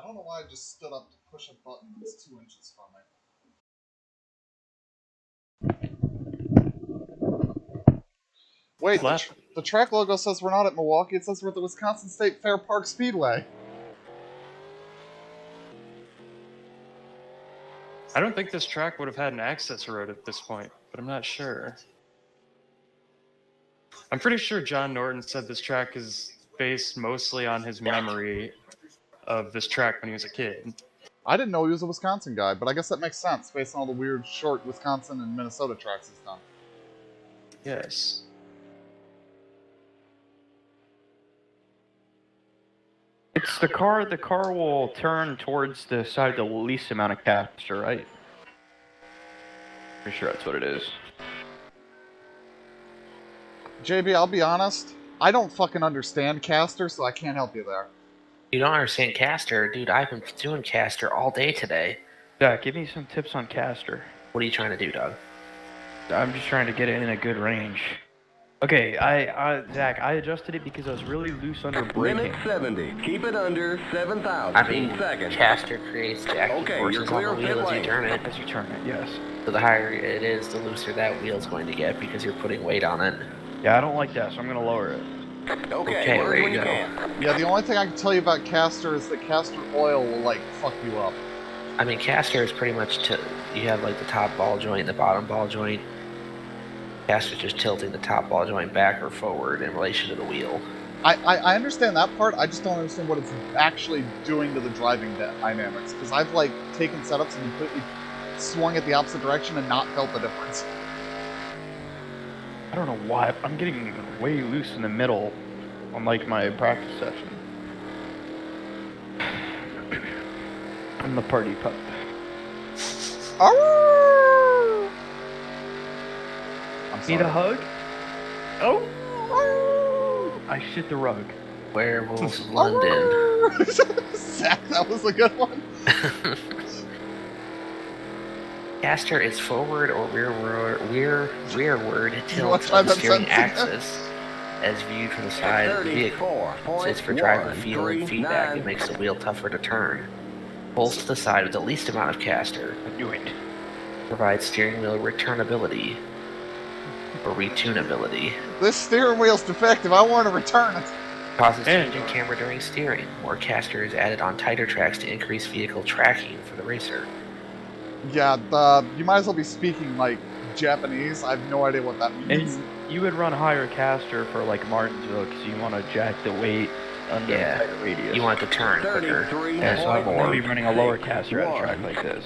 don't know why I just stood up to push a button that's 2 inches from me. Wait, the track logo says we're not at Milwaukee. It says we're at the Wisconsin State Fair Park Speedway. I don't think this track would have had an access road at this point, but I'm not sure. I'm pretty sure John Norton said this track is based mostly on his memory of this track when he was a kid. I didn't know he was a Wisconsin guy, but I guess that makes sense based on all the weird short Wisconsin and Minnesota tracks he's done. Yes. It's the car will turn towards the side of the least amount of caster, right? Pretty sure that's what it is. JB, I'll be honest, I don't fucking understand caster, so I can't help you there. You don't understand caster? Dude, I've been doing caster all day today. Zach, give me some tips on caster. What are you trying to do, Doug? I'm just trying to get it in a good range. Okay, Zach, I adjusted it because I was really loose under braking. Minute 70. Keep it under 7,000 I mean, seconds. caster creates jacking forces on the wheel as you turn it. As you turn it, yes. So the higher it is, the looser that wheel's going to get because you're putting weight on it. Yeah, I don't like that, so I'm going to lower it. Okay, there you go. Yeah, the only thing I can tell you about caster is that caster oil will, like, fuck you up. I mean, caster is pretty much, you have like the top ball joint and the bottom ball joint. Caster's just tilting the top ball joint back or forward in relation to the wheel. I understand that part, I just don't understand what it's actually doing to the driving dynamics, because I've, like, taken setups and completely swung it the opposite direction and not felt the difference. I don't know why, I'm getting way loose in the middle on, like, my practice session. I'm the party pup. Oh! I'm sorry. Need a hug? Oh! I shit the rug. Werewolves of London. Zach, that was a good one. Caster is forward or rearward tilt on the steering axis as viewed from the side of the vehicle. It's for driver feel and feedback. It makes the wheel tougher to turn. Pulls to the side with the least amount of caster. I knew it. Provides steering wheel returnability or retunability. This steering wheel's defective. I want to return it. Causes changing camber during steering. More caster is added on tighter tracks to increase vehicle tracking for the racer. Yeah, you might as well be speaking, like, Japanese. I have no idea what that means. And you would run higher caster for, like, Martinsville, because you want to jack the weight under the tighter radius. You want it to turn quicker. Yeah, so I'm going to be running a lower caster at a track like this.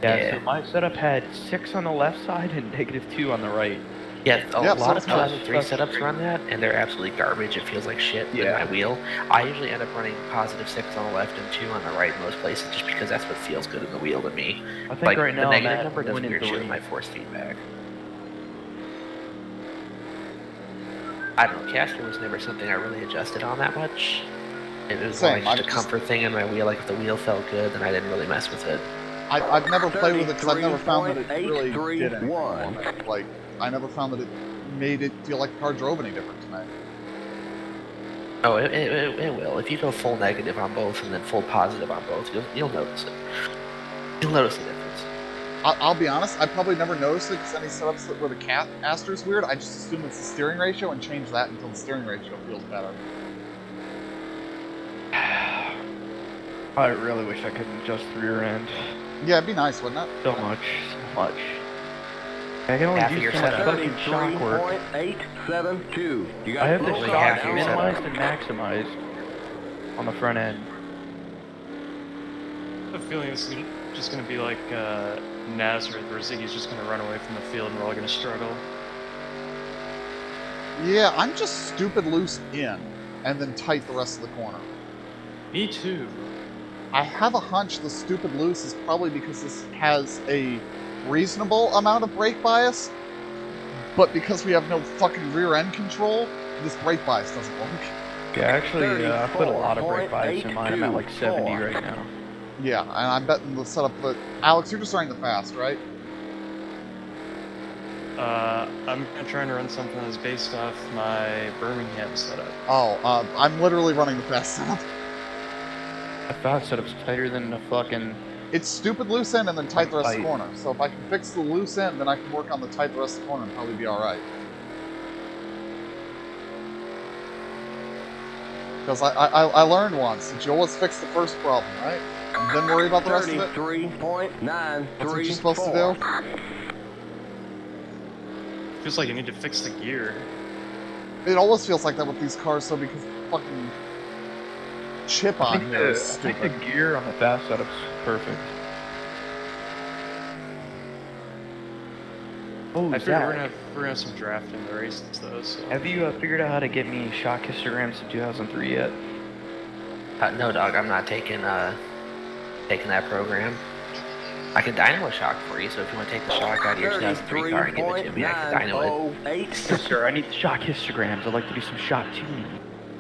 Yeah, so my setup had 6 on the left side and -2 on the right. Yeah, a lot of 2003 setups run that, and they're absolutely garbage. It feels like shit in my wheel. I usually end up running +6 on the left and 2 on the right in most places, just because that's what feels good in the wheel to me. I think like, right now the negative number does I'm at weird shit 3. with my force feedback. I don't know, caster was never something I really adjusted on that much. It was more like just a comfort thing in my wheel, like if the wheel felt good, then I didn't really mess with it. I've never played with it because I've never found that it really did anything for me. Like, I never found that it made it feel like the car drove any different to me. Oh, it will. If you go full negative on both and then full positive on both, you'll notice it. You'll notice the difference. I'll be honest, I probably never noticed it because any setups where the caster's weird, I just assume it's the steering ratio and change that until the steering ratio feels better. I really wish I could adjust the rear end. Yeah, it'd be nice, wouldn't it? So much. I can only do so much fucking shock work. 33.872. You I got have the full shock power. minimized and maximized on the front end. I have a feeling this is just going to be like Nazareth, where Ziggy's just going to run away from the field and we're all going to struggle. Yeah, I'm just stupid loose in, and then tight the rest of the corner. Me too. I have a hunch the stupid loose is probably because this has a reasonable amount of brake bias, but because we have no fucking rear end control, this brake bias doesn't work. Yeah, actually, I put a lot of brake bias in mine. I'm at like 70 right now. Yeah, and I'm betting the setup that... Alex, you're just running the fast, right? I'm trying to run something that's based off my Birmingham setup. Oh, I'm literally running the fast setup. A fast setup's tighter than a fucking... It's stupid loose end and then tight the rest of the corner. So if I can fix the loose end, then I can work on the tight the rest of the corner and probably be alright. Because I learned once that you always fix the first problem, right? And then worry about the rest of it. 33.934. That's what you're supposed to do? Feels like you need to fix the gear. It always feels like that with these cars, though, because the fucking chip on here is I stupid. think the gear on the fast setup's perfect. Oh, I figure Zach, we're gonna have some draft in the races though. So. have you figured out how to get me shock histograms in 2003 yet? No, dog, I'm not taking that program. I can dyno a shock for you, so if you want to take the shock out of your 2003 car and give it to me, I can dyno it. Yes, sir, I need shock histograms. I'd like to do some shock tuning.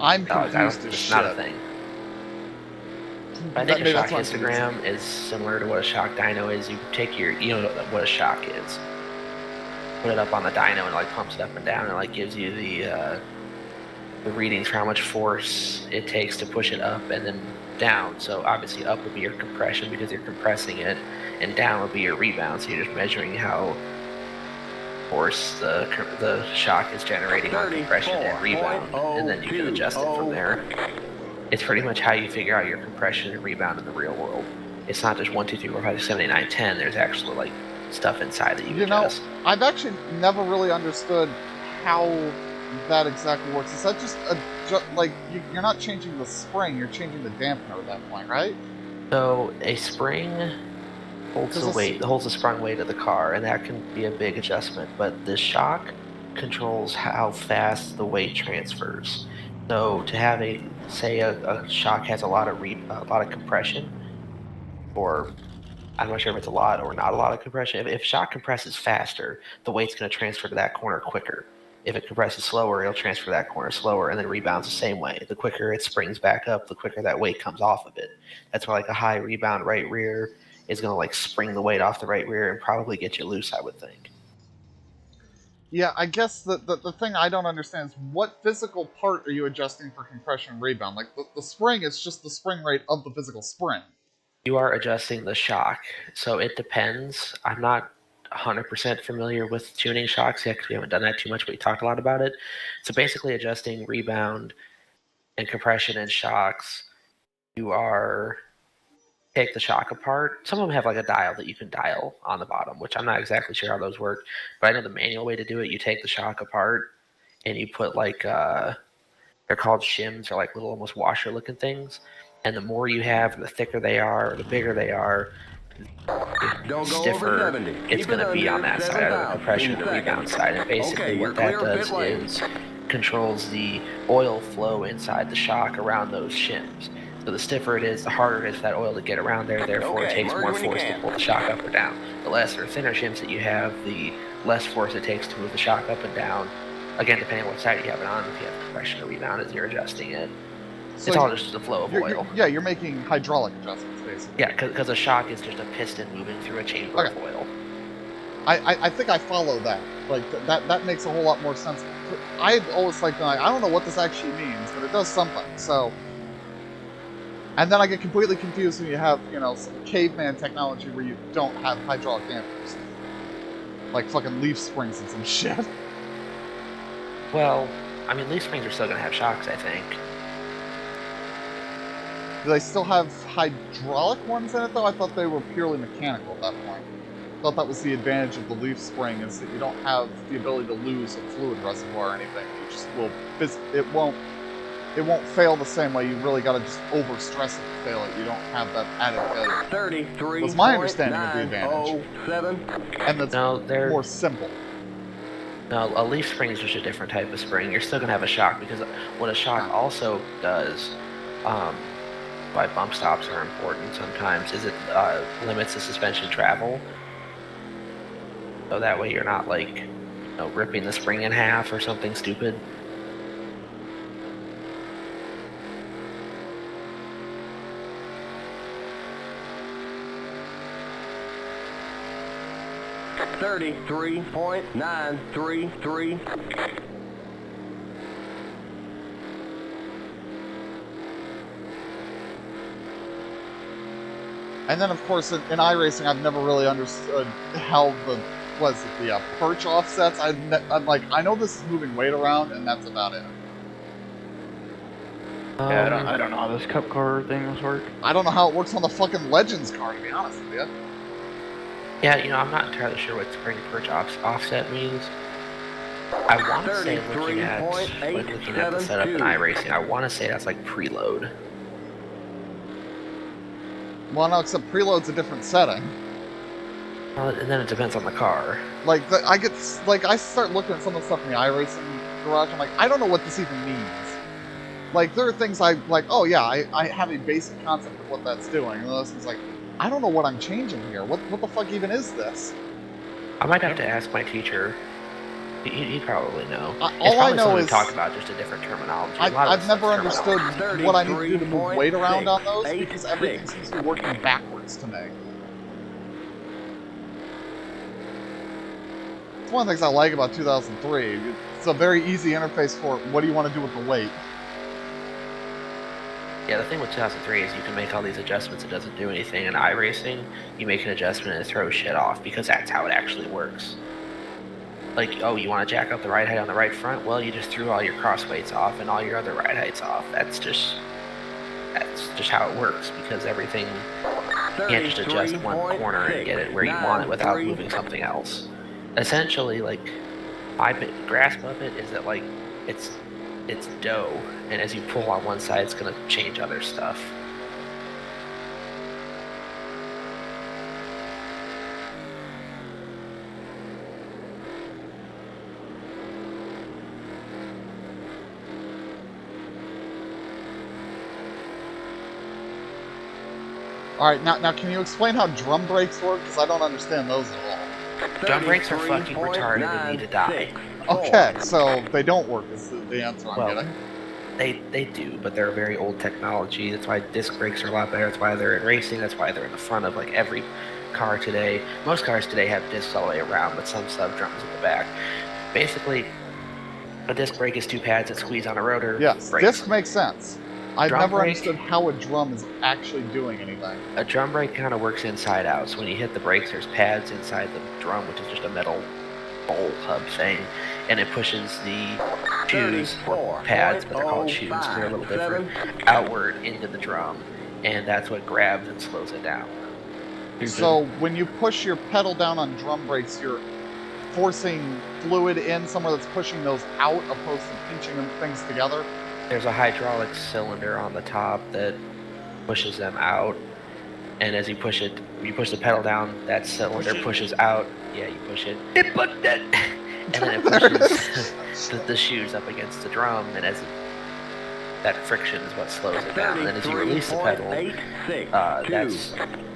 I'm Dog, confused as it's shit. not a thing. I think Maybe a shock that's why I'm confused. histogram is similar to what a shock dyno is. You take you know what a shock is. Put it up on the dyno and it like pumps it up and down and like gives you the readings for how much force it takes to push it up and then down. So obviously up would be your compression because you're compressing it, and down would be your rebound. So you're just measuring how force the shock is generating on compression and rebound, and then you can adjust it from there. It's pretty much how you figure out your compression and rebound in the real world. It's not just 1, 2, 3, 4, 5, 6, 7, 8, 9, 10. There's actually like stuff inside that you know, adjust. I've actually never really understood how that exactly works. Is that just like you're not changing the spring, you're changing the dampener at that point, right? So a spring holds the weight, holds the sprung weight of the car, and that can be a big adjustment. But the shock controls how fast the weight transfers. So to have a shock has a lot of compression, or I'm not sure if it's a lot or not a lot of compression. If shock compresses faster, the weight's going to transfer to that corner quicker. If it compresses slower, it'll transfer to that corner slower and then rebounds the same way. The quicker it springs back up, the quicker that weight comes off of it. That's why like a high rebound right rear is going to like spring the weight off the right rear and probably get you loose, I would think. Yeah, I guess the thing I don't understand is what physical part are you adjusting for compression and rebound? Like, the spring is just the spring rate of the physical spring. You are adjusting the shock, so it depends. I'm not 100% familiar with tuning shocks yet because we haven't done that too much, but we talked a lot about it. So basically adjusting rebound and compression and shocks, you are take the shock apart. Some of them have like a dial that you can dial on the bottom, which I'm not exactly sure how those work, but I know the manual way to do it, you take the shock apart and you put like, they're called shims, or like little almost washer looking things. And the more you have, the thicker they are, or the bigger they are, the stiffer it's going to be on that side, either the compression or the rebound side. And basically what that does is controls the oil flow inside the shock around those shims. So the stiffer it is, the harder it is for that oil to get around there, therefore it takes more force to pull the shock up or down. The less or thinner shims that you have, the less force it takes to move the shock up and down. Again, depending on what side you have it on, if you have compression or rebound as you're adjusting it. So it's all just the flow of oil. You're making hydraulic adjustments, basically. Yeah, because a shock is just a piston moving through a chamber of oil. I think I follow that. Like, that makes a whole lot more sense. I've always like, I don't know what this actually means, but it does something, so... And then I get completely confused when you have, some caveman technology where you don't have hydraulic dampers. Like fucking leaf springs and some shit. Well, I mean, leaf springs are still going to have shocks, I think. Do they still have hydraulic ones in it, though? I thought they were purely mechanical at that point. I thought that was the advantage of the leaf spring, is that you don't have the ability to lose a fluid reservoir or anything. You just will... It won't fail the same way. You really got to just overstress it to fail it. You don't have that added failure. 33. Was my understanding of the advantage. 7. And that's more simple. No, a leaf spring is just a different type of spring. You're still going to have a shock, because what a shock also does, why bump stops are important sometimes, is it limits the suspension travel. So that way you're not like, ripping the spring in half or something stupid. $33.933. And then, of course, in iRacing, I've never really understood how the perch offsets. I'm like, I know this is moving weight around, and that's about it. Yeah, I don't know how this cup car things work. I don't know how it works on the fucking Legends car, to be honest with you. Yeah, you know, I'm not entirely sure what spring perch offset means. I want to say looking at the setup in iRacing, I want to say that's like preload. Well, no, except preload's a different setting. Well, and then it depends on the car. Like, I start looking at some of the stuff in the iRacing garage, I'm like, I don't know what this even means. Like, there are things oh yeah, I have a basic concept of what that's doing, and those things like, I don't know what I'm changing here. What the fuck even is this? I might have to ask my teacher. He'd probably know. All I know is talk about just a different terminology. I've never understood what I need to do to move weight around on those because everything seems to be working backwards to me. It's one of the things I like about 2003. It's a very easy interface for what do you want to do with the weight. Yeah, the thing with 2003 is you can make all these adjustments. It doesn't do anything. In iRacing, you make an adjustment and it throws shit off because that's how it actually works. Like, oh, you want to jack up the ride height on the right front? Well, you just threw all your cross weights off and all your other ride heights off. That's just how it works because everything you can't just adjust one corner and get it where you want it without moving something else. Essentially, like, my grasp of it is that like it's dough, and as you pull on one side, it's gonna change other stuff. Alright, now can you explain how drum brakes work? Because I don't understand those at all. Drum brakes are fucking retarded and need to die. Okay, so they don't work is the answer I'm getting. They do, but they're a very old technology. That's why disc brakes are a lot better. That's why they're in racing. That's why they're in the front of like every car today. Most cars today have discs all the way around, but some stuff drums in the back. Basically, a disc brake is two pads that squeeze on a rotor. Yes, brakes. disc makes sense. I've never understood how a drum is actually doing anything. A drum brake kind of works inside out. So when you hit the brakes, there's pads inside the drum, which is just a metal bowl hub thing, and it pushes the shoes, or pads, but they're called shoes because they're a little different, outward into the drum, and that's what grabs and slows it down. So when you push your pedal down on drum brakes, you're forcing fluid in somewhere that's pushing those out opposed to pinching them things together? There's a hydraulic cylinder on the top that pushes them out, and as you push the pedal down, that cylinder pushes out. Yeah, you push it. And then it pushes the shoes up against the drum, and as that friction is what slows it down. And then as you release the pedal, that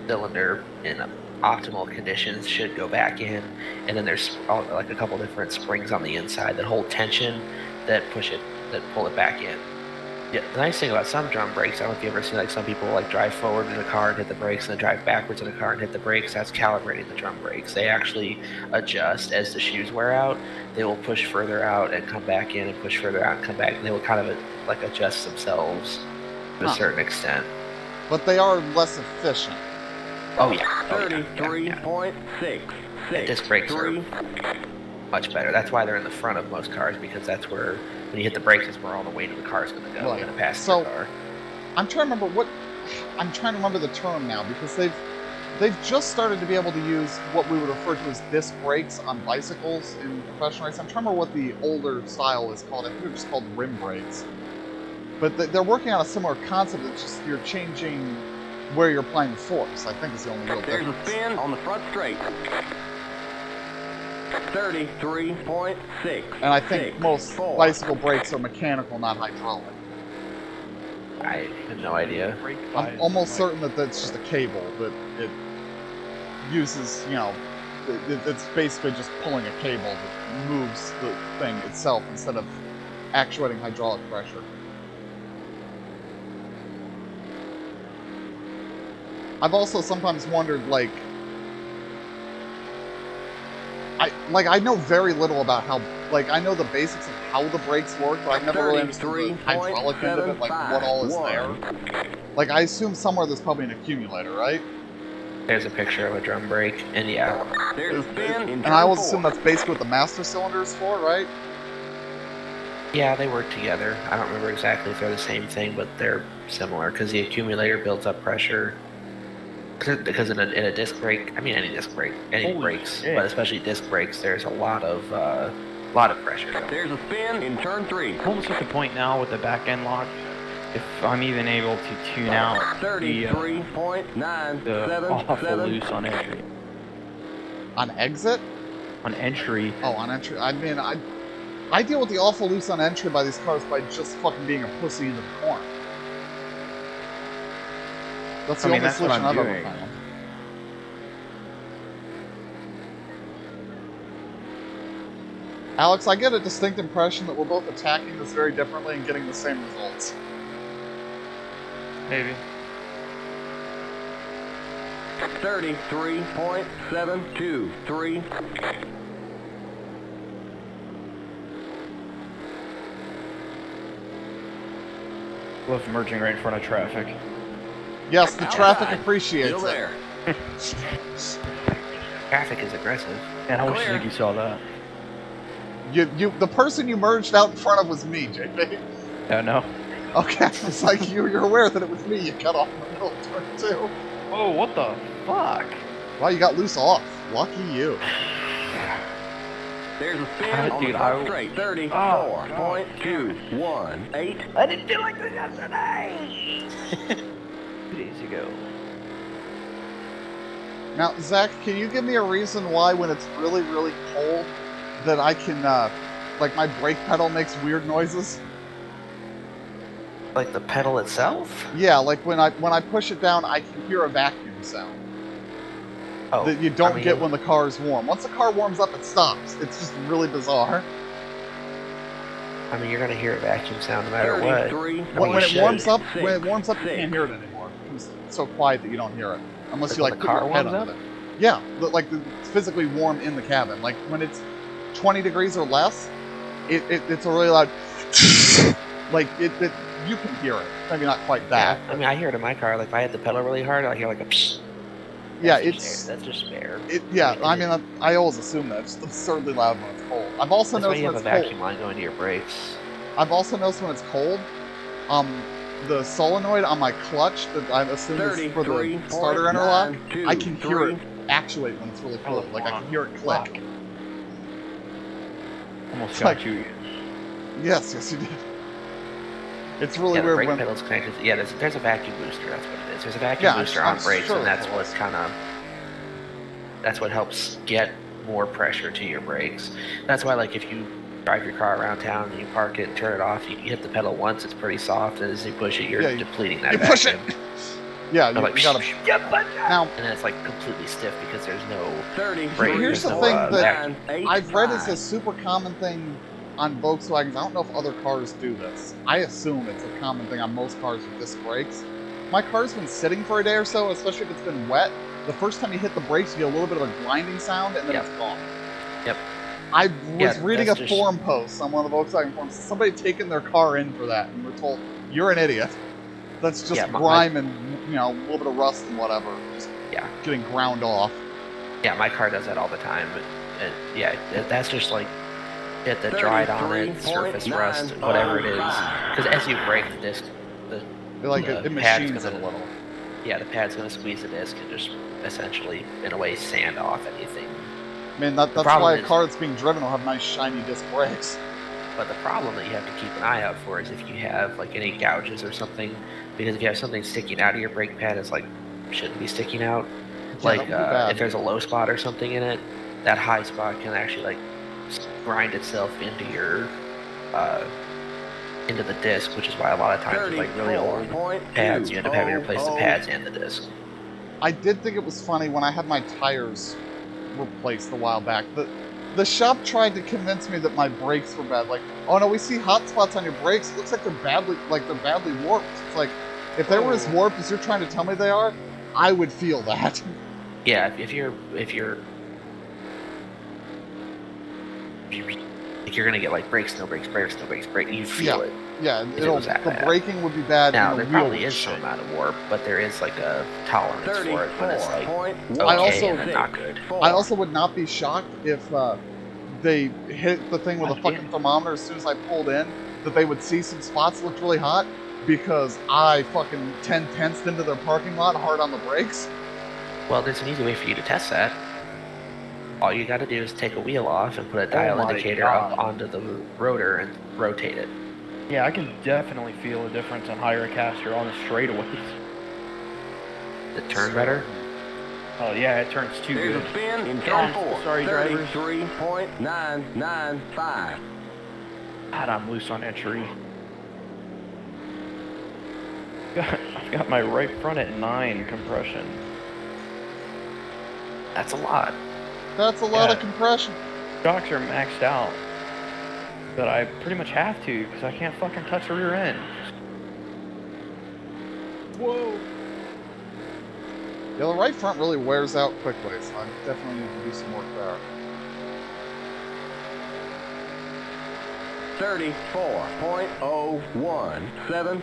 cylinder in optimal conditions should go back in, and then there's like a couple different springs on the inside that hold tension that pull it back in. Yeah, the nice thing about some drum brakes, I don't know if you ever seen like some people like drive forward in a car and hit the brakes and then drive backwards in a car and hit the brakes. That's calibrating the drum brakes. They actually adjust as the shoes wear out. They will push further out and come back in and push further out and come back. And they will kind of like adjust themselves to a certain extent. But they are less efficient. Oh yeah. 33.66. And disc brakes are much better. That's why they're in the front of most cars, because that's where when you hit the brakes, that's where all the weight of the car is going to go. Right. You're going to pass So, the car. I'm trying to remember the term now because they've just started to be able to use what we would refer to as disc brakes on bicycles in professional racing. I'm trying to remember what the older style is called. I think they're just called rim brakes. But they're working on a similar concept. It's just you're changing where you're applying the force. I think is the only real There's difference. a spin on the front straight. 33.6. And I think most bicycle brakes are mechanical, not hydraulic. I have no idea. I'm almost certain that that's just a cable that it uses, it's basically just pulling a cable that moves the thing itself instead of actuating hydraulic pressure. I've also sometimes wondered, I know very little about how, I know the basics of how the brakes work, but I've never really understood the hydraulic end of it, what all is there. I assume somewhere there's probably an accumulator, right? There's a picture of a drum brake, and yeah. There's a spin in And I turn always 4. assume that's basically what the master cylinder is for, right? Yeah, they work together. I don't remember exactly if they're the same thing, but they're similar because the accumulator builds up pressure. Because in a disc brake, I mean any disc brake, any Holy brakes, shit. but especially disc brakes, there's a lot of pressure. There's a spin in turn 3. Almost at the point now with the back end lock, if I'm even able to tune out the awful 33.977. loose on entry. On exit? On entry, Oh, on entry. I mean, I deal with the awful loose on entry by these cars by just fucking being a pussy into the corner. That's the only that's what solution I'm I've ever doing. found. Alex, I get a distinct impression that we're both attacking this very differently and getting the same results. Maybe. 33.723. love merging right in front of traffic. Yes, the traffic Outside. appreciates Still it. there. Traffic is aggressive. And I wish Clear. Ziggy saw that. The person you merged out in front of was me, JP. Yeah, no. Okay, it's like you're aware that it was me you cut off in the middle of turn 2. Oh, what the fuck? Wow, you got loose off. Lucky you. There's a spin on Dude, the front straight. 34.218. I didn't feel like this yesterday. 2 days ago. Now, Zach, can you give me a reason why when it's really, really cold that I can, like my brake pedal makes weird noises? Like the pedal itself? Yeah, like when I push it down, I can hear a vacuum sound Oh, that you don't I mean, get when the car is warm. Once the car warms up, it stops. It's just really bizarre. I mean, you're gonna hear a vacuum sound no matter what. 33. When it warms up, Six, when it warms up, you six. can't hear it anymore. It's so quiet that you don't hear it unless Like you when like the put car your head warms under it. Yeah, it's physically warm in the cabin. Like when it's 20 degrees or less, it's a really loud. Like it you can hear it. Maybe not quite that. Yeah, I mean, I hear it in my car. Like if I hit the pedal really hard, I hear like a psh. Yeah, That's just spare. I always assume that. It's just absurdly loud when it's cold. I've also That's why noticed you when have it's a vacuum cold. line going to your brakes. I've also noticed when it's cold, the solenoid on my clutch that I assume is for the starter interlock, I can hear it actuate when it's really cold. Like I can hear it click. Almost It's got like- you. Yes, you did. It's really Yeah, the weird brake when pedal's connected. Yeah, there's a vacuum booster. That's what it is. There's a vacuum Yeah, booster I'm on brakes, sure and that's of what course. that's what helps get more pressure to your brakes. That's why, like, if you drive your car around town and you park it and turn it off, you hit the pedal once, it's pretty soft, and as you push it, you're Yeah, depleting that you vacuum. push it. Yeah, They're you like, gotta. Now, and then it's like completely stiff because there's no 30. brake. here's the there's thing no, that vacuum. I've read is a super common thing on Volkswagens. I don't know if other cars do this. I assume it's a common thing on most cars with disc brakes. My car's been sitting for a day or so, especially if it's been wet. The first time you hit the brakes, you get a little bit of a grinding sound, and then Yep. it's gone. Yep. I was Yeah, reading a that's just- forum post on one of the Volkswagen forums. Somebody had taken their car in for that, and we're told, you're an idiot. That's just Yeah, grime and, a little bit of rust and whatever. Just Yeah. getting ground off. Yeah, my car does that all the time. But that's just like hit the dried on it, surface rust, whatever it is. Because as you brake the disc, the It pad's machines it a gonna- little. Yeah, the pad's going to squeeze the disc and just essentially, in a way, sand off anything. I mean, that's problem why a is- car that's being driven will have nice shiny disc brakes. But the problem that you have to keep an eye out for is if you have like any gouges or something, because if you have something sticking out of your brake pad, it's like shouldn't be sticking out. Like that would be bad. if there's a low spot or something in it, that high spot can actually like grind itself into your into the disc, which is why a lot of times with like really old pads, you end up having to replace the pads and the disc. I did think it was funny when I had my tires replaced a while back. The shop tried to convince me that my brakes were bad. Like, oh no, we see hot spots on your brakes. It looks like they're badly warped. It's like, if they were as warped as you're trying to tell me they are, I would feel that. Yeah, if you're like you're gonna get like brakes, no brakes, brakes, no brakes, brake, you feel Yeah. it. Yeah, If it was that the bad. braking would be bad. Now, and the there wheel probably would is shit. some amount of warp, but there is like a tolerance for it when it's like okay I also- and then not good. I also would not be shocked if they hit the thing with a God fucking thermometer as soon as I pulled in, that they would see some spots that looked really hot because I fucking 10-10ths into their parking lot hard on the brakes. Well, there's an easy way for you to test that. All you got to do is take a wheel off and put a dial my indicator God. up onto the rotor and rotate it. Yeah, I can definitely feel a difference on higher caster on the straightaways. The turn better. Oh yeah, it turns too There's good. a spin in Yeah, turn 4. sorry, drivers. 33.995. God, I'm loose on entry. I've got my right front at 9 compression. That's a lot. That's a lot Yeah. of compression. Shocks are maxed out. But I pretty much have to, because I can't fucking touch the rear end. Whoa. Yeah, the right front really wears out quickly, so I definitely need to do some work there. 34.017.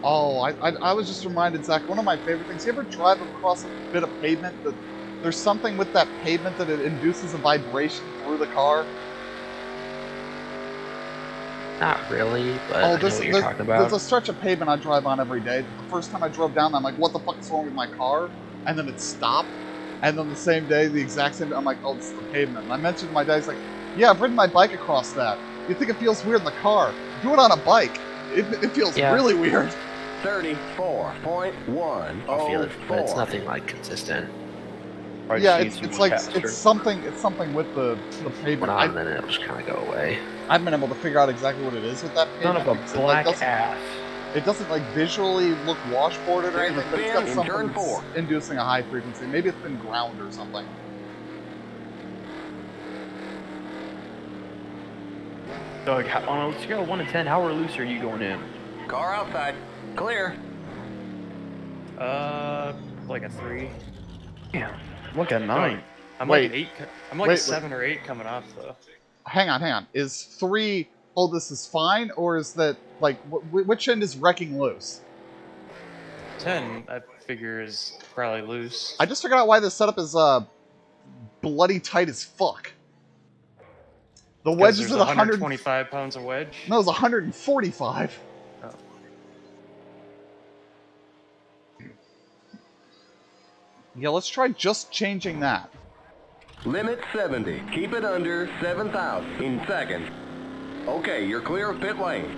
Oh, I was just reminded, Zach, one of my favorite things. You ever drive across a bit of pavement that there's something with that pavement that it induces a vibration through the car? Not really, but I know what you're talking there's about. a stretch of pavement I drive on every day. The first time I drove down, I'm like, what the fuck is wrong with my car? And then it stopped. And then the same day, the exact same day, I'm like, oh, this is the pavement. And I mentioned to my dad, he's like, yeah, I've ridden my bike across that. You think it feels weird in the car? Do it on a bike. It feels really weird. 34.104. I feel it, but it's nothing like consistent. Right, Yeah, seats it's and like caster. it's something with the Went pavement. on and then it'll just kind of go away. I've been able to figure out exactly what it is with that Son pavement. of a because black it, like, ass. it doesn't like visually look washboarded or There's a anything, but it's spin got in something turn that's 4. inducing a high frequency. Maybe it's been ground or something. Doug, on a scale of 1 to 10, how loose are you going in? Car outside. Clear. Like a 3. Yeah, look at 9. I'm Wait. like an 8. I'm like Wait, a wait. 7 or 8 coming off though. Hang on. Is 3, oh, this is fine? Or is that, like, which end is wrecking loose? 10, I figure, is probably loose. I just figured out why this setup is, bloody tight as fuck. The wedge is There's at 100... 125 pounds of wedge. No, it's 145. Oh. Yeah, let's try just changing that. Limit 70. Keep it under 7,000 in seconds. Okay, you're clear of pit lane.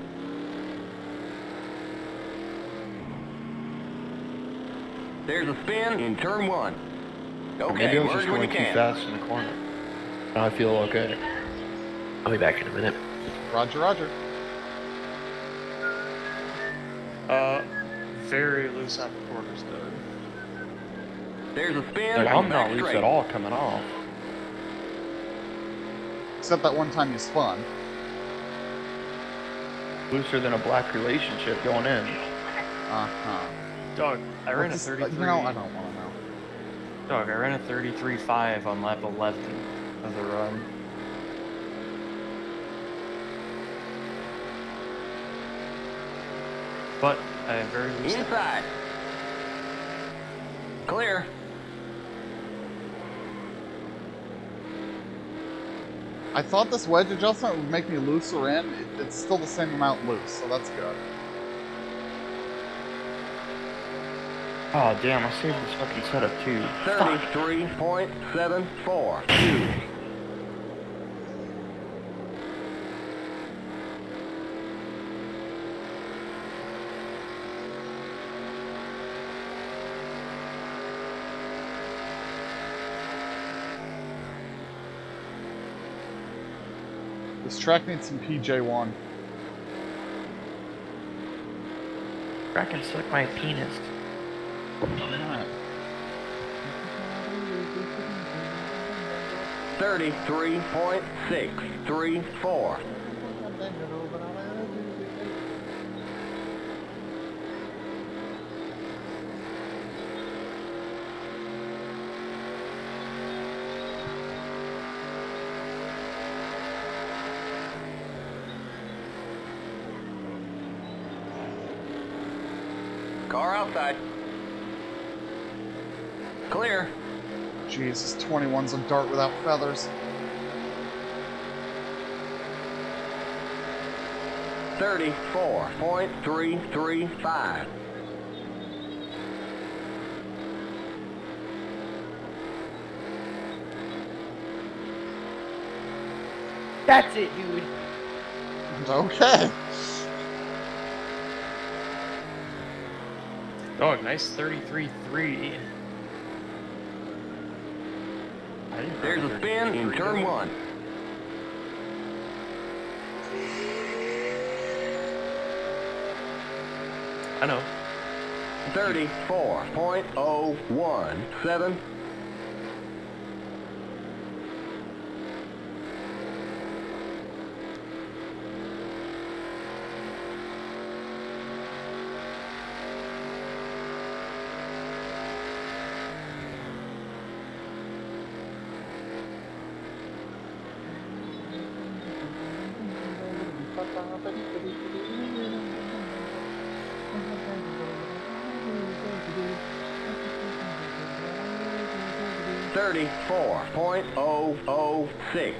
There's a spin in turn 1. Okay, Maybe I was merge just when going you too can. fast in the corner. Now I feel okay. I'll be back in a minute. Roger. Very loose off the quarters though. There's a spin. Like, and I'm back not loose straight. at all coming off. Except that one time you spun. Looser than a black relationship going in. Uh-huh. Dog, I ran a Just, 33. you know, I don't want to know. Dog, I ran a 33.5 on lap 11 of the run. But I have very loose. Inside. Clear. I thought this wedge adjustment would make me looser in. It's still the same amount loose, so that's good. Oh damn, I saved this fucking setup too. 33.742. This track needs some PJ1. I can suck my penis. Alright. 33.634. car outside. Clear. Jesus, 21's a dart without feathers. 34.335. That's it, dude. Okay. Oh, nice 33.3. There's a spin in turn 1. I know. 34.017. .006.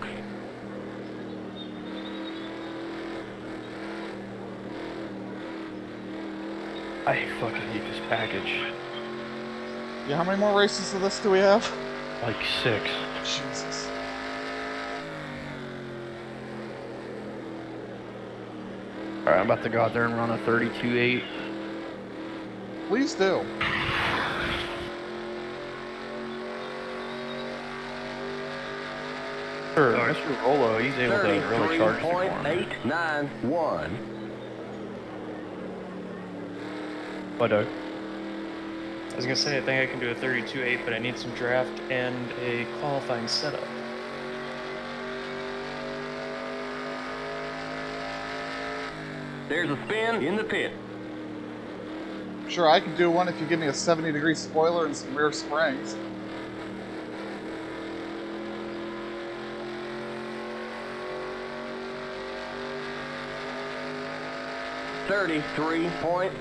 I fucking hate this package. Yeah, how many more races of this do we have? Like 6. Jesus. Alright, I'm about to go out there and run a 32.8. Please do. Sure, Mr. Rolo, he's able to really charge the corner. 33.891. What, Doug? I was gonna say, I think I can do a 32.8, but I need some draft and a qualifying setup. There's a spin in the pit. Sure, I can do one if you give me a 70-degree spoiler and some rear springs.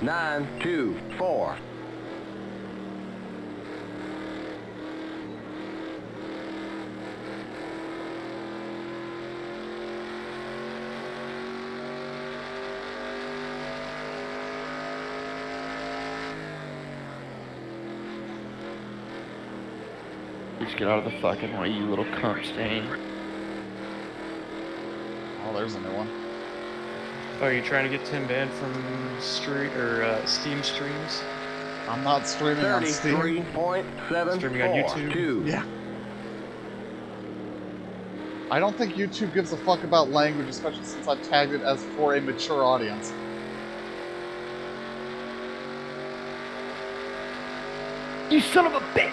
.924. Just get out of the fucking way, you little cunt stain. Oh, there's a new one. Oh, are you trying to get Tim banned from Steam streams? I'm not streaming on Steam. 33.742. Streaming on YouTube? Yeah. I don't think YouTube gives a fuck about language, especially since I've tagged it as for a mature audience. You son of a bitch!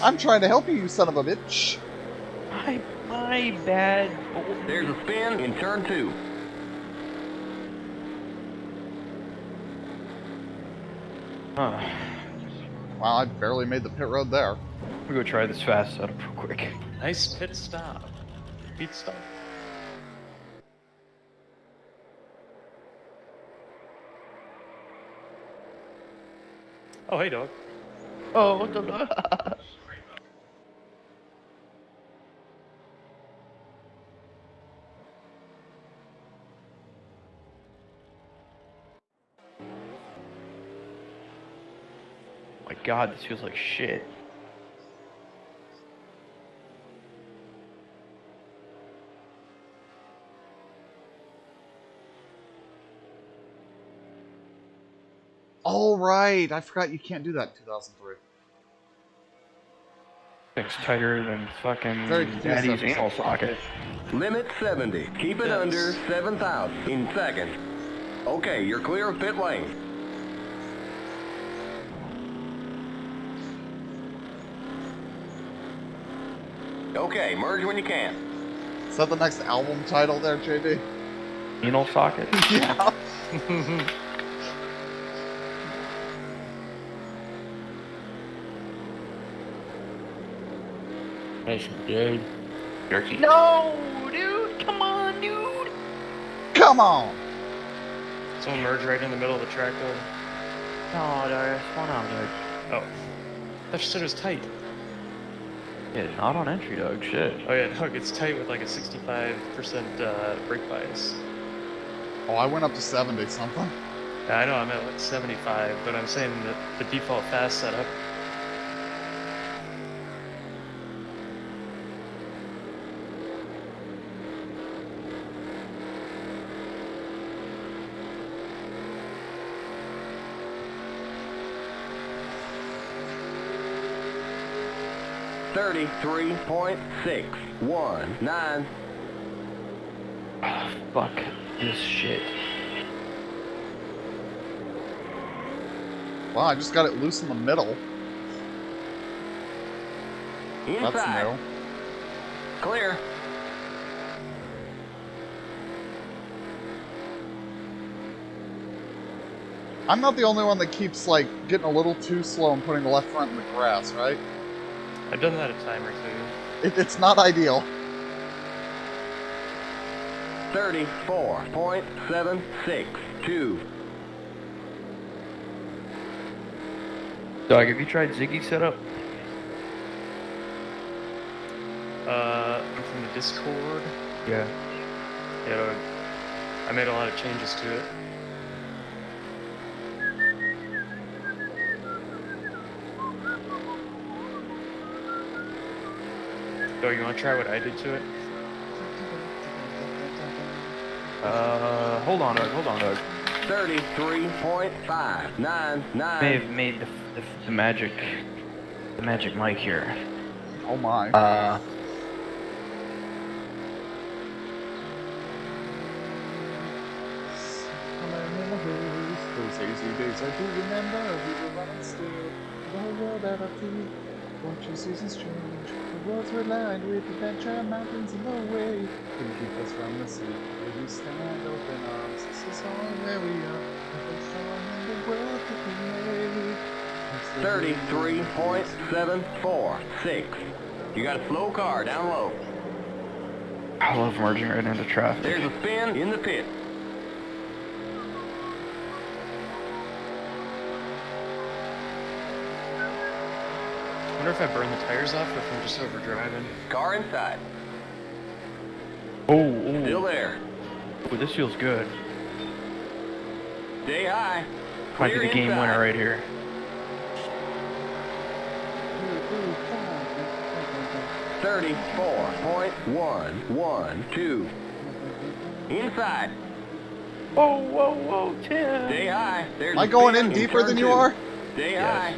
I'm trying to help you, you son of a bitch. My bad. There's a spin in turn 2. Huh. Wow, I barely made the pit road there. I'm gonna go try this fast setup real quick. Nice pit stop. Pit stop. Oh, hey, dog. Oh, what the... My god, this feels like shit. All right, I forgot you can't do that in 2003. Thing's tighter than fucking Very confused daddy's about anal this. socket. Limit 70. Keep it Yes. under 7,000 in seconds. Okay, you're clear of pit lane. Okay, merge when you can. Is that the next album title there, JD? Anal socket? Yeah. Nice and good. Jerky. No, dude! Come on, dude! Come on! Someone merge right in the middle of the track, though. No, Dog, spawn out, Dog. Oh. That shit is tight. Yeah, not on entry, Dog. Shit. Oh yeah, Doug, it's tight with like a 65% brake bias. Oh, I went up to 70 something. Yeah, I know I'm at like 75, but I'm saying that the default fast setup. $33.619. Oh, fuck this shit. Wow, I just got it loose in the middle. That's Inside. new. Clear. I'm not the only one that keeps, like, getting a little too slow and putting the left front in the grass, right? I've done that a time or two. It's not ideal. 34.762. Dog, have you tried Ziggy setup? From the Discord. Yeah. Yeah, I made a lot of changes to it. Oh, you want to try what I did to it? Hold on, Dog. 33.599. May have made the magic mic here. Oh my. Those hazy days I do remember, we were running still. The world at our feet, watching seasons change. The roads were lined with adventure, mountains in the way. Couldn't keep us from the sea, where we stand open arms. This is all where we are, the strong in the world that we made. 33.746. You got a slow car down low. I love merging right into traffic. There's a spin in the pit. I wonder if I burn the tires off or if I'm just over driving. Car inside. Oh, Still there. Ooh, this feels good. Stay high. Might be Clear the game inside. winner right here. 34.112. Inside. Whoa, Tim. Stay high. There's Am I a going spin in deeper turn than you two. are? Stay Yes. high.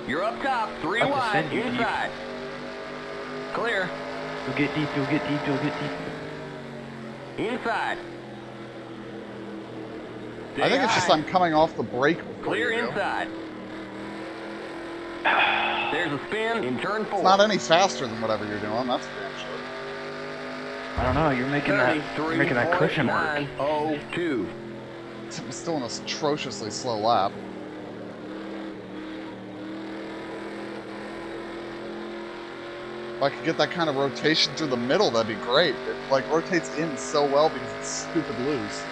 You're up top. 3 I have to wide. send you deep. Inside. Clear. You'll get deep. Inside. I think it's just I'm coming off the brake before Clear you do. inside. There's a spin in turn 4. It's not any faster than whatever you're doing, that's damn sure. I don't know, you're making that cushion work. 33.902. I'm still in an atrociously slow lap. If I could get that kind of rotation through the middle, that'd be great. It, like, rotates in so well because it's stupid loose.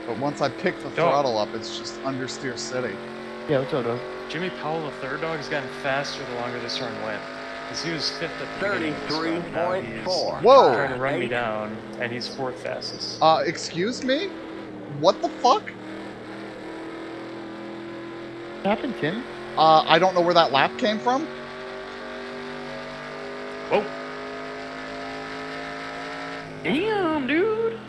But once I pick the throttle up, it's just understeer city. Yeah, what's up, Doug? Jimmy Powell, the third dog, has gotten faster the longer this run went. Because he was 5th at the beginning of this run. Now he's 33.4. Whoa! trying to run me down, and he's 4th fastest. Excuse me? What the fuck? What happened, Tim? I don't know where that lap came from. Whoa! Damn, dude!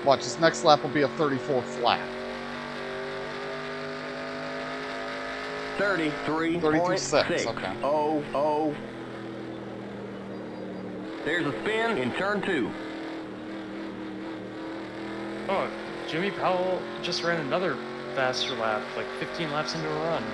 Watch, this next lap will be a 34 flat. 33.6. okay. Oh. There's a spin in turn 2. Oh, Jimmy Powell just ran another faster lap, like 15 laps into a run.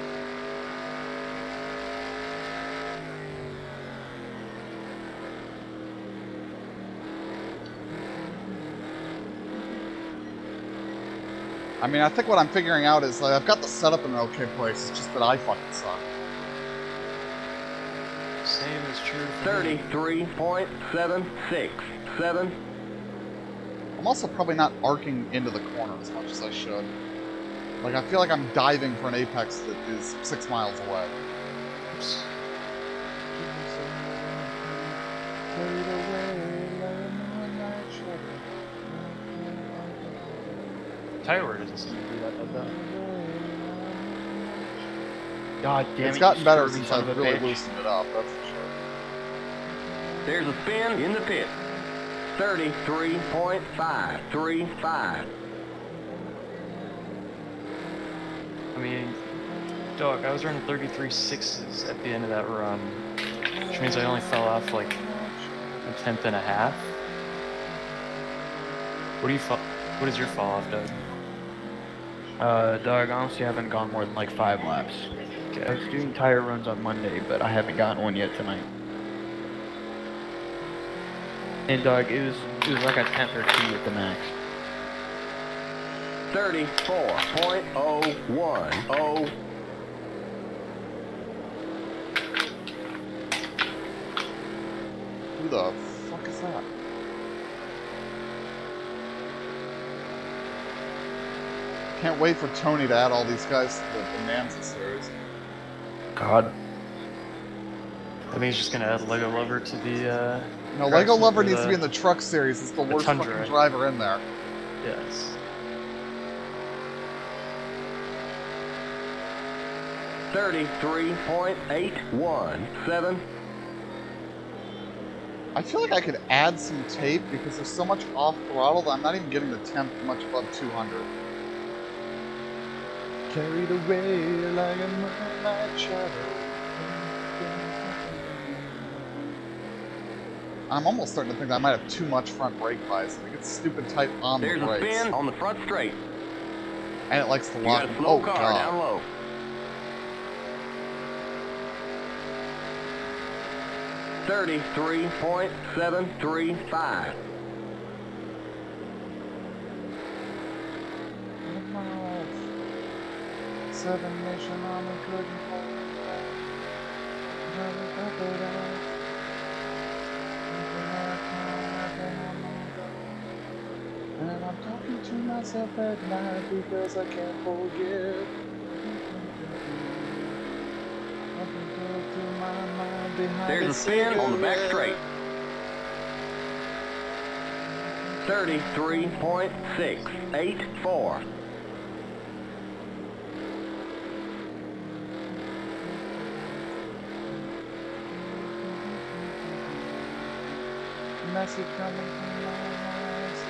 I mean, I think what I'm figuring out is, like, I've got the setup in an okay place, it's just that I fucking suck. Same is true for me. 33.767. I'm also probably not arcing into the corner as much as I should. Like, I feel like I'm diving for an apex that is 6 miles away. Oops. Tyler doesn't seem to do that, though. God damn it. It's gotten better scurvy since son I've of a really bitch. loosened it up, that's for sure. There's a spin in the pit. 33.535. I mean, dog, I was running 33.6s at the end of that run, which means I only fell off like a tenth and a half. What is your fall off, Doug? Doug, honestly, I haven't gone more than like 5 laps. Okay. I was doing tire runs on Monday, but I haven't gotten one yet tonight. And Doug, it was like a 10th or 2 at the max. 34.010. Who the fuck is that? Can't wait for Tony to add all these guys to the Bonanza series. God. I think he's just gonna add Lego Lover to the, No, Lego Craftsman Lover for needs to the- be in the truck series. It's the worst Tundra. fucking driver in there. yes. 33.817. I feel like I could add some tape because there's so much off throttle that I'm not even getting the temp much above 200. Carried away like a moonlight shadow. I'm almost starting to think that I might have too much front brake bias. I think it's stupid tight on There's the a brakes. spin on the front straight. And it likes to You lock. got a slow Oh, car God. down low. 33.735. Seven Nation Army couldn't hold it back. Never got it out. And I'm talking to myself at night because I can't forget. There's a spin on the back straight. 33.684. Message coming from my eyes.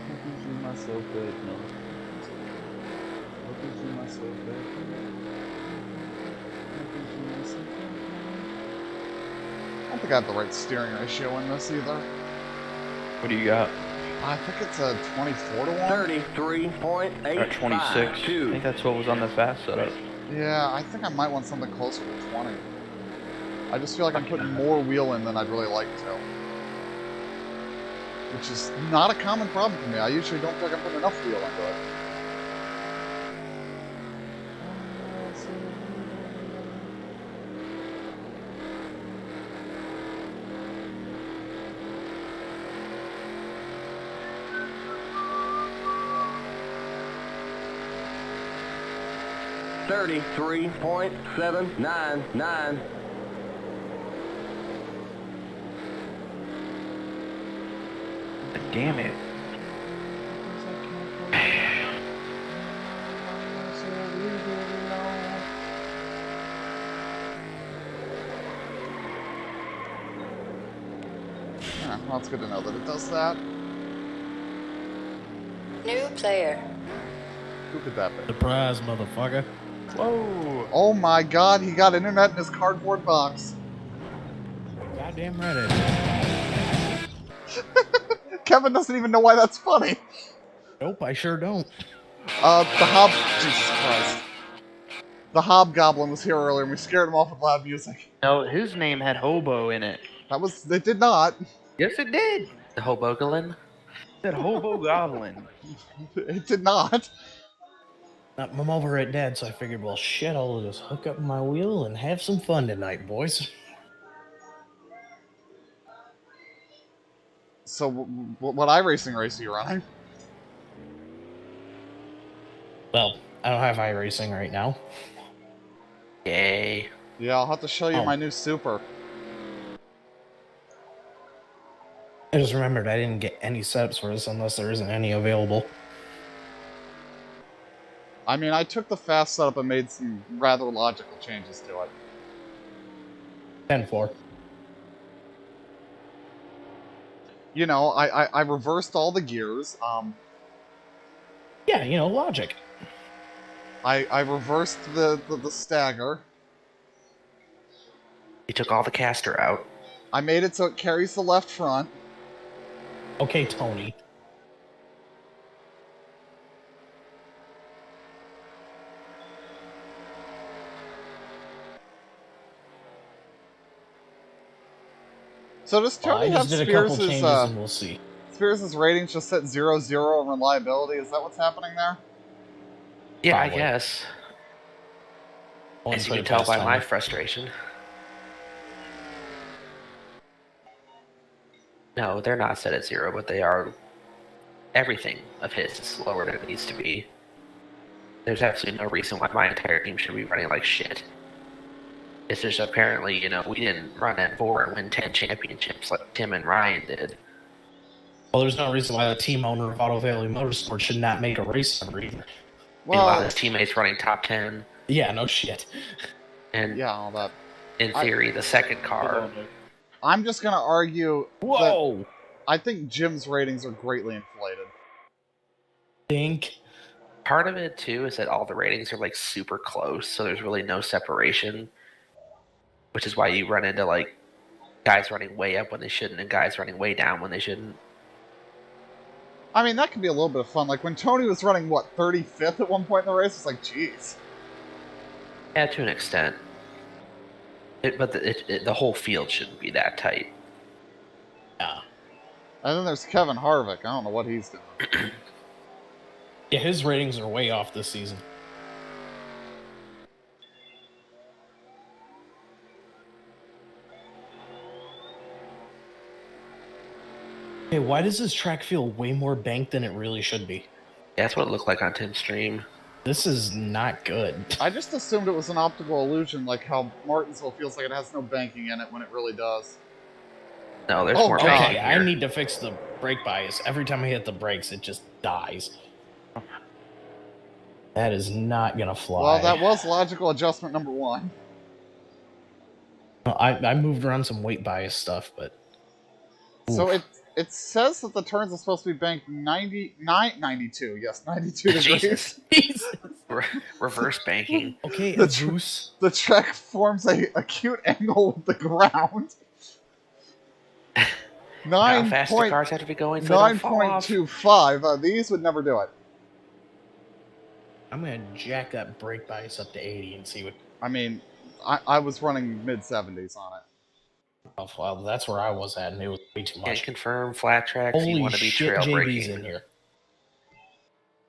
Look at you, myself, back now. Look at you, myself, back now. Look at you, myself, back now. I don't think I have the right steering ratio in this either. What do you got? I think it's a 24 to 1. 33.852. At 26. I think that's what was on the fast setup. Yeah, I think I might want something closer to 20. I just feel like I'm putting more wheel in than I'd really like to. Which is not a common problem for me. I usually don't feel like I'm putting enough wheel into it. $33.799. Damn it. Yeah, well, it's good to know that it does that. New player. Who could that be? Surprise, motherfucker. Whoa! Oh my god, he got internet in his cardboard box. Goddamn right. Kevin doesn't even know why that's funny. Nope, I sure don't. Jesus Christ. The Hobgoblin was here earlier and we scared him off with loud music. No, his name had hobo in it. They did not. Yes, it did. The Hobogalin? That hobo goblin. It did not. I'm over at Dad, so I figured, well, shit, I'll just hook up my wheel and have some fun tonight, boys. So, what iRacing race are you running? Well, I don't have iRacing right now. Yay. Yeah, I'll have to show you Oh. my new Super. I just remembered I didn't get any setups for this unless there isn't any available. I mean, I took the fast setup and made some rather logical changes to it. 10-4. You know, I reversed all the gears. Yeah, you know, logic. I reversed the stagger. You took all the caster out. I made it so it carries the left front. Okay, Tony. So does Well, Tony I have just did a couple changes Spears' and we'll see. Spears' ratings just set 0-0 on reliability? Is that what's happening there? Yeah, Probably. I guess. Only As you for can the tell past by time. my frustration. No, they're not set at 0, but they are. Everything of his is slower than it needs to be. There's absolutely no reason why my entire team should be running like shit. It's just apparently, you know, we didn't run at 4 and win 10 championships like Tim and Ryan did. Well, there's no reason why the team owner of Auto Valley Motorsport should not make a race number either. Meanwhile, Well, his teammates running top 10, Yeah, no shit. and yeah, all that. in theory, the second car. I'm just gonna argue that Whoa! I think Jim's ratings are greatly inflated. Think. Part of it too is that all the ratings are like super close, so there's really no separation, which is why you run into like guys running way up when they shouldn't and guys running way down when they shouldn't. I mean, that could be a little bit of fun. Like when Tony was running, what, 35th at one point in the race? It's like, jeez. Yeah, to an extent. But the whole field shouldn't be that tight. Yeah. And then there's Kevin Harvick. I don't know what he's doing. Yeah, his ratings are way off this season. Hey, why does this track feel way more banked than it really should be? Yeah, that's what it looked like on Tim's stream. This is not good. I just assumed it was an optical illusion, like how Martinsville feels like it has no banking in it when it really does. No, there's Oh, more God. banking Okay, here. I need to fix the brake bias. Every time I hit the brakes, it just dies. That is not gonna fly. Well, that was logical adjustment number 1. I moved around some weight bias stuff, but So oof. it says that the turns are supposed to be banked 92. Yes, 92 degrees. Jesus. Jesus. Reverse banking. Okay, The a tr- goose. The track forms a acute angle with the ground. How fast the cars have to be going so they don't fall off. 9.25. These would never do it. I'm gonna jack that brake bias up to 80 and see what. I mean, I was running mid-70s on it. Oh, well, that's where I was at, and it was way too Can't much. confirm flat tracks. You Holy want to be shit, trail JB's braking. in here.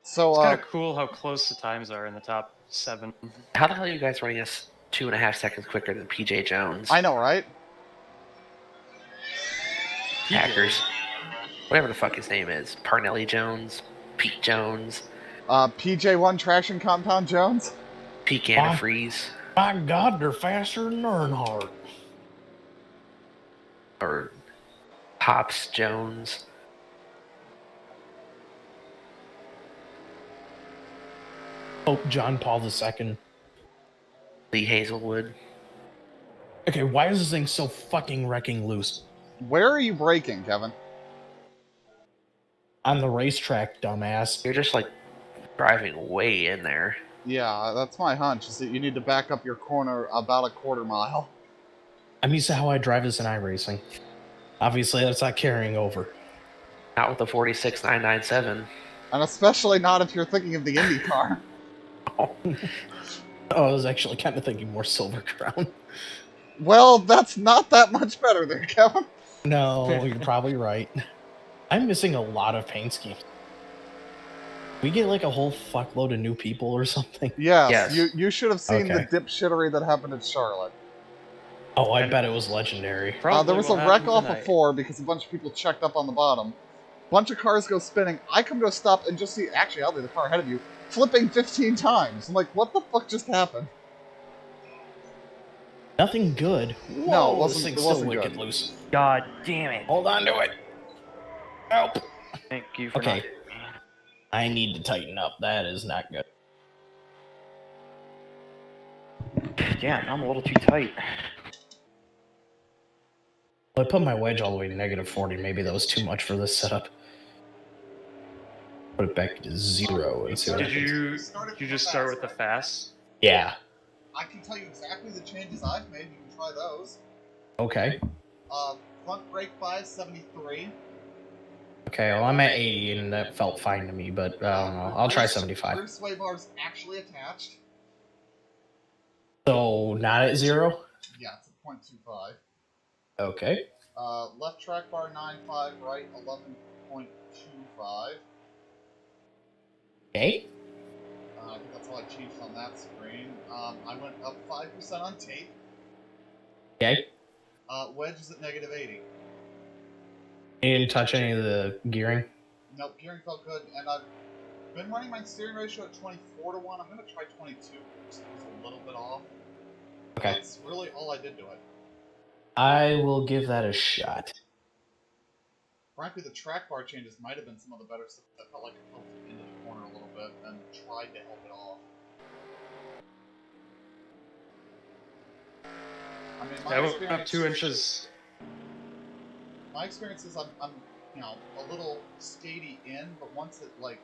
So, It's kind of cool how close the times are in the top 7. How the hell are you guys running us 2.5 seconds quicker than PJ Jones? I know, right? Hackers. Whatever the fuck his name is. Parnelli Jones. Pete Jones. PJ1 Traction Compound Jones? Pete Antifreeze. My God, they're faster than Earnhardt. Or Pops Jones. Pope John Paul II. Lee Hazelwood. Okay, why is this thing so fucking wrecking loose? Where are you braking, Kevin? On the racetrack, dumbass. You're just like driving way in there. Yeah, that's my hunch, is that you need to back up your corner about a quarter mile. I'm used to how I drive this in iRacing. Obviously, that's not carrying over. Not with the 46997. And especially not if you're thinking of the Indy car. Oh, I was actually kind of thinking more Silver Crown. Well, that's not that much better there, Kevin. No, you're probably right. I'm missing a lot of paint schemes. We get like a whole fuckload of new people or something. Yes, Yes. you should have seen the Okay. dipshittery that happened in Charlotte. Oh, I bet it was legendary. There was a wreck off of 4 because a bunch of people checked up on the bottom. Bunch of cars go spinning. I come to a stop and just see, actually, I'll be the car ahead of you, flipping 15 times. I'm like, what the fuck just happened? Nothing good. Whoa, No, it this wasn't- thing's it still wasn't wicked good. loose. God damn it. Hold on to it. Help. Thank you for Okay. not. I need to tighten up. That is not good. Damn, I'm a little too tight. Well, I put my wedge all the way to -40. Maybe that was too much for this setup. Put it back to 0 and see what Did happens. you just start with the fast? Yeah. I can tell you exactly the changes I've made. You can try those. Okay. Front brake bias 73. Okay, well, I'm at 80, and that felt fine to me, but I don't know. I'll try 75. Rear sway bars actually attached. So, not at 0? Yeah, it's a 0.25. Okay. Left track bar 9.5, right 11.25. Okay. I think that's all I changed on that screen. I went up 5% on tape. Okay. Wedge is at -80. You didn't touch any of the gearing? Nope, gearing felt good, and I've been running my steering ratio at 24:1. I'm going to try 22, which is a little bit off. Okay. That's really all I did to it. I will give that a shot. Frankly, the track bar changes might have been some of the better stuff that felt like it helped it into the corner a little bit and tried to help it off. I mean, I went up 2 inches. My experience is I'm you know, a little skatey in, but once it like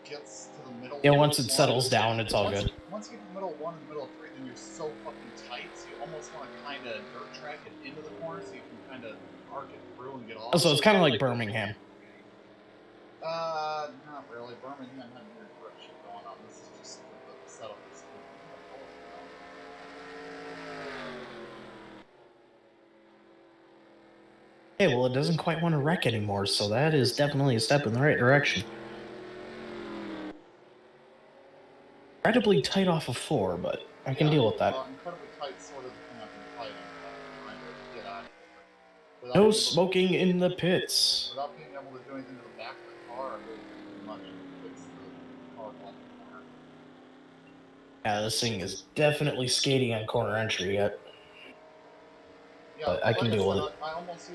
gets to the middle. Yeah, once it settles down, it's all good. Once you get to the middle of 1 and the middle of 3, then you're so fucking tight, so you almost want to kind of dirt track it into the corner so you can kind of arc it through and get off. Oh, so it's kind of like Birmingham. Not really. Birmingham had weird grip shit going on. This is just the setup is Hey, well, it doesn't quite want to wreck anymore, so that is definitely a step in the right direction. Incredibly tight off of 4, but I can deal with that. Incredibly tight, sort of the thing I've been fighting, trying to get out of here. No smoking in the pits. Without being able to do anything to the back of the car, I really pretty much fix the car block corner. Yeah, this thing is definitely skating on corner entry yet. Yeah, but I can deal with it. I almost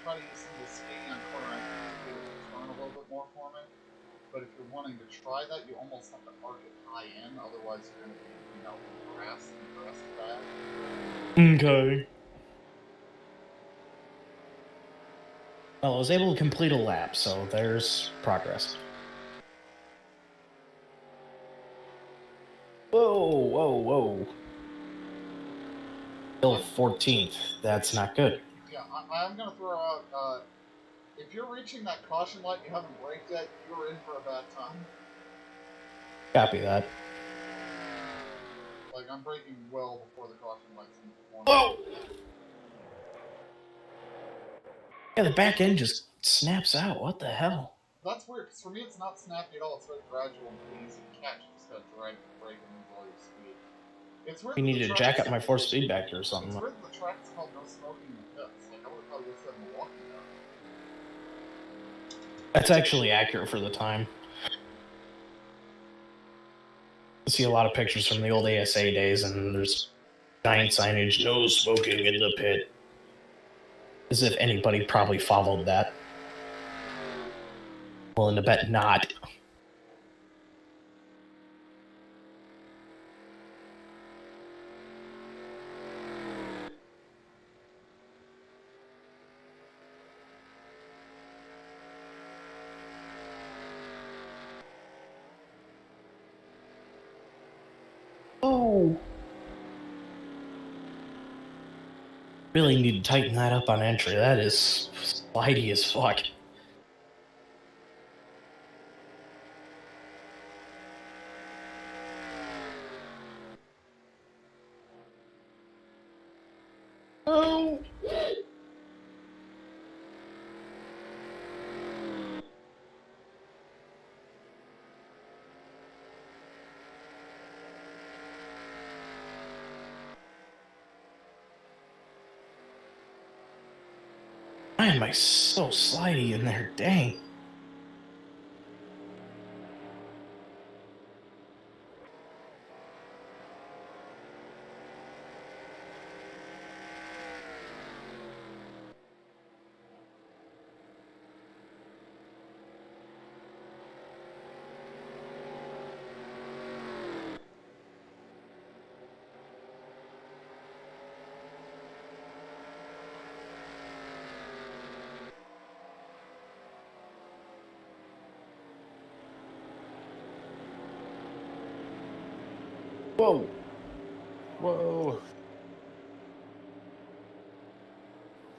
try to use some of the skating on corner entry to turn a little bit more for me. But if you're wanting to try that, you almost have to arc it high in, otherwise you're going to be, you know, grass bad. Okay. Well, I was able to complete a lap, so there's progress. Whoa, whoa, whoa. Still 14th. That's not good. Yeah, I'm going to throw out, if you're reaching that caution light and you haven't braked yet, you're in for a bad time. Copy that. Like, I'm braking well before the caution light's in the corner. Whoa! Yeah, the back end just snaps out. What the hell? That's weird, because for me it's not snappy at all. It's very gradual and easy to catch. You just gotta drag the brake and move all your speed. It's weird. We need to jack up my force feed back here or something. It's weird that the track's called no smoking in the pits. Like, I would have probably just said Milwaukee there. That's actually accurate for the time. I see a lot of pictures from the old ASA days, and there's giant signage, no smoking in the pit. As if anybody probably followed that. Willing to bet not. Oh. Really need to tighten that up on entry. That is slidey as fuck. Oh. Why am I so slidey in there? Dang. Whoa. Whoa.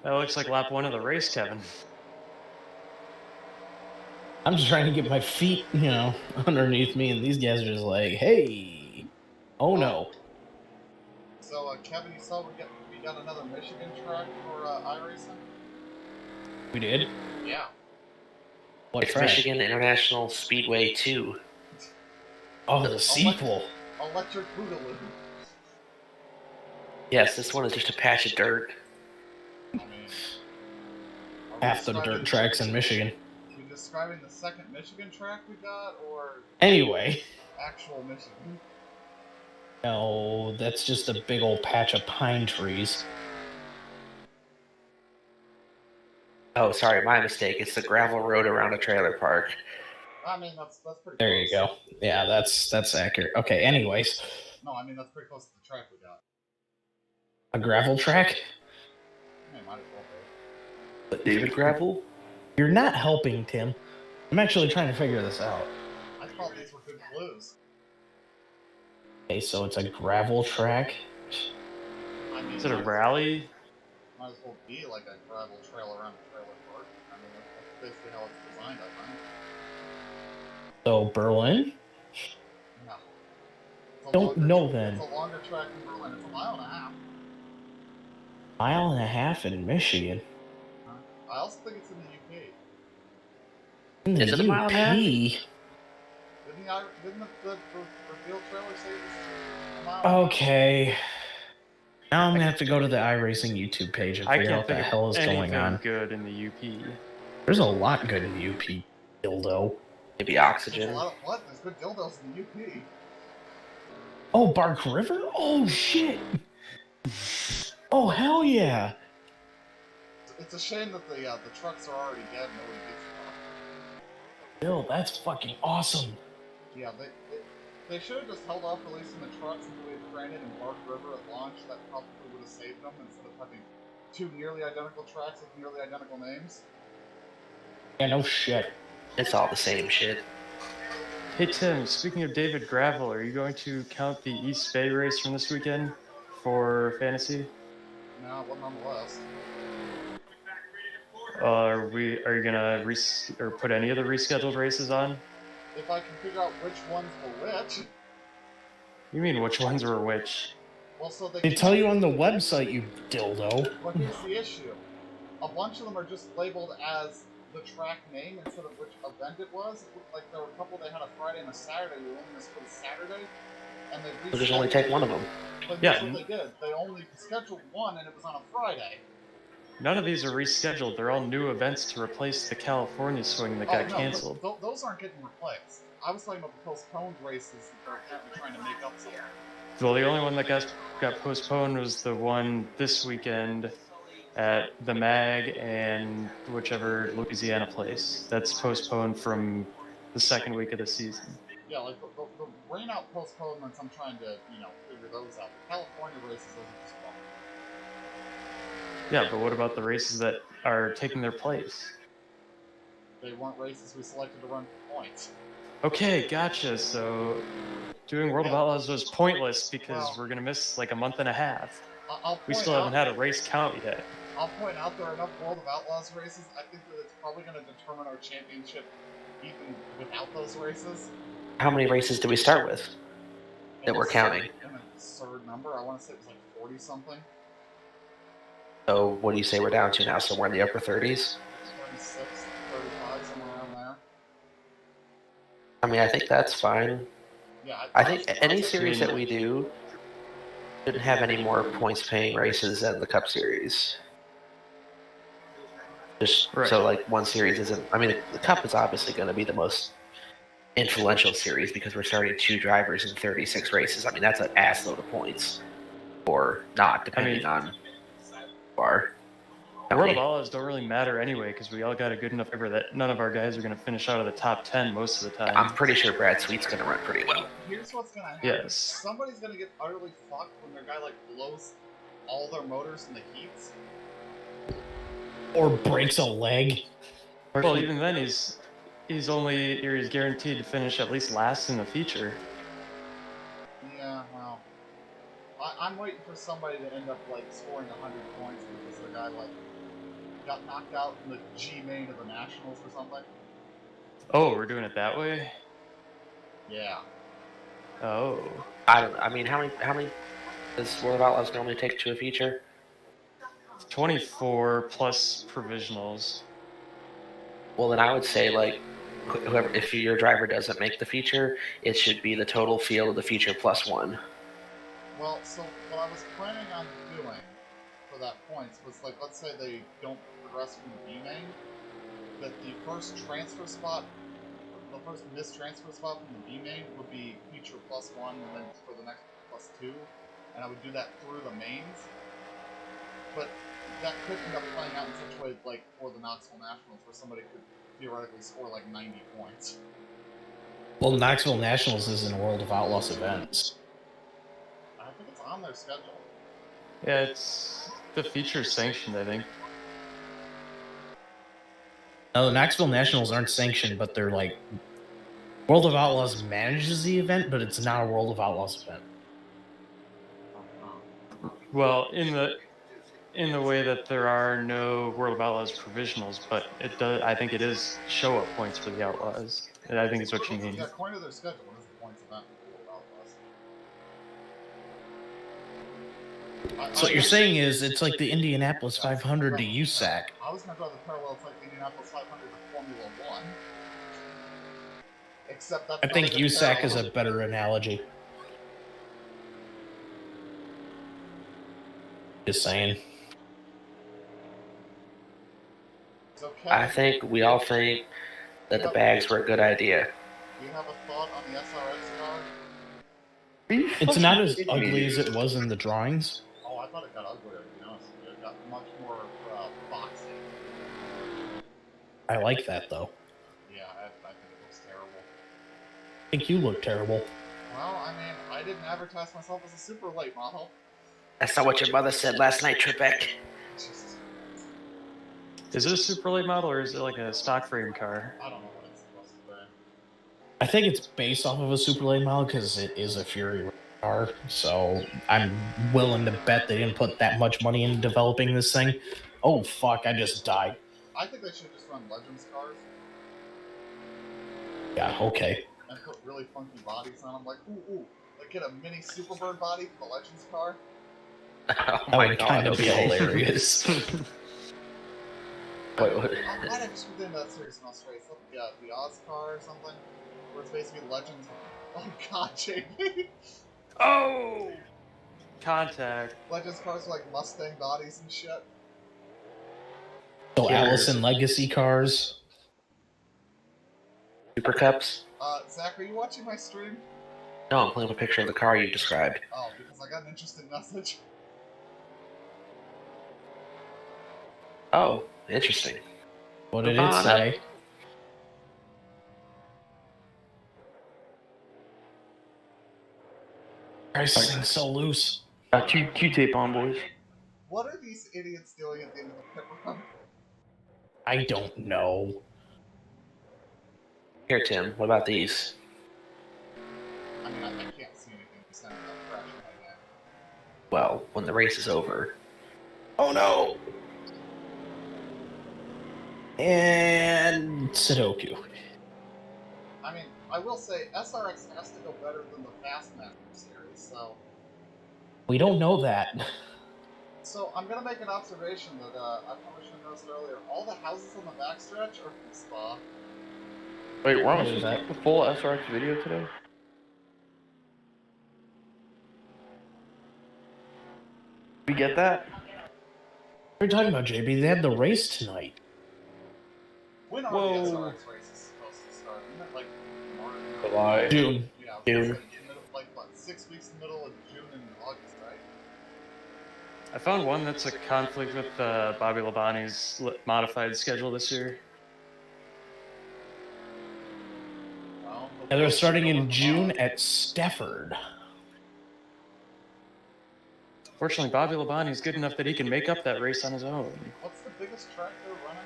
That looks like lap 1 of the race, Kevin. I'm just trying to get my feet, underneath me, and these guys are just like, hey. Oh no. So, Kevin, you saw we got another Michigan track for iRacing? We did? Yeah. What It's track? Michigan International Speedway 2. Oh, the sequel. Electric Boogaloo. Yes, this one is just a patch of dirt. I mean, Half the dirt tracks in Michigan. Are we describing the second Michigan track we got, or Anyway. actual Michigan? No, that's just a big old patch of pine trees. Oh, sorry, my mistake. It's the gravel road around a trailer park. I mean, that's pretty There close. you go. Yeah, that's accurate. Okay, anyways. No, I mean, that's pretty close to the track we got. A gravel track? Hey, might as well be. But David Gravel? You're not helping, Tim. I'm actually trying to figure this out. I thought these were good clues. Okay, so it's a gravel track. I mean, Is it a rally? Might as well be like a gravel trail around a trailer park. I mean, that's basically how it's designed, I think. So Berlin? No. It's a Don't know then. It's a longer track than Berlin. It's a mile and a half. Mile and a half in Michigan. I also think it's in the UK. In the Is it a mile and a half? Didn't the reveal trailer say it was a mile and a half? Okay. Now I'm gonna have to go to the iRacing YouTube page and I figure out can't what the think hell of is going anything on. good in the UP. There's a lot good in the UP, dildo. Maybe There's a oxygen. lot of what? There's good dildos in the UP. Oh, Bark River? Oh shit! Oh hell yeah! It's a shame that the trucks are already dead and nobody gets them. Bill, that's fucking awesome. Yeah, they should have just held off releasing the trucks until we had granted in Bark River at launch. That probably would have saved them instead of having two nearly identical tracks with nearly identical names. Yeah, no shit. It's all the same shit. Hey Tim, speaking of David Gravel, are you going to count the East Bay race from this weekend for fantasy? No, it wasn't on the list. Are you gonna put any of the rescheduled races on? If I can figure out which ones were which. You mean which ones were which? Well, so They tell you on the website, you dildo. But here's the issue. A bunch of them are just labeled as the track name instead of which event it was. It looked like there were a couple that had a Friday and a Saturday. We only missed for the Saturday. And they We'll just only take one of them. But Yeah. here's what they did. They only scheduled one and it was on a Friday. None of these are rescheduled. They're all new events to replace the California swing that got canceled. Those aren't getting replaced. I was talking about the postponed races that they're apparently trying to make up something. Well, the only one that got postponed was the one this weekend at the Mag and whichever Louisiana place. That's postponed from the second week of the season. Yeah, like the rain-out postponements, I'm trying to, figure those out. The California races, those are just fun. Yeah, but what about the races that are taking their place? They weren't races we selected to run for points. Okay, gotcha. So doing World of Outlaws was pointless because we're going to miss like a month and a half. We still haven't had a race count yet. I'll point out there are enough World of Outlaws races. I think that it's probably going to determine our championship even without those races. How many races do we start with that we're counting? An absurd number. I want to say it was like 40-something. So what do you say we're down to now? So we're in the upper 30s? 36, 35, somewhere around there. I mean, I think that's fine. Yeah, I think any series that we do shouldn't have any more points-paying races than the Cup Series. Just Right. so like one series isn't. I mean, the Cup is obviously going to be the most influential series because we're starting 2 drivers in 36 races. I mean, that's an assload of points, or not, depending on our. World of Outlaws don't really matter anyway because we all got a good enough paper that none of our guys are going to finish out of the top 10 most of the time. I'm pretty sure Brad Sweet's going to run pretty well. Here's what's gonna happen. Yes. Somebody's gonna get utterly fucked when their guy like blows all their motors in the heats. Or breaks a leg. Well, even then, he's guaranteed to finish at least last in the feature. Yeah, well, I'm waiting for somebody to end up like scoring 100 points because the guy like got knocked out in the G main of the Nationals or something. Oh, we're doing it that way? Yeah. Oh. I mean, how many does World of Outlaws normally take to a feature? 24 plus provisionals. Well, then I would say like whoever, if your driver doesn't make the feature, it should be the total field of the feature plus 1. Well, so what I was planning on doing for that points was like, let's say they don't progress from the B main, that the first transfer spot, the first missed transfer spot from the B main would be feature plus 1, and then for the next plus 2, and I would do that through the mains. But that could end up playing out in such a way, like for the Knoxville Nationals, where somebody could theoretically score like 90 points. Well, Knoxville Nationals isn't a World of Outlaws event. I think it's on their schedule. Yeah, it's the feature sanctioned, I think. No, the Knoxville Nationals aren't sanctioned, but they're like World of Outlaws manages the event, but it's not a World of Outlaws event. Well, in the way that there are no World of Outlaws provisionals, but it does. I think it is show-up points for the Outlaws. And I think it's what you mean. Yeah, according to their schedule, what is the points event for Outlaws? So what you're saying is it's like the Indianapolis 500 to USAC. I was going to draw the parallel to like the Indianapolis 500 to Formula 1. Except that's I think USAC is a better analogy. Just saying. So Kevin, I think we all think that the bags were a good idea. do you have a thought on the SRX car? It's not as ugly as it was in the drawings. Oh, I thought it got uglier, to be honest with you. It got much more boxy. I like that, though. Yeah, I think it looks terrible. I think you look terrible. Well, I mean, I didn't advertise myself as a super late model. That's not what your mother said last night, Trebek. Just, Is it a super late model or is it like a stock frame car? I don't know what it's supposed to be. I think it's based off of a super late model because it is a Fury car. So I'm willing to bet they didn't put that much money into developing this thing. Oh, fuck, I just died. I think they should just run Legends cars Yeah, okay. and put really funky bodies on them. Like, ooh, like get a mini Superbird body for the Legends car. Oh That my would god, kind of be okay. hilarious. Wait, what? Why did I just put in that series in Australia? It's like the Oz car or something, where it's basically Legends. Oh god, JP. Oh! Contact. Legends cars are like Mustang bodies and shit. So Allison Legacy cars. Super Cups? Zach, are you watching my stream? No, I'm playing with a picture of the car you described. Oh, because I got an interesting message. Oh, interesting. What did it say? Christ, this thing's so loose. Got Q-tape on, boys. What are these idiots doing at the end of the pit run? I don't know. Here, Tim, what about these? I mean, I can't see anything besides that crash in my head. Well, when the race is over. Oh no! And Sudoku. I mean, I will say, SRX has to go better than the Fastmaster series, so... We don't know that. So, I'm gonna make an observation that I probably should have noticed earlier. All the houses on the backstretch are from Spa. Wait, we're What on is that? the full SRX video today? We get that? What are you talking about, JB? They had the race tonight. When are the Whoa. SRX races supposed to start? Isn't it like March? July. June. Yeah, June. Like what? 6 weeks in the middle of June and August, right? I found one that's a conflict with Bobby Labonte's modified schedule this year. Well, And they're starting in June at Stafford. Fortunately, Bobby Labonte's good enough that he can make up that race on his own. What's the biggest track they're running?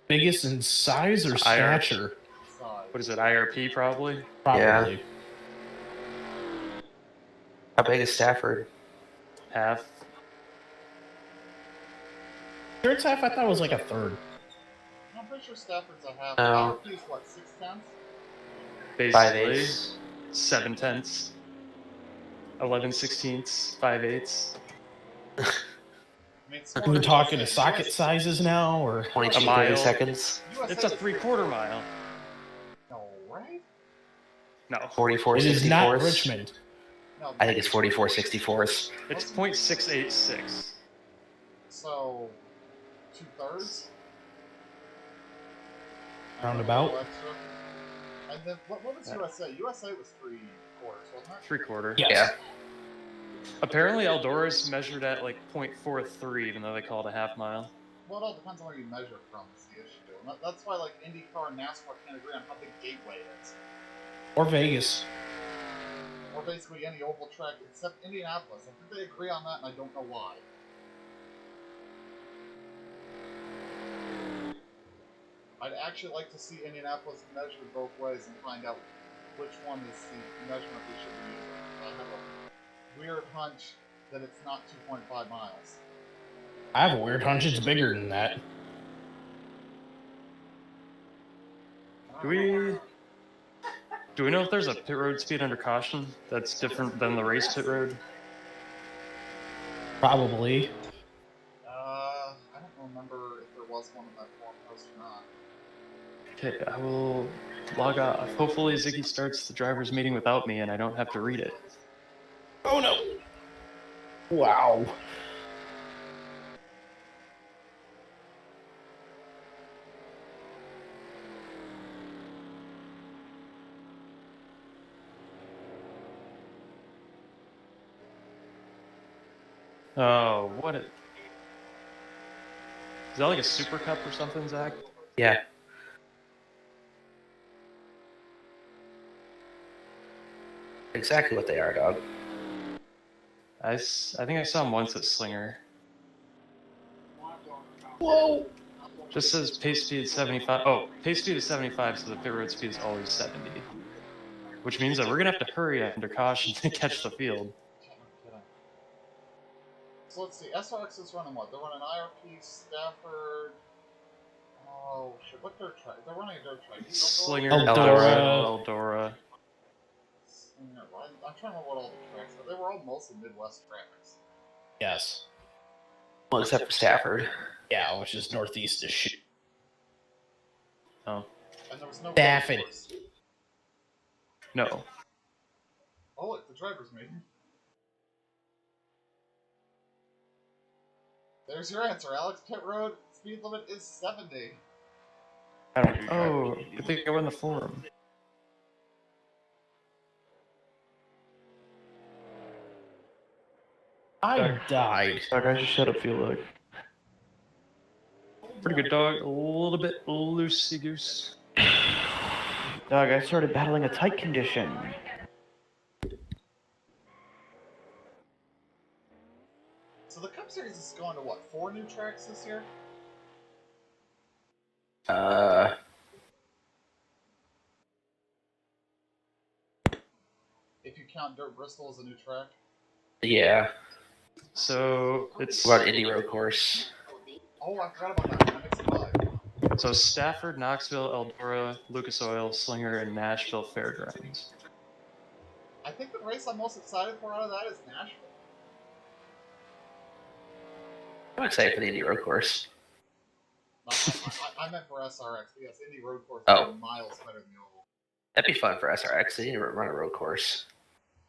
Biggest in size or stature? Size. What is it, IRP probably? Probably. How big is Stafford? Half. Sure it's half? I thought it was like a third. I'm pretty sure Stafford's a half. No. IRP is what, 6/10? Basically, 5/8. 7/10, 11/16, 5/8. I mean, Are we talking socket sizes now, or 22, A mile. 30 seconds. It's a 3/4 mile. No, right? No, 44 it is not 64s. Richmond? No, I think it's 44 64s. it's 0.686. So, 2/3? Roundabout. And then, what was USA? USA was 3/4, wasn't it? 3/4. Yes. Yeah. Apparently, Eldora's measured at like 0.43, even though they call it a half mile. Well, it all depends on where you measure from, is the issue. And that's why, like, IndyCar and NASCAR can't agree on how big Gateway is. Or Vegas. Or basically any oval track except Indianapolis. I think they agree on that, and I don't know why. I'd actually like to see Indianapolis measured both ways and find out which one is the measurement we should be using. I have a weird hunch that it's not 2.5 miles. I have a weird hunch it's bigger than that. Do we know if there's a pit road speed under caution that's different than the race pit road? Probably. I don't remember if there was one in that forum post or not. Okay, I will log off. Hopefully Ziggy starts the driver's meeting without me and I don't have to read it. Oh no! Wow. Oh, what is that, like a super cup or something, Zach? Yeah. Exactly what they are, dog. I think I saw him once at Slinger. Whoa! Just says pace speed 75. Oh, pace speed is 75, so the pit road speed is always 70. Which means that we're going to have to hurry under caution to catch the field. So let's see, SRX is running what? They're running IRP, Stafford. Oh shit, what dirt track? They're running a dirt track. Slinger, Eldora. Eldora. I'm trying to remember what all the tracks are. They were all mostly Midwest tracks. Yes. Well, except for Stafford. Yeah, which is northeast of shit. Oh. And there was no Stafford. golf course. No. Oh look, the driver's meeting. There's your answer, Alex. Pit road speed limit is 70. I don't do Oh, I think I won the forum. I died. Dog, I just shut up, feel like. Pretty good dog. A little bit loosey-goose. Dog, I started battling a tight condition. So the Cup Series is going to what? 4 new tracks this year? If you count Dirt Bristol as a new track. Yeah. So it's What about Indy Road Course? Oh, I forgot about that. That makes it 5. so Stafford, Knoxville, Eldora, Lucas Oil, Slinger, and Nashville Fairgrounds. I think the race I'm most excited for out of that is Nashville. I'm excited for the Indy Road Course. No, I meant for SRX. Yes, Indy Road Course Oh. is miles better than the Oval. That'd be fun for SRX. They need to run a road course.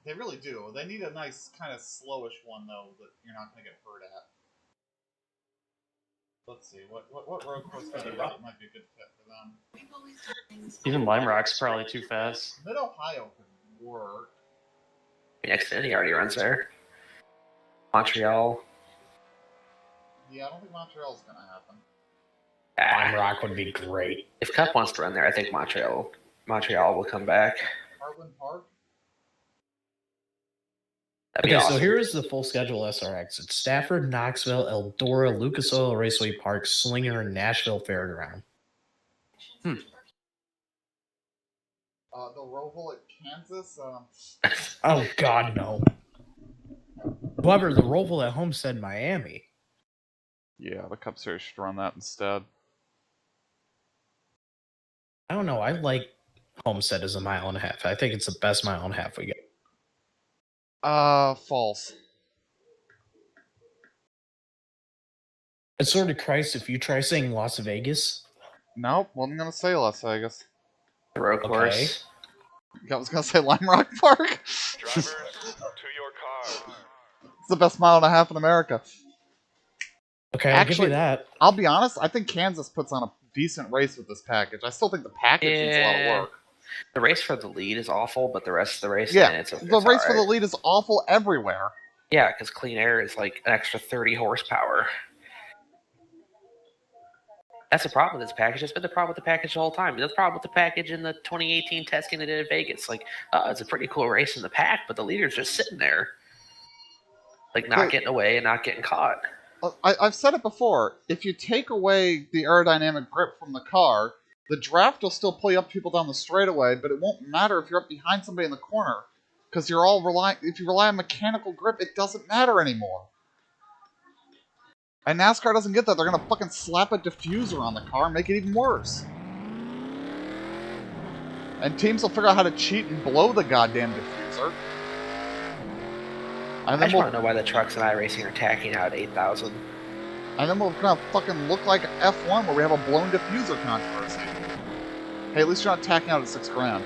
They really do. They need a nice kind of slowish one though that you're not going to get hurt at. Let's see, what road course might be a good fit for them? Even Lime Rock's probably too fast. Mid-Ohio could work. Xfinity already runs there. Montreal. Yeah, I don't think Montreal's gonna happen. Lime Rock would be great. If Cup wants to run there, I think Montreal will come back. Heartland Park? That'd be Okay, awesome. so here is the full schedule SRX. It's Stafford, Knoxville, Eldora, Lucas Oil Raceway Park, Slinger, and Nashville Fairground. The Roval at Kansas? Oh, God, no. However, the Roval at Homestead, Miami. Yeah, the Cup Series should run that instead. I don't know. I like Homestead as a mile and a half. I think it's the best mile and a half we get. False. It's sort of Christ if you try saying Las Vegas. Nope, wasn't gonna say Las Vegas. The road course. I was gonna say Lime Rock Park. Drivers, to your cars. It's the best mile and a half in America. Okay, I'll give you that. I'll be honest, I think Kansas puts on a decent race with this package. I still think the package needs a lot of work. The race for the lead is awful, but the rest of the race, Yeah, it's the race for the lead is awful everywhere. Yeah, because clean air is like an extra 30 horsepower. That's the problem with this package. It's been the problem with the package the whole time. That's the problem with the package in the 2018 testing they did in Vegas. Like, it's a pretty cool race in the pack, but the leader's just sitting there. Like, not getting away and not getting caught. I've said it before. If you take away the aerodynamic grip from the car, the draft will still pull you up people down the straightaway, but it won't matter if you're up behind somebody in the corner. Because if you rely on mechanical grip, it doesn't matter anymore. And NASCAR doesn't get that. They're going to fucking slap a diffuser on the car and make it even worse. And teams will figure out how to cheat and blow the goddamn diffuser. And I just want to know why the trucks and iRacing are tacking out 8,000. And then we're going to fucking look like F1 where we have a blown diffuser controversy. Hey, at least you're not tacking out at $6,000.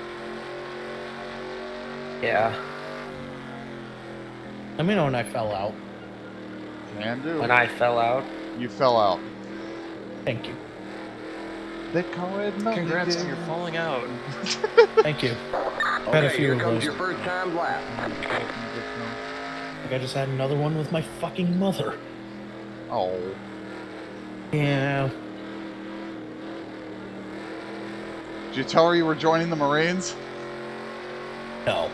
Yeah. Let me know when I fell out. Can do. When I fell out. You fell out. Thank you. They call it Congrats on your falling out. Thank you. Okay, a few here of comes those. your first time lap. Like I just had another one with my fucking mother. Oh. Yeah. Did you tell her you were joining the Marines? No.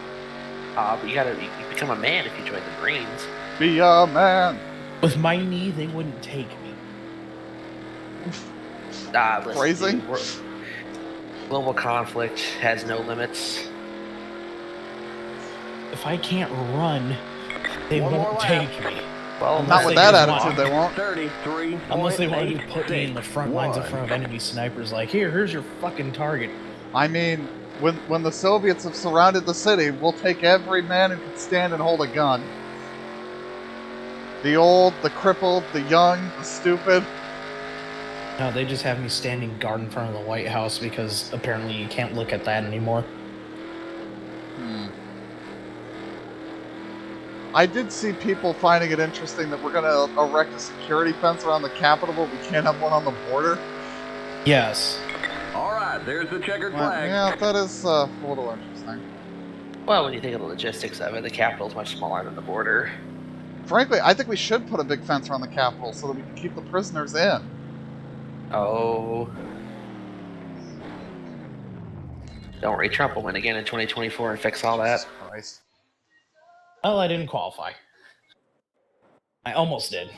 But you become a man if you join the Marines. Be a man. With my knee, they wouldn't take me. Listen, Phrasing? dude, global conflict has no limits. If I can't run, they One more won't lap. take me. Well, Not with they that just attitude, they won't. 33. Unless they wanted to put me in the front lines in front of enemy snipers, like, here's your fucking target. I mean, when the Soviets have surrounded the city, we'll take every man who can stand and hold a gun. The old, the crippled, the young, the stupid. No, they just have me standing guard in front of the White House because apparently you can't look at that anymore. I did see people finding it interesting that we're going to erect a security fence around the Capitol, but we can't have one on the border. Yes. All right, there's the checkered Well, flag. yeah, that is a little interesting. Well, when you think of the logistics of it, the capital's much smaller than the border. Frankly, I think we should put a big fence around the Capitol so that we can keep the prisoners in. Oh. Don't worry, Trump will win again in 2024 and fix all that. Jesus Christ. Well, I didn't qualify. I almost did.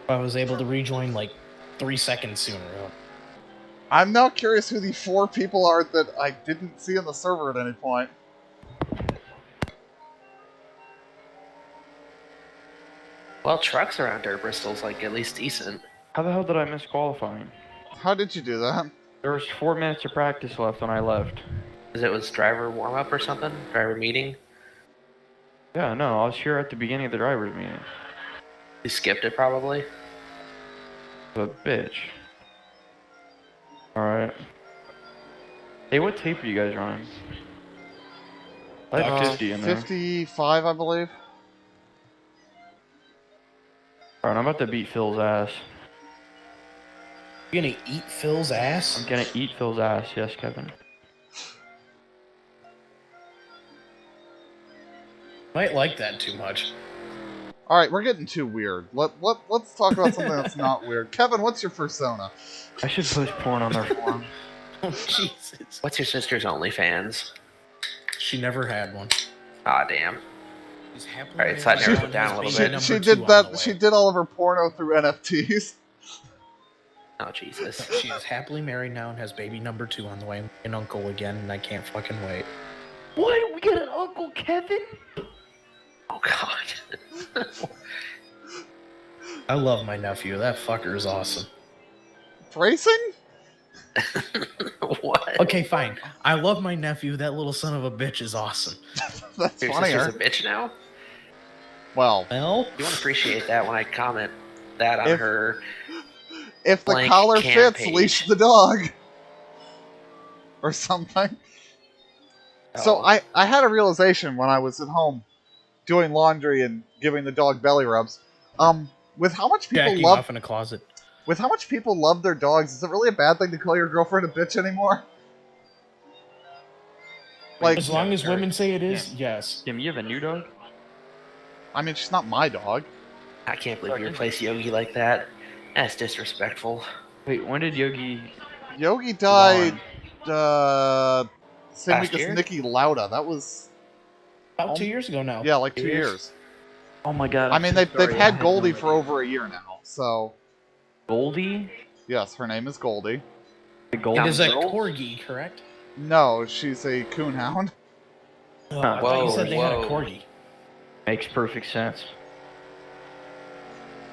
I was able to rejoin like 3 seconds sooner. I'm now curious who the 4 people are that I didn't see in the server at any point. Well, trucks around Dirt Bristol's like at least decent. How the hell did I miss qualifying? How did you do that? There was 4 minutes of practice left when I left. Because it was driver warm-up or something? Driver meeting? Yeah, no, I was here at the beginning of the driver's meeting. You skipped it probably? The bitch. Alright. Hey, what tape are you guys running? I had 50 in there. 55, I believe. Alright, I'm about to beat Phil's ass. You gonna eat Phil's ass? I'm gonna eat Phil's ass, yes, Kevin. Might like that too much. All right, we're getting too weird. Let's talk about something that's not weird. Kevin, what's your persona? I should post porn on their forum. Oh, Jesus. What's your sister's OnlyFans? She never had one. Aw, damn. She's happily Alright, so I married narrowed now it down a and little has bit. baby She number did 2 on that. the She way. did all of her porno through NFTs. Oh, Jesus. She is happily married now and has baby number 2 on the way. An uncle again, and I can't fucking wait. What? We got an Uncle Kevin? Oh, God. I love my nephew. That fucker is awesome. Racing? What? Okay, fine. I love my nephew. That little son of a bitch is awesome. That's Your funnier. sister's a bitch now? Well, Well, You won't appreciate that when I comment that on If- her. if the blank collar cam fits, page. leash the dog. Or something. So Oh. I had a realization when I was at home doing laundry and giving the dog belly rubs. With how much people jacking love off in a closet. with how much people love their dogs, is it really a bad thing to call your girlfriend a bitch anymore? Like, As long as women say it is, yes. Tim, you have a new dog? I mean, she's not my dog. I can't believe you replace Yogi like that. That's disrespectful. Wait, when did Yogi... Yogi died same Last week as year? Nikki Lauda. That was About 2 years ago now. yeah, like 2 Years. years. Oh my god. I I'm mean, so they've sorry, I had no Goldie idea. for over a year now. So Goldie? yes, her name is Goldie. The Goldie It is a girl? corgi, correct? No, she's a coonhound. Oh, I thought you Whoa, said they had a whoa. corgi. Makes perfect sense.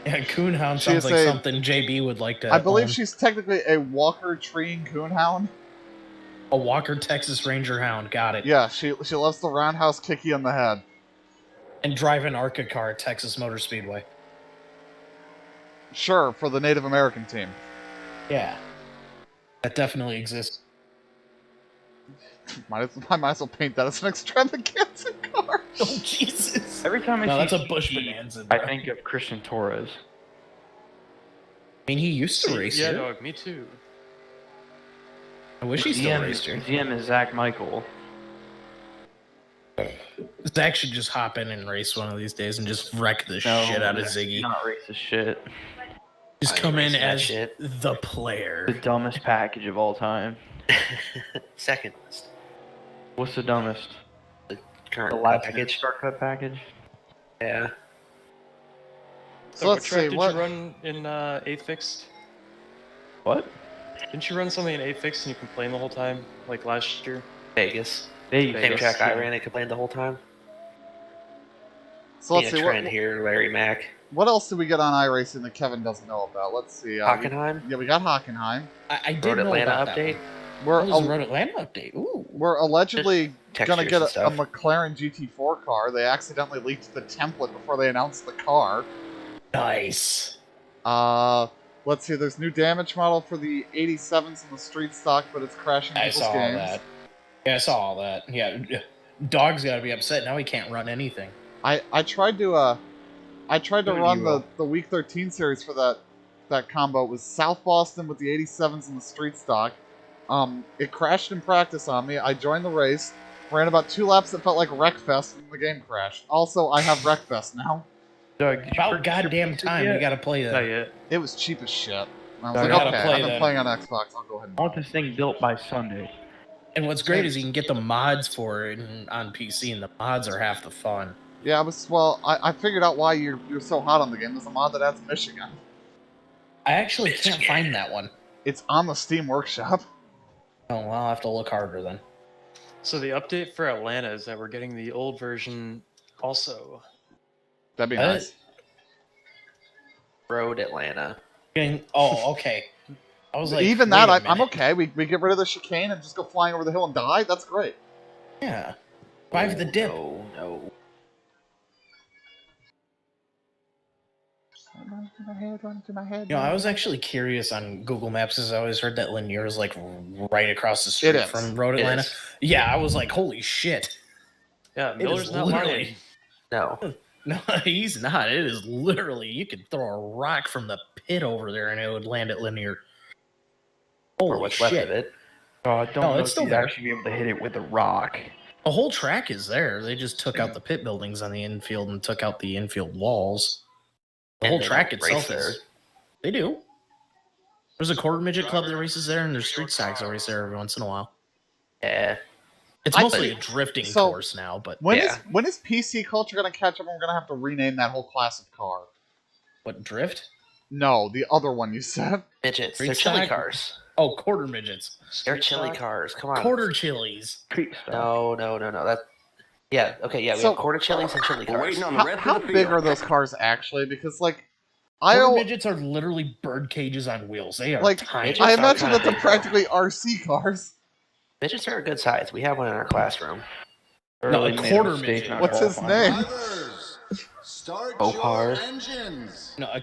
Yeah, coonhound She sounds is like a- something JB would like to I believe own. she's technically a Walker Treeing coonhound. A Walker Texas Ranger hound. Got it. Yeah, she loves the roundhouse kick you in the head. And drive an ARCA car at Texas Motor Speedway. Sure, for the Native American team. Yeah. That definitely exists. I might as well paint that as an extravaganza car. Oh, Jesus. Every time I No, see that's a Bush Steve, Bonanza. I bro. think of Christian Torres. I mean, he used to race Yeah, here. dog, me too. I wish he still raced here. GM is Zach Michael. Zach should just hop in and race one of these days and just wreck the No, shit out of Zach's Ziggy. Not racist shit. Just I ain't come in racing that as shit. the player. The dumbest package of all time. Second list. What's the dumbest? Current The last package. shortcut package? Yeah. So what let's track see, did what- you run in 8 fixed? What? Didn't you run something in 8 fixed and you complained the whole time, like last year? Vegas. Vegas. Same Vegas, track I yeah. ran and complained the whole time. So let's Seeing see, a trend here, Larry Mack. what else do we get on iRacing that Kevin doesn't know about? Let's see. Hockenheim. Yeah, we got Hockenheim. I did Road know Atlanta about update. That We're one. What was the Road Atlanta update? Ooh. we're allegedly gonna Textures get and a stuff. McLaren GT4 car. They accidentally leaked the template before they announced the car. Nice. Let's see. There's new damage model for the 87s in the street stock, but it's crashing I people's saw all games. that. Yeah, I saw all that. Yeah, Dog's got to be upset now. He can't run anything. I tried to run the week 13 series for that combo. It was South Boston with the 87s in the street stock. It crashed in practice on me. I joined the race, ran about 2 laps that felt like Wreckfest, and the game crashed. Also, I have Wreckfest now. Doug, did you About purchase your goddamn PC time yet? we got to play Not that. yet. It was cheap as shit. I was I like, gotta okay, play I've been that. playing on Xbox. I'll go ahead and I want this thing built by Sunday. And what's great is you can get the mods for it on PC, and the mods are half the fun. Yeah, I figured out why you're so hot on the game. There's a mod that adds Michigan. I actually can't find that one. It's on the Steam Workshop. Oh, well, I'll have to look harder then. So the update for Atlanta is that we're getting the old version also. That'd be What? nice. Road Atlanta. Oh, okay. I was like, Even wait that, a I'm minute. okay. We get rid of the chicane and just go flying over the hill and die. That's great. Yeah. Survive the dip. No, no. You know, I was actually curious on Google Maps because I always heard that Lanier is like right across the street is. from Road It Atlanta. is. Yeah, I was like, holy shit. Yeah, It Miller's is not literally- lying. No. No, he's not. It is literally, you could throw a rock from the pit over there and it would land at linear. Or Holy what's shit. left of it. Oh, I don't know it's if still you'd there. actually be able to hit it with a rock. The whole track is there. They just took out the pit buildings on the infield and took out the infield walls. The And whole they track don't itself race there. is. They do. There's a quarter midget club that races there, and there's street stacks that race there every once in a while. Yeah. It's mostly a drifting course now, but when is PC culture going to catch up? And we're going to have to rename that whole class of car. What, drift? No, the other one you said. Midgets. Street They're chili stack? cars. Oh, quarter midgets. They're chili cars. Come on. Quarter chilies. No. That. Yeah. Okay. Yeah. We So- have quarter chilies and chili We're cars. waiting on the rest How of the big field. are those cars actually? Because like, Quarter midgets are literally bird cages on wheels. They are tiny. midgets I are imagine that kinda they're practically RC cars. Midgets are a good size. We have one in our classroom. No, Really a made quarter mistake midget. not What's his qualifying. name? Opar. No, a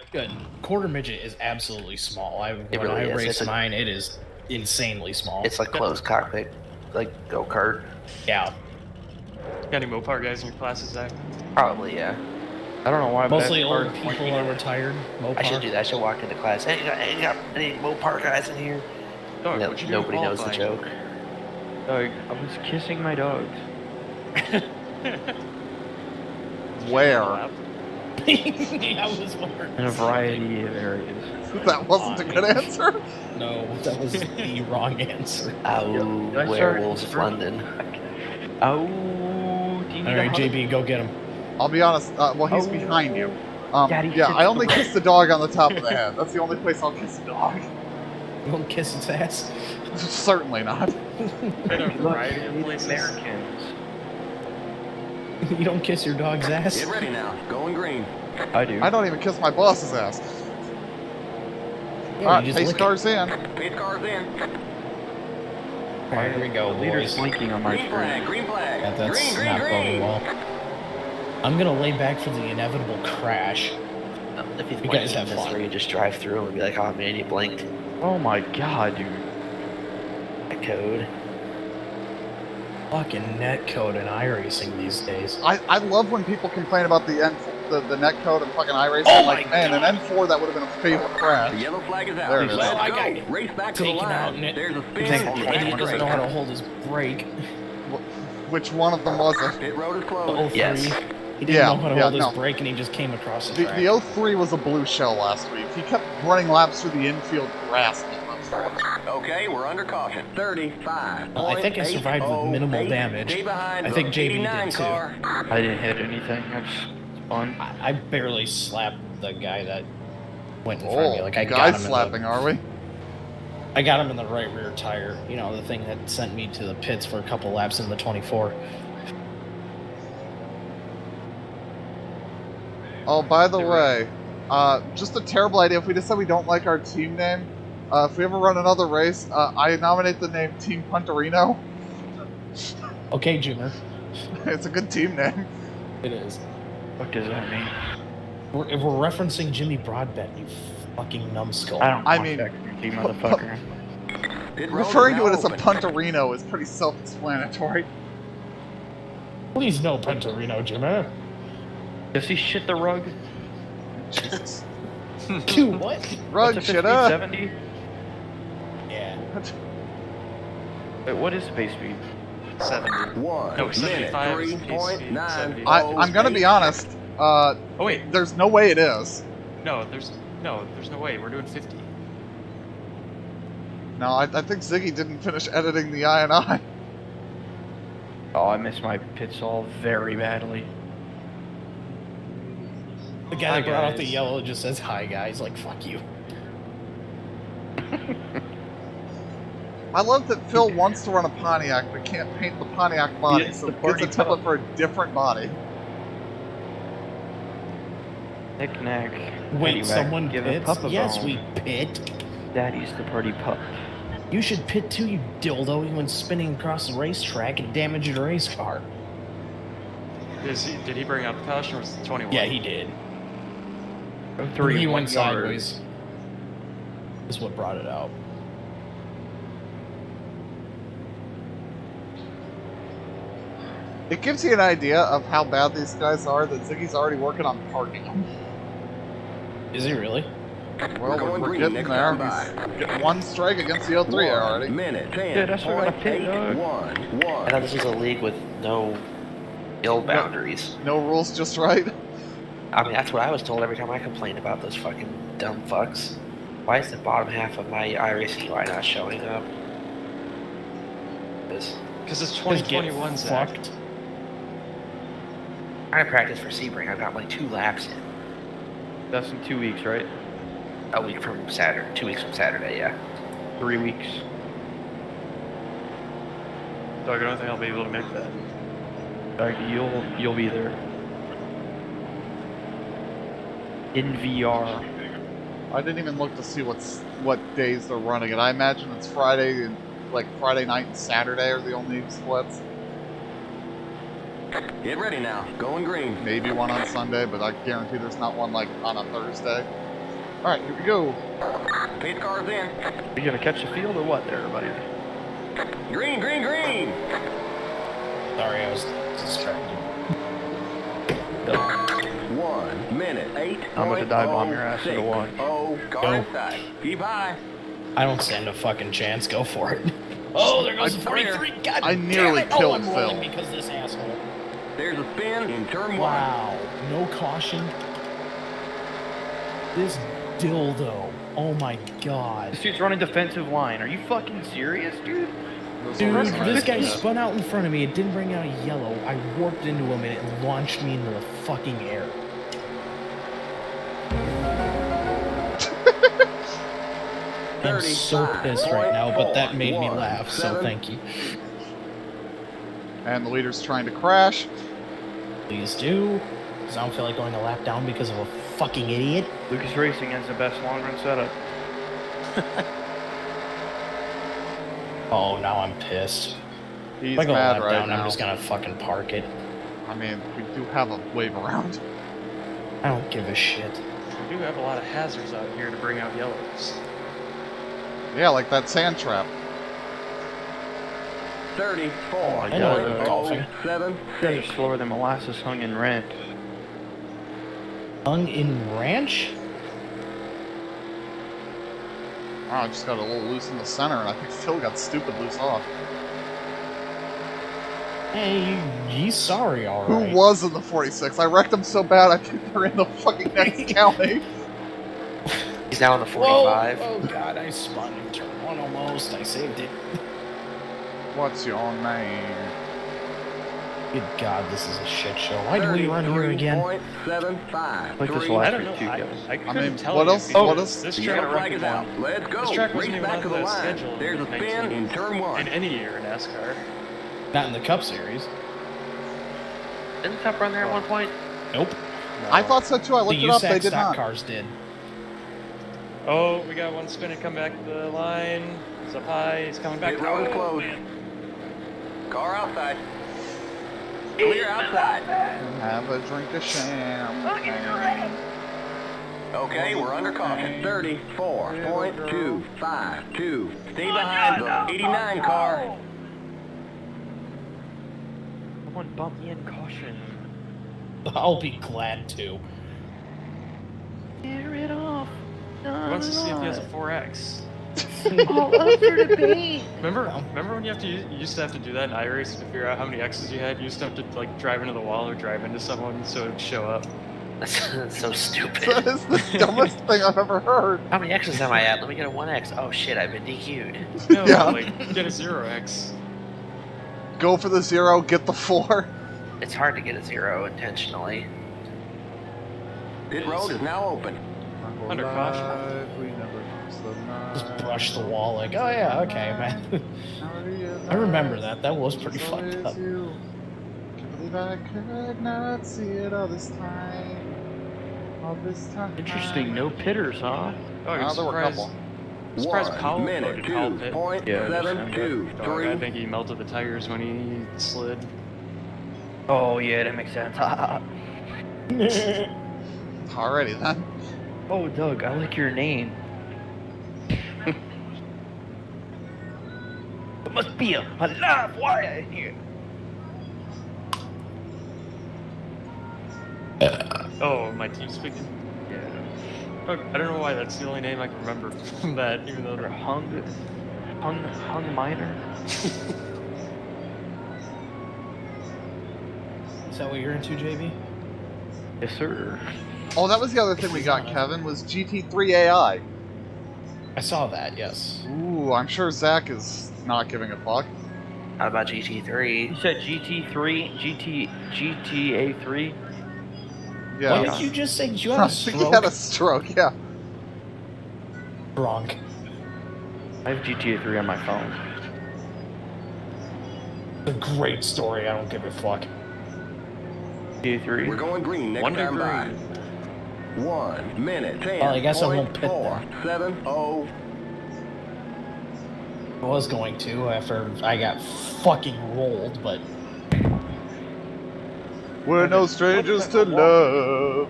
quarter midget is absolutely small. When really I is. race It's a- mine, it is insanely small. It's like closed cockpit, like go-kart. Yeah. Got any Mopar guys in your classes, Zach? Probably, yeah. I don't know why. Mostly that old card's people pointing are at- retired. Mopar. I should do that. I should walk into class. Hey, you got any Mopar guys in here? Dog, No, what'd you do nobody knows the qualifying? joke. Dog, I was kissing my dogs. Where? I was wondering. In a variety of areas. That wasn't a good answer. No, that was the wrong answer. Oh, Did I start werewolves of drinking? London. Oh, do you need All right, a hug? JB, go get him. I'll be honest. Well, he's Oh. behind you. Daddy Yeah, sits I only the- kiss the dog on the top of the head. That's the only place I'll kiss a dog. You won't kiss its ass. Certainly not. In a Look, variety of it's places. Americans. You don't kiss your dog's ass. Get ready now. Going green. I do. I don't even kiss my boss's ass. Yeah, Alright, you just pace lick it. car's in. Pace car's in. All right, here we go, The leader's boys. blinking on my Green screen. flag. Green flag. Yeah, that's green, green, not green. boding well. I'm gonna lay back for the inevitable crash. If he's You guys blinking have this fun. way, you just drive through and be like, oh man, you blinked. Oh my god, dude. That code. Fucking netcode and iRacing these days. I love when people complain about the netcode and fucking iRacing. Oh I'm like, my man, God. an N4 that would have been a fatal The crash. yellow flag is out. There it is. Let's I go. got Race back to the taken out line. in it. There's a spin. Thank on the the idiot right doesn't know track. how to hold his brake. Which one of them was it? Pit road is The closed. 03. Yes. He didn't Yeah, know how to yeah, hold his no. brake and he just came across the The, track. the 03 was a blue shell last week. He kept running laps through the infield grass. Okay, we're under caution. 35. Well, I think I survived with minimal damage. Stay behind I think the JB 89 did too. car. I didn't hit anything. That's fun. I barely slapped the guy that went in front of me. Oh, Like I got guy him slapping, are we? I got him in the right rear tire. You know, the thing that sent me to the pits for a couple laps in the 24. Oh, by the way, just a terrible idea. If we decide we don't like our team name, if we ever run another race, I nominate the name Team Punterino. Okay, Jimmer. It's a good team name. It is. What does that mean? If we're referencing Jimmy Broadbent, you fucking numbskull. I don't I want mean- that team, motherfucker. Pit road is Referring to now it as a open. Punterino is pretty self-explanatory. Please no Punterino, Jimmer. Does he shit the rug? Jesus. Dude, what? Rug, What's a shit 50, up. 70? Yeah. Wait, what is the base speed? 70. 1 No, minute 75 is 3.9. 70. I'm gonna be honest. Oh wait, There's no way it is. there's no way. We're doing 50. No, I think Ziggy didn't finish editing the INI. Oh, I missed my pit stall very badly. The guy Hi, that brought out the guys. yellow just says, hi, guys. Like, fuck you. I love that Phil wants to run a Pontiac but can't paint the Pontiac body, Yes, so the he gets a party template pup. for a different body. Knick-knack. Wait, Anyway, someone give a pits? pup a Yes, bone. we pit. Daddy's the party pup. You should pit too, you dildo. You went spinning across the racetrack and damaged your race car. Did he bring out the caution or was it 21? Yeah, he did. Three. He 1 went yard. sideways. Is what brought it out. It gives you an idea of how bad these guys are that Ziggy's already working on parking them. Is he really? Well, going we're green getting next there. time by. He's getting one strike against the O3 already. 1 minute 10. Yeah, that's what I picked, dog. I thought this was a league with no ill boundaries. No rules, just right. I mean, that's what I was told every time I complained about those fucking dumb fucks. Why is the bottom half of my iRacing UI not showing up? Because it's Just 2021, get Zach. fucked. Trying to practice for Sebring. I've got like 2 laps in. That's in 2 weeks, right? A week from Saturday. 2 weeks from Saturday, yeah. 3 weeks. Dog, I don't think I'll be able to make that. You'll be there. In VR. I didn't even look to see what days they're running it. I imagine it's Friday and like Friday night and Saturday are the only splits. Get ready now. Going green. Maybe one on Sunday, but I guarantee there's not one like on a Thursday. All right, here we go. Pit car's in. You gonna catch the field or what there, everybody? Green, green, green. Sorry, I was distracted. 1 minute 8. I'm about to dive bomb your ass into one. Oh, car Go. inside. Keep high. I don't stand a fucking chance. Go for it. Oh, there goes the 43. God I damn nearly it. killed I'm rolling Phil. because of this asshole. There's a spin in turn 1. Wow. No caution. This dildo. Oh my god. This dude's running defensive line. Are you fucking serious, dude? Dude, this guy spun out in front of me. It didn't bring out a yellow. I warped into him and it launched me into the fucking air. I'm so pissed right now, but that made me laugh, so thank you. And the leader's trying to crash. Please do. Because I don't feel like going a lap down because of a fucking idiot. Lucas Racing has the best long run setup. Oh, now I'm pissed. He's If I go a mad lap right down, now. I'm just gonna fucking park it. I mean, we do have a wave around. I don't give a shit. We do have a lot of hazards out here to bring out yellows. Yeah, like that sand trap. 34. I know you're golfing. 7. You guys are slower than molasses hung in rent. Hung in ranch? Oh, I just got a little loose in the center, and I think Phil got stupid loose off. Hey, he's sorry, alright. Who was in the 46? I wrecked him so bad I think they're in the fucking next county. He's now on the 45. Whoa, oh god, I spun in turn 1 almost. I saved it. What's your name? Good god, this is a shit show. Why do we run here again? 33.75. Like this Three. last I don't week, know. too, I Kevin. couldn't mean, tell what you. else- Oh, what else- This You track gotta flag is out. Let's go. This track wasn't Race even back on to the the line. schedule There's a in spin in turn 1. in any year in NASCAR. Not in the Cup Series. Didn't Cup run there at one point? Nope. I thought so too. I looked The it up. They USAC did stock not. cars did. Oh, we got one spin and come back to the line. He's up high. He's coming back. Pit road is closed. Car outside. Clear outside. Have a drink of champagne. Okay, we're under caution. 34.252. Stay behind the 89 car. Someone bump me in caution. I'll be glad to. Tear it off. He wants to see if he has a 4X. All over debate. Remember when you used to have to do that in iRacing to figure out how many X's you had? You used to have to like drive into the wall or drive into someone so it would show up. That's so stupid. That is the dumbest thing I've ever heard. How many X's am I at? Let me get a 1X. Oh shit, I've been DQ'd. No, Yeah. like get a 0X. Go for the 0, get the 4. It's hard to get a 0 intentionally. Pit road is now open. Under caution. Just brush the wall like, oh yeah, okay, man. I remember that. That was pretty fucked up. Can't believe I could not see it all this time. All this time. Interesting, no pitters, huh? Oh, I'm there were a surprised. couple. Surprised 1 Powell minute voted Powell pit. 2.723. Dog, I think he melted the tires when he slid. Oh yeah, that makes sense. Alrighty then. Oh Doug, I like your name. There must be a live wire in here. Oh, my team speaking? Yeah. Oh, I don't know why that's the only name I can remember from that, even though Or the hung minor. Is that what you're into, JB? Yes, sir. Oh, that was the other thing we got, Kevin, was GT3 AI. I saw that, yes. Ooh, I'm sure Zach is not giving a fuck. How about GT3? You said GTA3? Yeah. What did you just say? Did you have I a think stroke? he had a stroke, yeah. Drunk. I have GTA3 on my phone. A great story, I don't give a fuck. GTA3. We're going green next Wonder time by. green. 1 minute 10. Well, I guess I won't pit them. 70. I was going to after I got fucking rolled, but We're no strangers to love.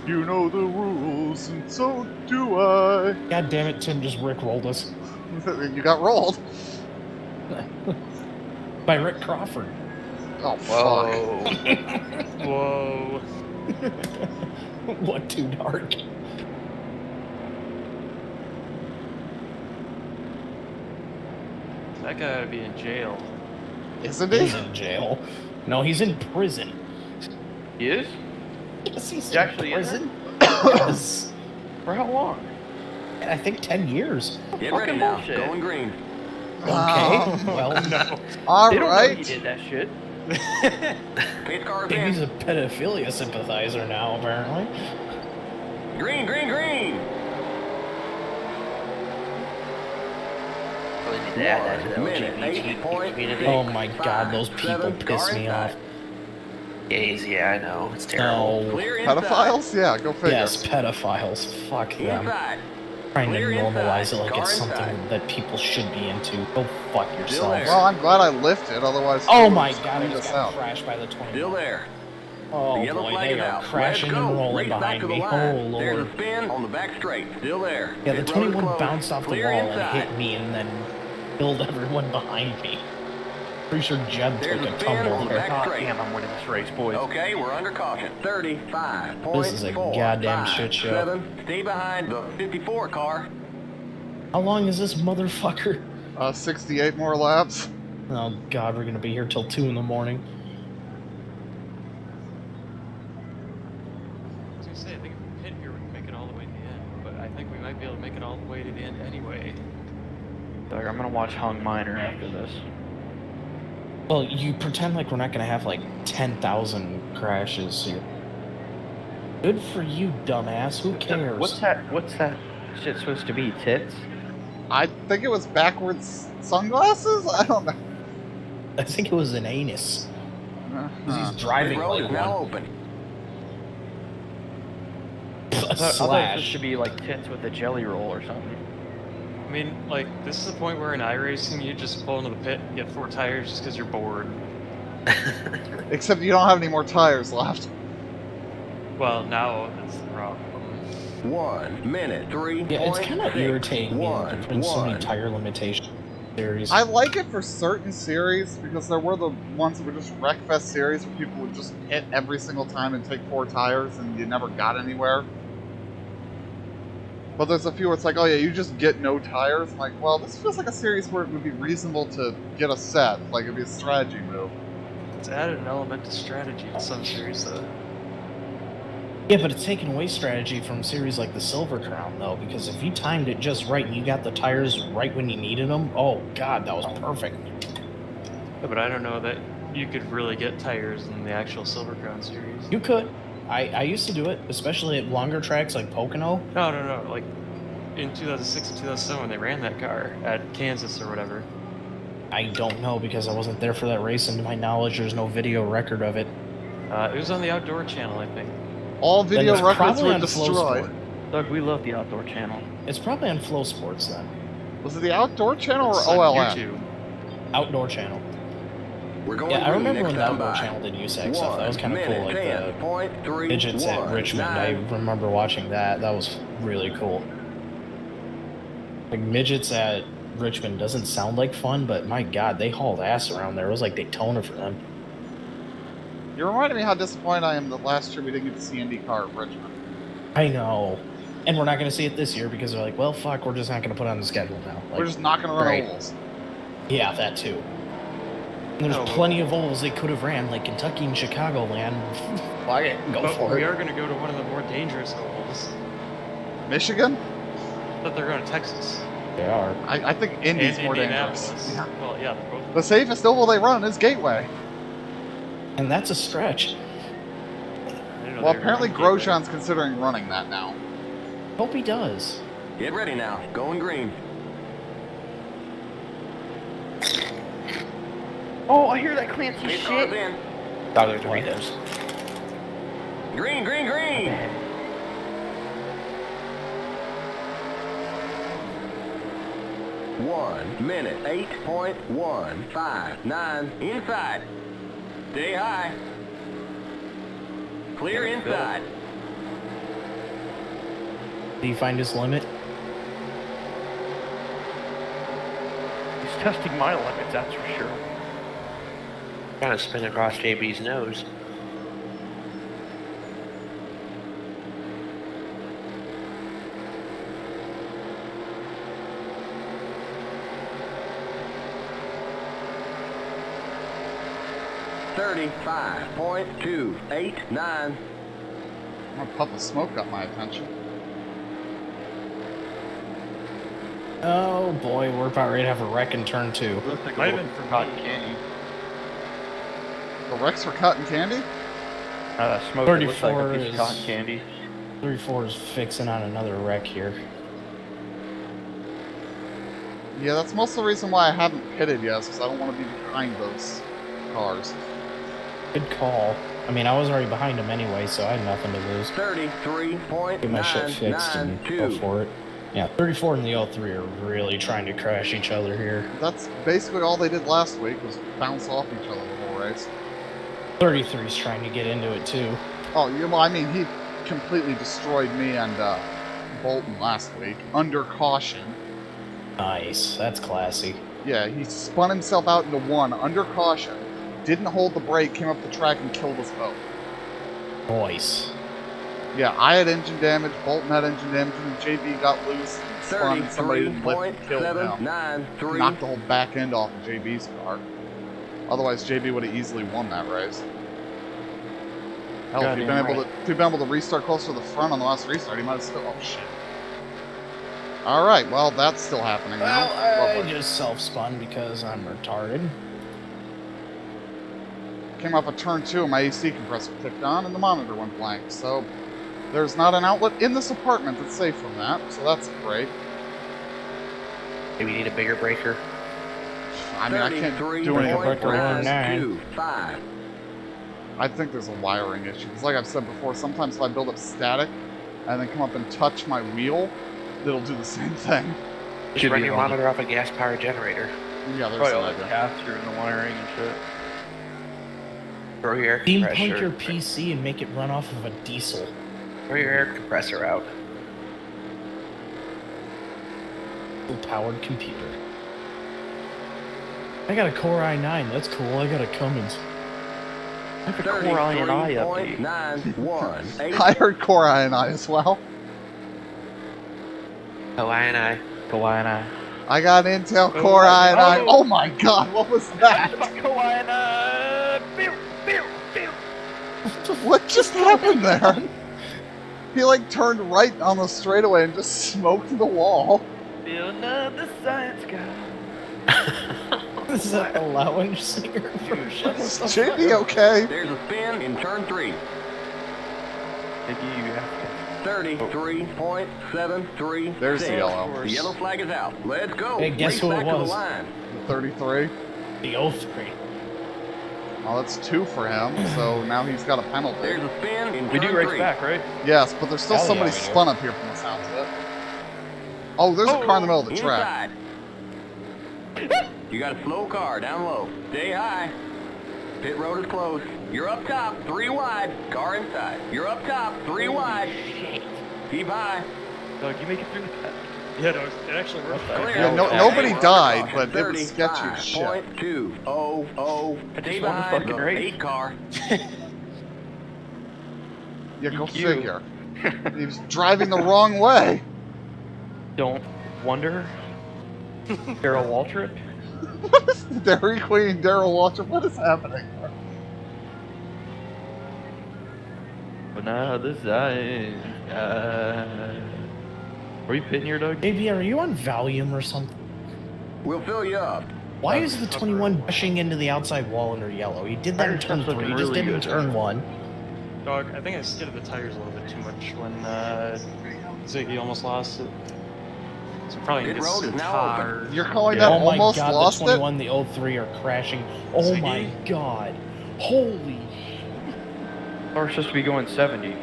You know the rules, and so do I. god damn it, Tim just Rick rolled us. You got rolled. By Rick Crawford. Oh, fuck. Whoa. What too dark? That guy ought to be in jail. Isn't He's he? in jail. No, he's in prison. He is? Yes, he's He actually in is? prison. Yes. For how long? I think 10 years. Get ready Fucking now. bullshit. Going green. Okay. Well, No. They don't know Alright. he did that shit. Pace cars he's in. a pedophilia sympathizer now, apparently. Green, green, green. Really need to add that to the 1 minute LGBT community. 8.8. Oh my god, those people 7, piss car me inside. off. Gays, yeah, I know. It's terrible. No. Clear inside. Pedophiles? Yeah, go figure. Yes, pedophiles. Fuck them. Inside. Trying to Clear normalize inside. it like Car it's something inside. that people should be into. Go fuck there. yourselves. Well, I'm glad I lifted, otherwise... Oh we my would've god, I screwed just us got out. crashed by the 20. Still there. Oh The yellow boy, flag they is are out. crashing Let's go. and rolling Race back behind to the me. line. Oh There's lord. a spin on the back straight. Still there. Yeah, the Pit road is 21 closed. bounced off the Clear wall and inside. hit me and then killed everyone behind me. Pretty sure Jeb There's took a a spin tumble on the there. back God straight. damn, I'm winning this race, boys. Okay, we're under caution. 35.4. This is a goddamn shit show. 7. Stay behind the 54 car. How long is this motherfucker? 68 more laps. Oh god, we're gonna be here till 2 in the morning. I was gonna say, I think if we hit here, we can make it all the way to the end. But I think we might be able to make it all the way to the end anyway. Like, I'm gonna watch Hung Minor after this. Well, you pretend like we're not gonna have like 10,000 crashes here. Good for you, dumbass. Who cares? What's that shit supposed to be? Tits? I think it was backwards sunglasses? I don't know. I think it was an anus. 'Cause Uh-huh. he's Pit driving road like is now one. open. A I thought it was supposed slash. to be like tits with a jelly roll or something. I mean, like, this is the point where in iRacing, you just pull into the pit and get 4 tires just because you're bored. Except you don't have any more tires left. Well, now that's the problem. 1 minute 3. Yeah, it's kind of irritating me that they're putting so many tire limitations series. I like it for certain series, because there were the ones that were just Wreckfest series where people would just hit every single time and take 4 tires and you never got anywhere. But there's a few where it's like, oh yeah, you just get no tires. I'm like, well, this feels like a series where it would be reasonable to get a set. Like, it'd be a strategy move. It's added an element to strategy in some series, though. Yeah, but it's taken away strategy from series like the Silver Crown, though, because if you timed it just right and you got the tires right when you needed them, oh god, that was perfect. Yeah, but I don't know that you could really get tires in the actual Silver Crown series. You could. I used to do it, especially at longer tracks like Pocono. No. Like, in 2006 and 2007 when they ran that car at Kansas or whatever. I don't know because I wasn't there for that race, and to my knowledge, there's no video record of it. It was on the Outdoor Channel, I think. All Then video it's records probably were on Flow destroyed. Sport. Doug, we love the Outdoor Channel. It's probably on Flow Sports then. Was it the Outdoor Channel or It's on OLN? YouTube. Outdoor Channel. We're going Yeah, I green remember when next the time Outdoor by. Channel did USAC stuff. That was kind of cool. Like the 10.3. midgets at Richmond. I remember watching that. That was really cool. Like midgets at Richmond doesn't sound like fun, but my god, they hauled ass around there. It was like Daytona for them. You're reminding me how disappointed I am that last year we didn't get to see IndyCar at Richmond. I know. And we're not going to see it this year because they're like, well, fuck, we're just not going to put it on the schedule now. Like, We're just not going to run right. ovals. Yeah, that too. And there's plenty of ovals they could have ran, like Kentucky and Chicagoland. Fuck it, go But for we it. are going to go to one of the more dangerous ovals. Michigan? But they're going to Texas. They are. I think Indy's more dangerous. Indianapolis. Yeah. Well, yeah, they're both. The safest oval they run is Gateway. And that's a stretch. Well, apparently Grosjean's considering running that now. Hope he does. Get ready now. Going green. Oh, I hear that Clancy Pit car's shit. in. Dog Doritos. Green, green, green. 1 minute, 8.159 inside. Stay high. Clear inside. Did he find his limit? He's testing my limits, that's for sure. Trying to spin across JB's nose. $35.289. A puff of smoke got my attention. Oh boy, we're about ready to have a wreck in turn 2. Might have been for cotton candy. The wrecks for cotton candy? Smoke 34 looks like a piece is- of cotton candy. 34 is fixing on another wreck here. Yeah, that's most of the reason why I haven't pitted yet, because I don't want to be behind those cars. Good call. I mean, I was already behind him anyway, so I had nothing to lose. 33.992. Get my shit fixed and go for it. Yeah, 34 and the 03 are really trying to crash each other here. That's basically all they did last week, was bounce off each other the whole race. 33's trying to get into it too. Oh, yeah, well, I mean, he completely destroyed me and Bolton last week, under caution. Nice, that's classy. Yeah, he spun himself out into one, under caution, didn't hold the brake, came up the track and killed us both. Nice. Yeah, I had engine damage, Bolton had engine damage, and JB got loose and spun, and somebody didn't lift and killed him. 33.793. Knocked the whole back end off of JB's car. Otherwise, JB would have easily won that race. Hell, if he'd been able to restart closer to the front on the last restart, he might have still. Oh shit! All right, well that's still happening now. Well, I Lovely. just self-spun because I'm retarded. Came off of turn 2, and my AC compressor kicked on, and the monitor went blank. So there's not an outlet in this apartment that's safe from that. So that's great. Maybe you need a bigger breaker. I mean, I can't do anything with it. 33.925. I think there's a wiring issue. Because like I've said before, sometimes if I build up static and then come up and touch my wheel, it'll do the same thing. Just run your monitor off a gas-powered generator. Yeah, there's Probably an all the idea. capacitor and the wiring and shit. Throw your air Steampunk compressor. your PC and make it run off of a diesel. Throw your air compressor out. Powered computer. I got a Core i9. That's cool. I got a Cummins. Look at Core I&I update. 33.918. I heard Core I&I as well. Oh, I. Core I&I. I got Intel Core I&I. Oh my god, what was that? Core I&I. Pew, pew, pew. What just happened there? He like turned right on the straightaway and just smoked the wall. Feel another science guy. This is a lounge singer version. Is JB okay? There's a spin in turn 3. Maybe you have 33.736. There's the yellow. The yellow flag is out. Let's go. Hey, guess Race who it back to the was? line. The 33. The 03. Well, that's 2 for him, so now he's got a penalty. There's a spin in We turn do race 3. back, right? Yes, but there's still Hell yeah, somebody we do. spun up here from the sounds of it. Oh, there's a car in the middle of the track. Inside. You got a slow car down low. Stay high. Pit road is closed. You're up top, 3 wide. Car inside. You're up top, 3 wide. Keep high. Doug, you make it through that. Yeah, no, it actually worked. Clear. Yeah, nobody died, but it was sketchy as shit. 35.200. I Stay just won the behind fucking the race. 8 car. Yeah, go DQ. figure. He was driving the wrong way. Don't wonder. Daryl Waltrip? What is the Dairy Queen, Daryl Waltrip? What is happening? But now this side. Are you pitting here, Doug? Maybe are you on Valium or something? We'll fill you up. Why is the 21 pushing into the outside wall under yellow? He did that in turn 3, he just did it in turn 1. Dog, I think I skidded the tires a little bit too much when Ziggy almost lost it. So probably Pit get road is some now tires. open. You're calling that Oh my almost god, lost the it? 21, the 03 are crashing. Oh Ziggy? my god. Holy We're supposed to be going 70.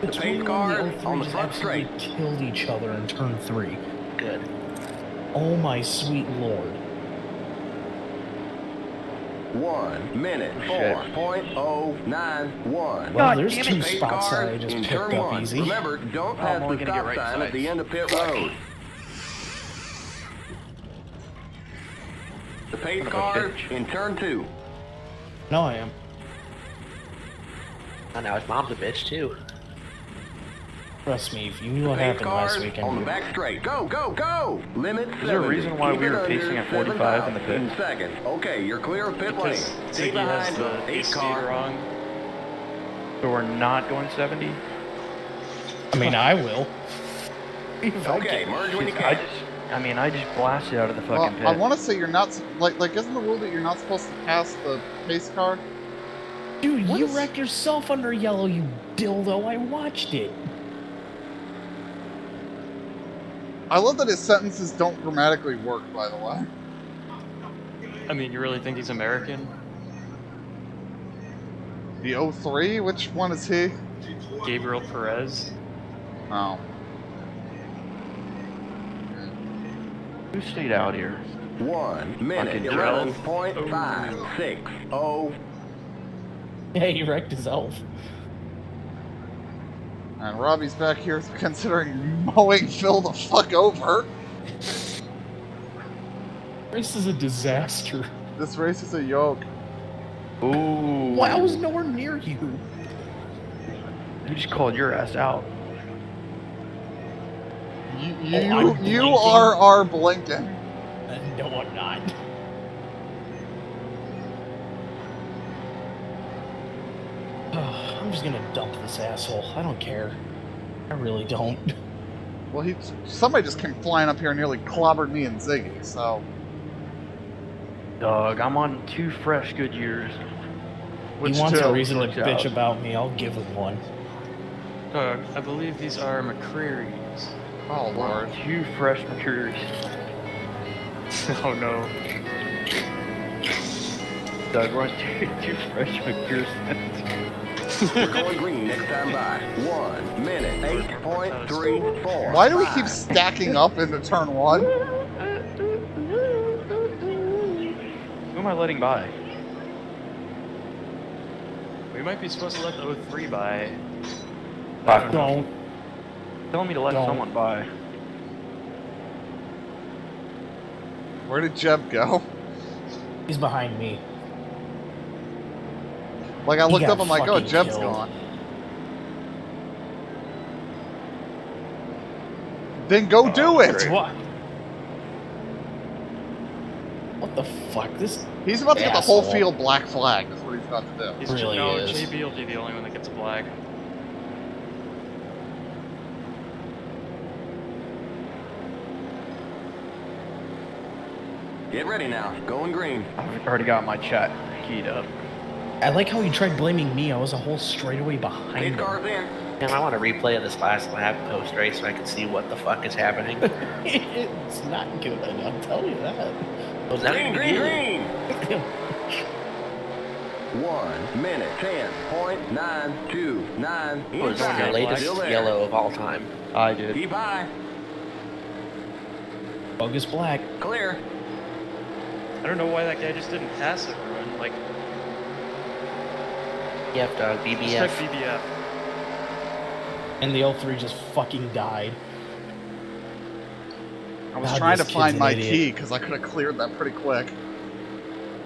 The pace 21 car and the 03 on the just front absolutely killed each other in turn 3. Good. Oh my sweet lord. 1 minute, Shit. 4.091. Well, God there's damn it, 2 Pace spots that car I just in picked turn up 1. easy. Remember, don't pass I'm only the gonna get stop right sign at the sides. end of pit road. The pace Son of a car bitch. in turn 2. No, I am. Oh, now his mom's a bitch too. Trust me, if you knew what Pace happened last cars weekend, on the you- back straight. Go, go, go! Limit 70. there a reason why Keep we it were under pacing at 45 in the 7,000 pit? seconds. Okay, you're clear of pit lane. Because Stay Ziggy has behind the the 8 speed car. wrong. So we're not going 70? I mean, I will. Okay, merge when you can. I just blasted out of the Well, fucking pit. I want to say you're not like isn't the rule that you're not supposed to pass the pace car? Dude, What you is- wrecked yourself under yellow, you dildo. I watched it. I love that his sentences don't grammatically work, by the way. I mean, you really think he's American? The 03? Which one is he? Gabriel Perez? Oh. Who stayed out here? 1 minute, Fucking 11.560. Yeah, he wrecked his elf. And Robbie's back here considering mowing Phil the fuck over. This is a disaster. This race is a yoke. Ooh. Why I was nowhere near you? You just called your ass out. You I'm you blinking. are blinking. No, I'm not. I'm just gonna dump this asshole. I don't care. I really don't. Well, somebody just came flying up here and nearly clobbered me and Ziggy. So Dog, I'm on 2 fresh good years. He wants a reason to Watch bitch out. about me. I'll give him one. Dog, I believe these are McCreary's. oh lord. 2 fresh McCreary's. Oh no. Doug, we're on 2 fresh McCreary's. We're going green next time by. 1 minute, 8.34. Why do we keep stacking up into turn 1? Who am I letting by? We might be supposed to let the 03 by. Don't. Telling me to let Don't. someone by. Where did Jeb go? He's behind me. Like I He looked got up, I'm like, oh, fucking Jeb's killed. gone. Then go do it. great. What? What the fuck? This He's about to get the whole Asshole. field black flag. That's what he's about to do. He's Really no, is. JB will be the only one that gets a black. Get ready now. Going green. I've already got my chat keyed up. I like how he tried blaming me. I was a whole straightaway behind Pace him. car's in. Damn, I want to replay of this last lap post race so I can see what the fuck is happening. It's not good, I'll tell you that. Was that Green, even green, you? green. 1 minute, 10.929. What was your Inside. latest Still there. yellow of all time? I did. Keep high. Bogus black. Clear. I don't know why that guy just didn't pass everyone. Like, Yep, dog, just BBF. type BBF. And the 03 just fucking died. I was God, trying to this find kid's my an idiot. key because I could have cleared that pretty quick.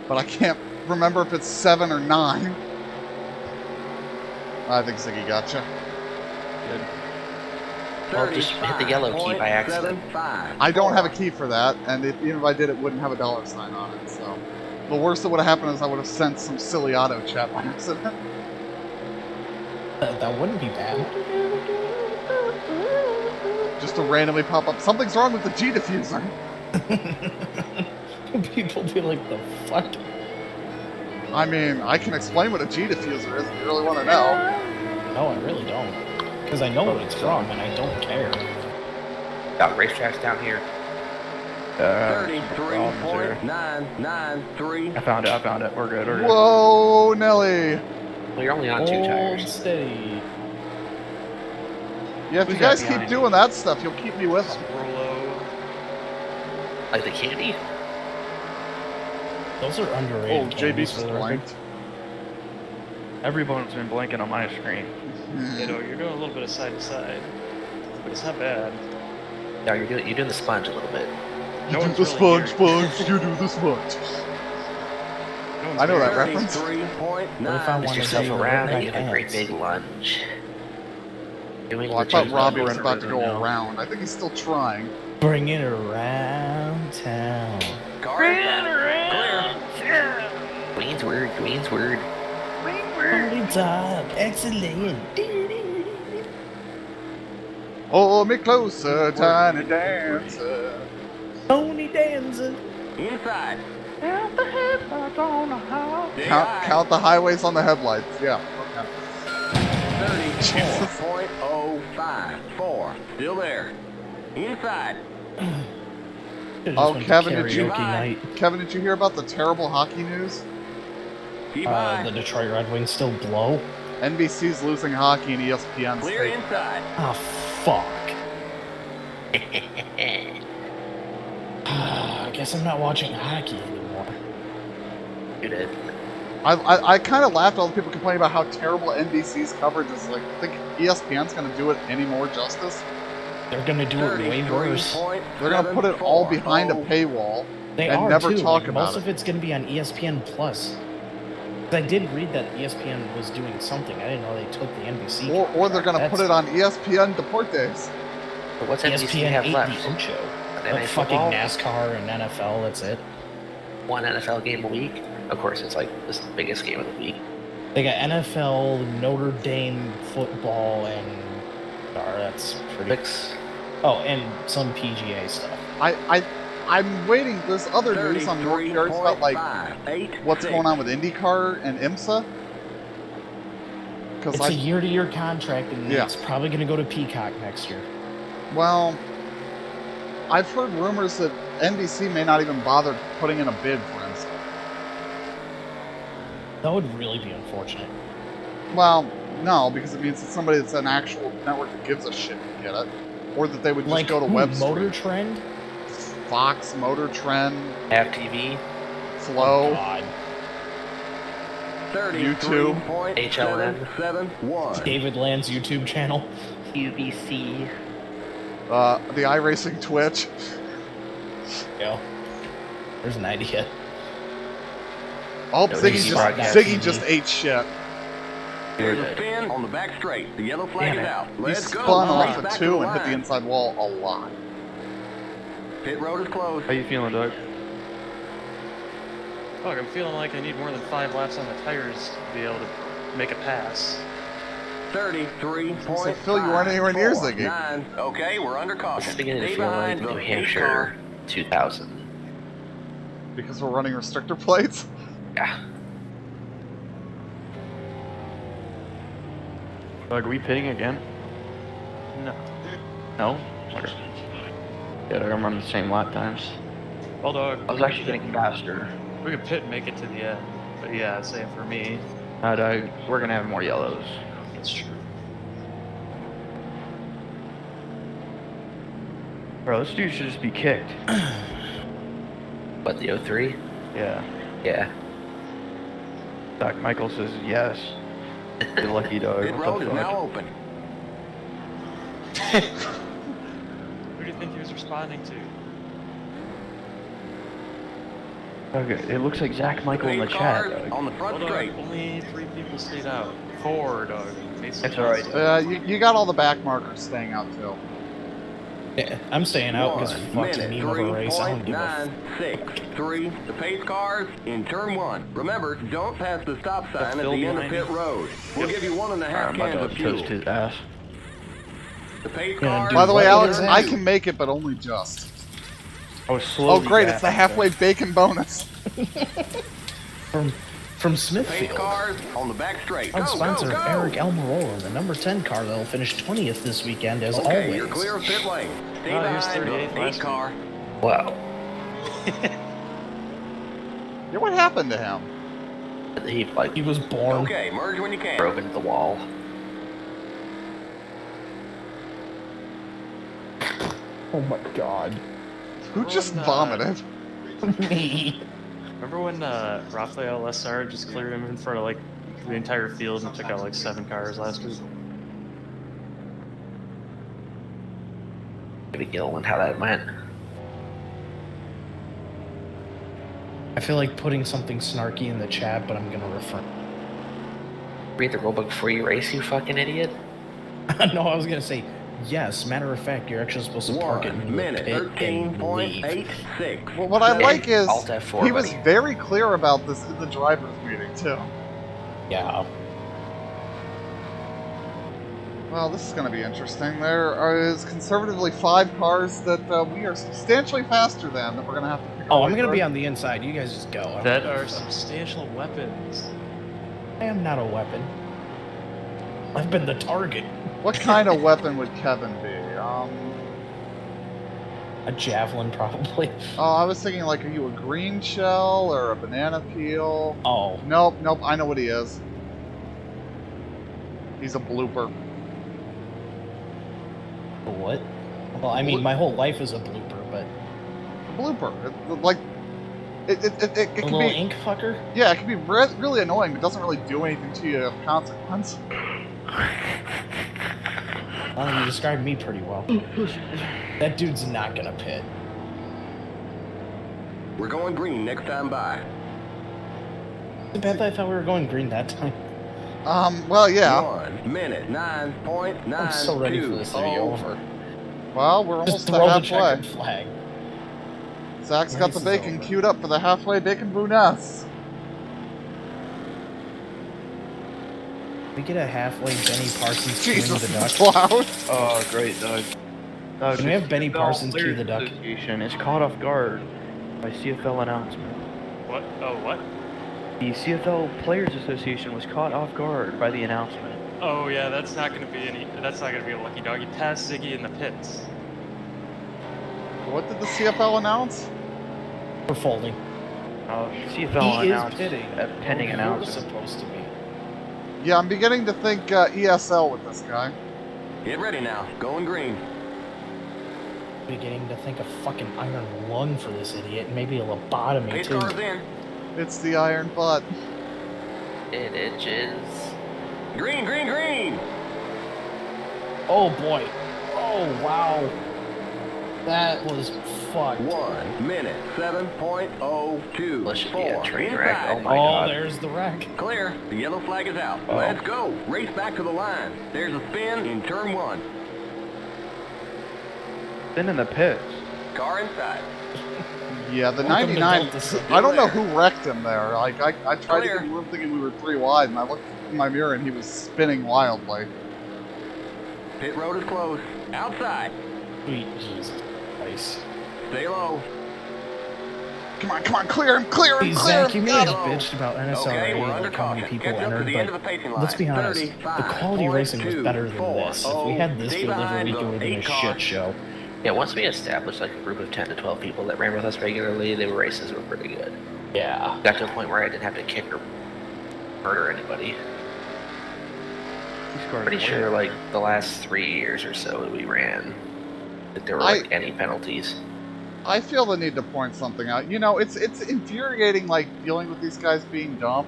But I can't remember if it's 7 or 9. I think Ziggy gotcha. Good. Well, just hit the yellow key by accident. I don't have a key for that, and even if I did, it wouldn't have a $sign on it, so... The worst that would have happened is I would have sent some silly auto chat by accident. That wouldn't be bad. Just to randomly pop up, something's wrong with the G diffuser. People be like, the fuck? I mean, I can explain what a G diffuser is if you really want to know. No, I really don't. Because I know what it's from, and I don't care. Got racetracks down here. 33.993. I found it. We're good. Whoa, Nelly. Well, you're only on 2 Hold tires. steady. Yeah, if you guys keep doing that stuff, you'll keep me with them. Rolo. Like the candy? Those are Oh, underrated. JB candies just for the record. blanked. Everyone's been blinking on my screen. You know, you're going a little bit of side to side, but it's not bad. Yeah, you're doing the sponge a little bit. You No do one's the really sponge, you do the sponge. No one's I know that very- reference. What if I Twist want to yourself say around and right give a great hands? big lunge. Doing Well, I the thought James Robbie Bond was about to go now. around. I think he's still trying. Bring it around town. Queen's word. Party time, excellent. Hold me closer, tiny dancer. Tony Danza. Inside. Count the highways on the headlights. Yeah. Okay. 34.054. Still there. Inside. Oh, Kevin, did you- karaoke night. Kevin, did you hear about the terrible hockey news? Keep high. The Detroit Red Wings still blow. NBC's losing hockey and ESPN's Clear taking it. inside. Oh fuck. I guess I'm not watching hockey anymore. You did. I kind of laughed at all the people complaining about how terrible NBC's coverage is. Like, I think ESPN's going to do it any more justice. They're gonna do it way worse. They're going to put it all behind a paywall. They and are never too. talk Like, about most it. of it's gonna be on ESPN Plus. 'Cause I did read that ESPN was doing something. I didn't know they took the NBC. Or they're going to That's put it on ESPN Deportes. But what's NBC ESPN have 8 left? the Ocho. They Like have fucking football? NASCAR and NFL. That's it. One NFL game a week. Of course, it's like this is the biggest game of the week. They got NFL, Notre Dame football, and that's pretty. Six. Oh, and some PGA stuff. I'm waiting. There's other news on North Yards about like what's going on with IndyCar and IMSA. Because It's a year-to-year contract, and Yeah. it's probably going to go to Peacock next year. well, I've heard rumors that NBC may not even bother putting in a bid for IMSA. That would really be unfortunate. Well, no, because it means that somebody that's an actual network that gives a shit would get it, or that they would just Like go to web Motor stream. Trend. Fox, Motor Trend, Have TV. Flow. God. YouTube. HLN. David Land's YouTube channel. UBC. The iRacing Twitch. Yeah. There's an idea. Oh, No, Ziggy he's just, broadcast Ziggy TV. just ate shit. Here's a spin on the back straight. The yellow flag Damn is it. out. He Let's go. spun off Race the back to 2 and hit the line. inside wall a lot. Pit road is closed. How you feeling, Doug? Fuck, I'm feeling like I need more than 5 laps on the tires to be able to make a pass. 33.5. So, Phil, you weren't anywhere near Ziggy. 9. Okay, we're under This caution. is beginning to Stay feel like behind the the New pace Hampshire car. 2000. Because we're running restrictor plates? Yeah. Doug, are we pitting again? No. No? Okay. Yeah, I'm running the same lap times. Well, dog. I was actually getting faster. We could pit and make it to the end. But yeah, say for me, Doug, we're gonna have more yellows. that's true. Bro, this dude should just be kicked. But the 03? Yeah. Yeah. Doc Michael says yes. You're lucky, Doug. Pit What road the is now fuck? open. Who do you think he was responding to? Doug, it looks like Zach Michael in the Pace chat, cars Doug. on the front Well, straight. dog, only 3 people stayed out. 4, dog. That's alright. You got all the back markers staying out too. Yeah, I'm staying out because fuck's a meme of a race. I don't give a 3. The pace cars in turn 1. Remember, don't pass the stop sign at the end of pit road. We'll give you 1.5 cans of fuel. Toast his ass. The pace Yeah, cars. dude, By the way, what Alex, is that? I can make it, but only just. I was slow. Oh, great! It's the halfway bacon bonus. from Pace Smithfield. cars on the back straight. Proud Go, sponsor go, of go. Eric Almirola, the number 10 car that'll finish 20th this weekend, as Okay, always. you're clear of pit lane. Stay Oh, he was behind 38th the last pace car. Wow. Yeah, what happened to him? He like He was born. Okay, merge when you can. drove into the wall. Oh my god. Who just Everyone, vomited? Me. Remember when Rafael Lessard just cleared him in front of like the entire field and took out like 7 cars last week? Big deal on how that went. I feel like putting something snarky in the chat, but I'm gonna refrain. Read the rulebook before you race, you fucking idiot. No, I was gonna say, yes, matter of fact, you're actually supposed to park it in 1 the minute, pit and leave. 13.86. Well, what I like is Alt F4, he was buddy. very clear about this in the drivers' meeting too. Yeah. Well, this is going to be interesting. There is conservatively 5 cars that we are substantially faster than that we're going to have to pick Oh, our I'm way gonna be through. on the inside. You guys just go. I don't That give a are fuck. substantial weapons. I am not a weapon. I've been the target. What kind of weapon would Kevin be? A javelin, probably. Oh, I was thinking like, are you a green shell or a banana peel? Oh, Nope, nope, I know what he is. He's a blooper. what? Well, I mean, my whole life is a blooper, but A blooper. It a can little be, ink fucker. yeah, it can be really annoying, but doesn't really do anything to you of consequence. Well, you described me pretty well. That dude's not gonna pit. We're going green next time by. Too bad that I thought we were going green that time. Well, yeah. 1 minute, 9.92. I'm so ready for this to be over. Well, we're almost Just to throw the halfway. checkered flag. Zach's got the Race is bacon over. queued up for the halfway bacon bonus. We get a halfway Benny Parsons Jesus, queuing the it's duck. loud. Oh, great, Doug. Can we have Benny Parsons cue the duck? Association is caught off guard by CFL announcement. What? Oh, what? The CFL Players Association was caught off guard by the announcement. Oh yeah, that's not gonna be any. That's not gonna be a lucky dog. You passed Ziggy in the pits. What did the CFL announce? We're folding. CFL He is announced pitting. a pending We're announcement. supposed to be. Yeah, I'm beginning to think ESL with this guy. Get ready now. Going green. Beginning to think a fucking iron lung for this idiot, and maybe a lobotomy Pace too. cars in. It's the iron butt. It itches. Green, green, green. Oh boy. Oh wow. That was fucked. 1 minute, 7.02. This should be a train wreck. Inside. Oh my Oh, god. there's the wreck. Clear. The yellow flag is out. Oh. Let's go. Race back to the line. There's a spin in turn 1. Been in the pits. Car inside. Yeah, the Welcome to 99. Delta City. I don't know who wrecked him there. Like, I tried Clear. to get the room thinking we were 3 wide, and I looked in my mirror and he was spinning wildly. Pit road is closed. Outside. Sweet Jesus Christ. Stay low. Come on, clear him, clear him, Hey, clear Zach, you him. may Got have him. bitched about Okay, NSRA, we're under like how many caution. people Catch up to entered, the end of but the pacing line. let's be honest, the quality racing was better than this. If we had this field every week, it would have been a shit show. Yeah, once we established like a group of 10 to 12 people that ran with us regularly, the races were pretty good. Yeah. Got to a point where I didn't have to kick or murder anybody. These cars Pretty were- sure like the last 3 years or so that we ran, that there were like any penalties. I feel the need to point something out. You know, it's infuriating, like, dealing with these guys being dumb.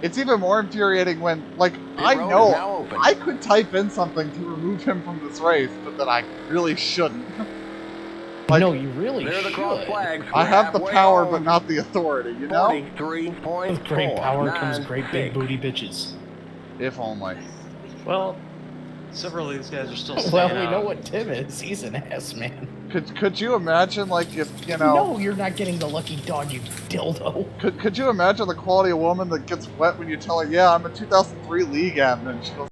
It's even more infuriating when, like, I road is know now open. I could type in something to remove him from this race, but that I really shouldn't. Like, No, you really There are the cross should. flags. I have the Halfway power, home. but not the authority, you know? 43.4. With great power comes great big booty bitches. If only. Well, several of these guys are still staying Well, we out. know what Tim is. He's an ass man. Could you imagine, like, if, you know... No, you're not getting the lucky dog, you dildo. Could you imagine the quality of woman that gets wet when you tell her, yeah, I'm a 2003 league admin, and she goes,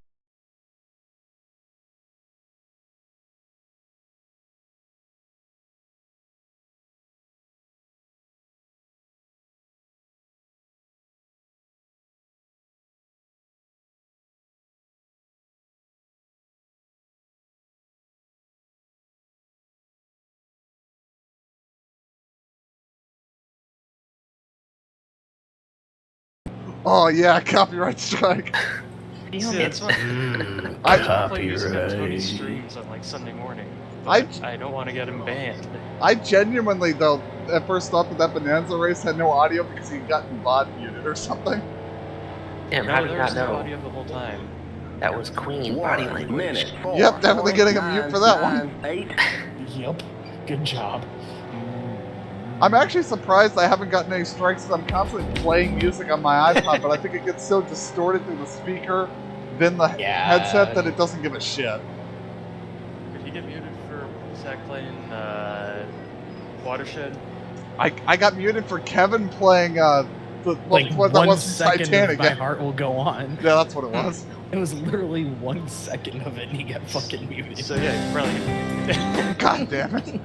oh yeah, copyright strike. See, that's what I play music on Tony streams on like Sunday morning. But I don't want to get him banned. I genuinely, though, at first thought that Bonanza race had no audio because he'd gotten bot muted or something. Damn, No, how did there you was not no know? audio the whole time. That was Queen body language. Yep, definitely getting a mute for that one. Yep. Good job. I'm actually surprised I haven't gotten any strikes because I'm constantly playing music on my iPod, but I think it gets so distorted through the speaker, then the headset, that it doesn't give a shit. Could he get muted for Zach playing Watershed? I got muted for Kevin playing Like what 1 was second Titanic. of My Heart Will Go On. Yeah, that's what it was. It was literally 1 second of it and he got fucking muted. So yeah, you probably. God damn it.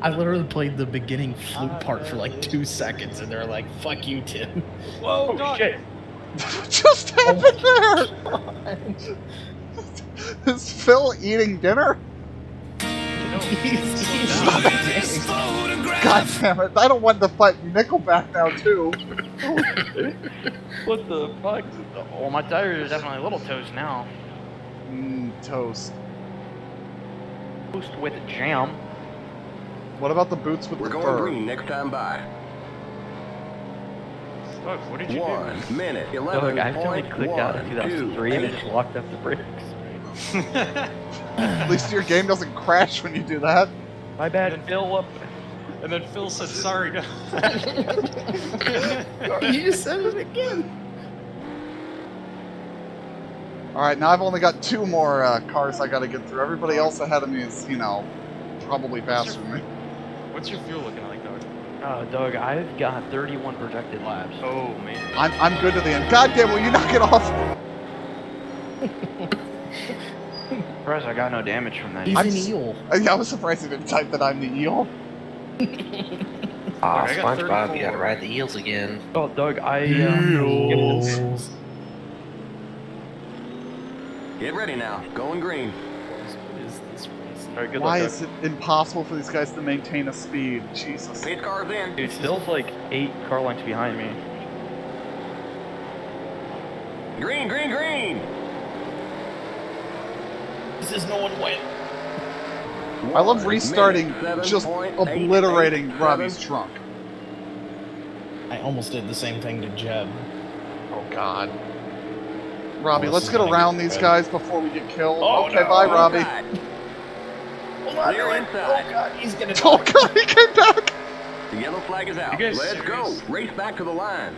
I literally played the beginning flute part for like 2 seconds and they're like, fuck you, Tim. Whoa, God. Shit. What just happened there? Is Phil eating dinner? God damn it. I don't want to fight Nickelback now, too. What the fuck? Well, my tires are definitely a little toast now. Toast. Toast with jam. What about the boots with We're the going fur? green next time by. Look, what did you 1 minute, Doug, I accidentally clicked out in 2003 and it just locked up the brakes. do? At least your game doesn't crash when you do that. My bad, Phil. And then Phil said, sorry, guys. You just said it again. Alright, now I've only got 2 more cars I gotta get through. Everybody else ahead of me is, you know, probably faster than me. What's your fuel looking like, Doug? Doug, I've got 31 projected laps. Oh, man. I'm good to the end. God damn, will you knock it off? Surprised I got no damage from that. He's I'm an s- eel. Yeah, I was surprised he didn't type that I'm the eel. Aw, I got SpongeBob, you 34. gotta ride the eels again. Oh, Doug, Eels. Get ready now. Going green. What is this race? Alright, good Why luck, is it impossible for these guys to maintain a speed? Jesus. Pace car's in. Dude, Phil's like 8 car lengths behind me. Green, green, green. This is no one win. I love restarting, 1 just minute, obliterating 7.87. Robbie's trunk. I almost did the same thing to Jeb. Oh god. Robbie, Oh, let's this get is gonna around get these bad. guys before we get killed. Oh, okay, no. bye, Robbie. Inside. Hold on, Clear inside. Oh god, he's gonna Oh god, he came back! The yellow flag is out. You guys Let's go. serious? Race back to the line.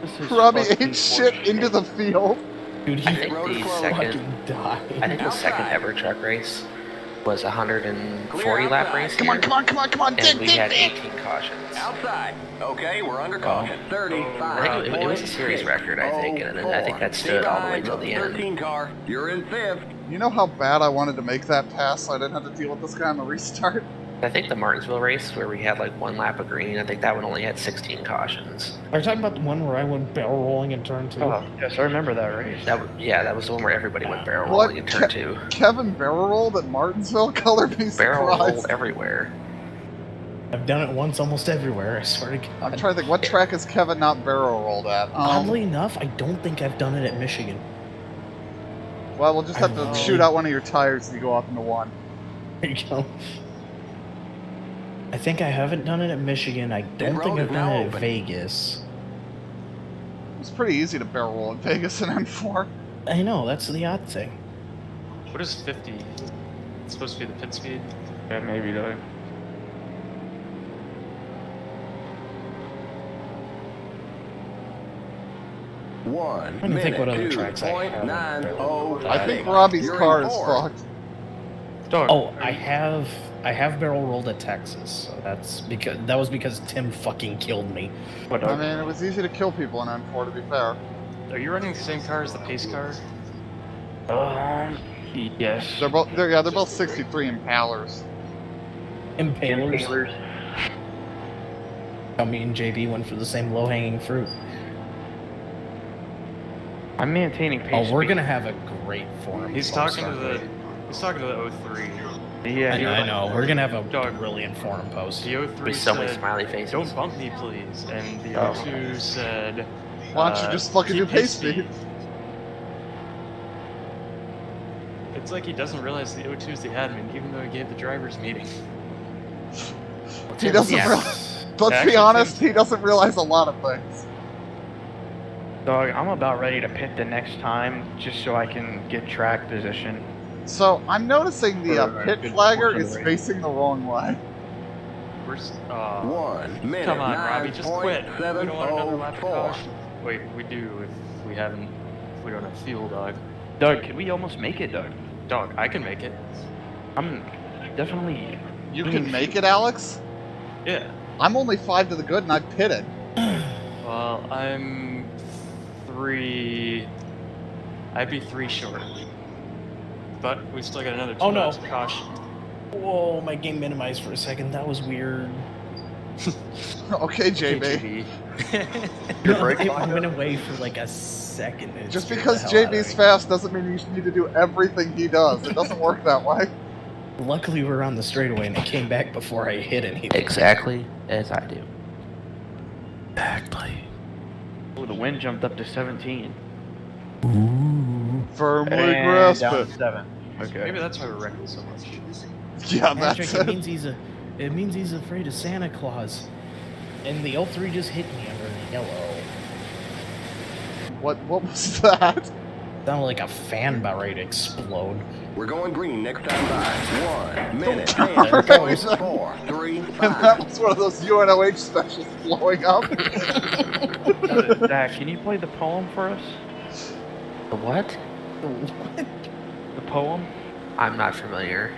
This is Robbie fucking ate shit into the field. Dude, I he think road is the closed. second, fucking died. I think the second Outside. ever truck race was a 140 Clear lap outside. race Come on, here, come on, come on, come on, and dig, we dig, had dig! 18 cautions. Outside. Okay, we're under caution. I 35. think it was a series record, I think, and then I think that stood all the way till the end. 13 car. You're in 5th. You know how bad I wanted to make that pass so I didn't have to deal with this guy on the restart? I think the Martinsville race where we had like 1 lap of green, I think that one only had 16 cautions. Are you talking about the one where I went barrel rolling in turn 2? Oh, yes, I remember that race. That was the one where everybody went barrel What? rolling in turn 2. Kevin barrel rolled at Martinsville? Color me Barrel surprised. rolled everywhere. I've done it once almost everywhere, I swear to God. I'm trying to think, what track has Kevin not barrel rolled at? Oddly enough, I don't think I've done it at Michigan. Well, we'll just have to I- shoot out one of your tires as you go off into one. There you go. I think I haven't done it at Michigan. I don't road think is I've now done it at open. Vegas. It's pretty easy to barrel roll in Vegas and M4. I know, that's the odd thing. What is 50? It's supposed to be the pit speed. Yeah, maybe, Doug. 1 me think what other minute, tracks I have. 2.90. I think Robbie's You're car in is fourth. fucked. Dog. Oh, I have barrel rolled at Texas, so that was because Tim fucking killed me. What? I mean, it was easy to kill people in N4, to be fair. Are you running the same car as the pace car? Yes. They're both 63 Impalers. Impalers. Me and JB went for the same low-hanging fruit. I'm maintaining pace. Oh, we're gonna have a great forum. He's post, talking to aren't the. He's talking to the 03. Yeah, I know. We're gonna have a Dog. brilliant forum post. The 03 With so many said, smiley faces. "Don't bump me, please." And the Oh. 02 said, Why don't you just fucking do keep pace his speed? It's like he doesn't realize the 02's the admin, even though he gave the drivers meeting. He doesn't Yeah. realize. Let's be Actually, honest, he doesn't realize a lot of things. Dog, I'm about ready to pit the next time just so I can get track position. So, I'm noticing the For a pit good flagger portion of is the race. facing the wrong way. Where's 1 minute, Come on, Robbie, just quit. We don't want another lap of 9.704. caution. Wait, we do if we don't have fuel, dog. Doug, can we almost make it, Doug? Dog, I can make it. I'm definitely. You can make it, Alex? Yeah. I'm only 5 to the good and I pitted. Well, I'm 3. I'd be 3 short. But we still got another 2 Oh, no. laps of caution. Whoa, my game minimized for a second. That was weird. Okay, JB. No, it went away for like a second. It Just scared because the hell out of JB's me. fast doesn't mean you need to do everything he does. It doesn't work that way. Luckily, we're on the straightaway and it came back before I hit anything. Exactly as I do. Exactly. Oh, the wind jumped up to 17. Firmly And grasp down it. to 7. Okay. Maybe that's why we're wrecking so much. Yeah, Patrick, that's it it. means he's afraid of Santa Claus. And the 03 just hit me under the yellow. What was that? Sounded like a fan about ready to explode. We're going green next time by. 1 minute, There 10, it goes. 4, 3, And that 5. was one of those UNOH specials blowing up. Zach, can you play the poem for us? The what? The poem? I'm not familiar.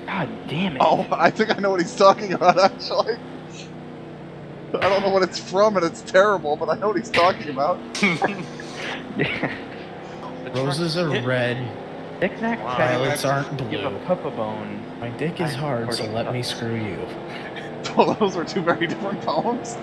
God damn it. Oh, I think I know what he's talking about, actually. I don't know what it's from, and it's terrible, but I know what he's talking about. Roses are red, Knick-knack, Wow. violets aren't give a blue. pup a bone. My dick is hard, so let me screw you. Well, those were 2 very different poems.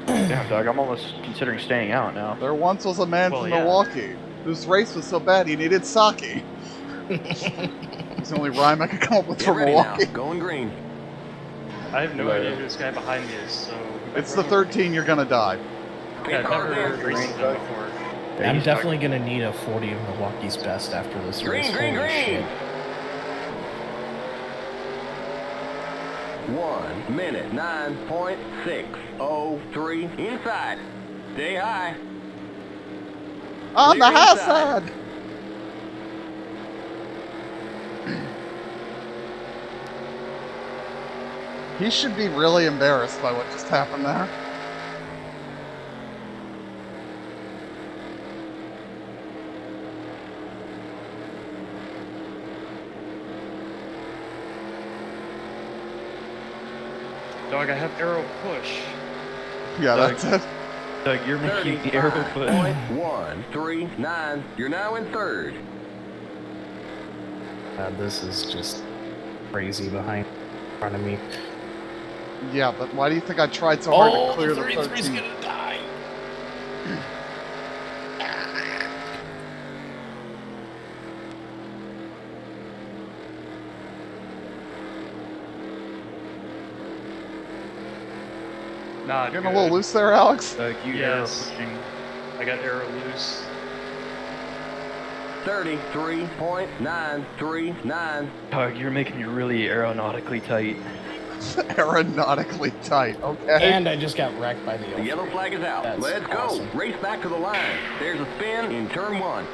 Damn, Doug, I'm almost considering staying out now. There once was a man Well, from yeah. Milwaukee whose race was so bad he needed sake. It's the only rhyme I could come up with Get for ready now. Milwaukee. Going green. I have no idea who this guy behind me is, so... It's the 13, you're gonna die. Yeah, I've never raced him before. I'm definitely gonna need a 40 of Milwaukee's best after this race. Green, green, Holy green. shit. 1 minute, 9.603. Inside. Stay high. On the Clear high inside. side! He should be really embarrassed by what just happened there. Dog, I have arrow push. Yeah, that's it. Doug, you're making the arrow push. 30.139. You're now in third. This is just crazy behind in front of me. Yeah, but why do you think I tried so hard to clear the 33's 13? gonna die. Nah, Getting a little loose there, Alex? Doug, you Yes. arrow pushing. I got arrow loose. 33.939. Doug, you're making me really aeronautically tight. Aeronautically tight, okay? And I just got wrecked by the The yellow flag is out. That's Let's go. awesome. Race back to the line. There's a spin in turn 1.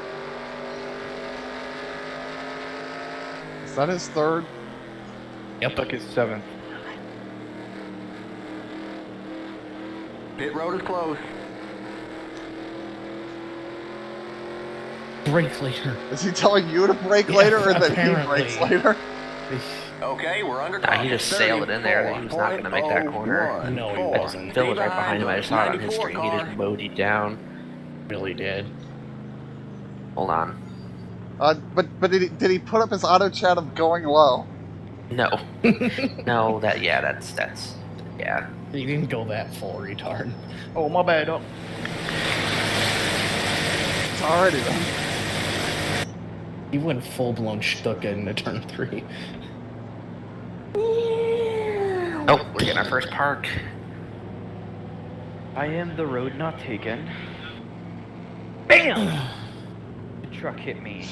Is that his third? Yep. Doug is 7th. Pit road is closed. Brake later. Is he telling you to brake Yeah, later or that he apparently. brakes later? Okay, we're under Nah, he just sailed it in there. He was not going to make that corner. No, he wasn't. Phil was right behind him. I just saw it on his screen. He just mowed it down. Really did. Hold on. But did he put up his auto chat of going low? No. No, that's yeah. You didn't go that full retard. Oh, my bad. Oh. It's already done. He went full blown Stuka into turn 3. Oh, we're getting our first park. I am the road not taken. Bam! The truck hit me.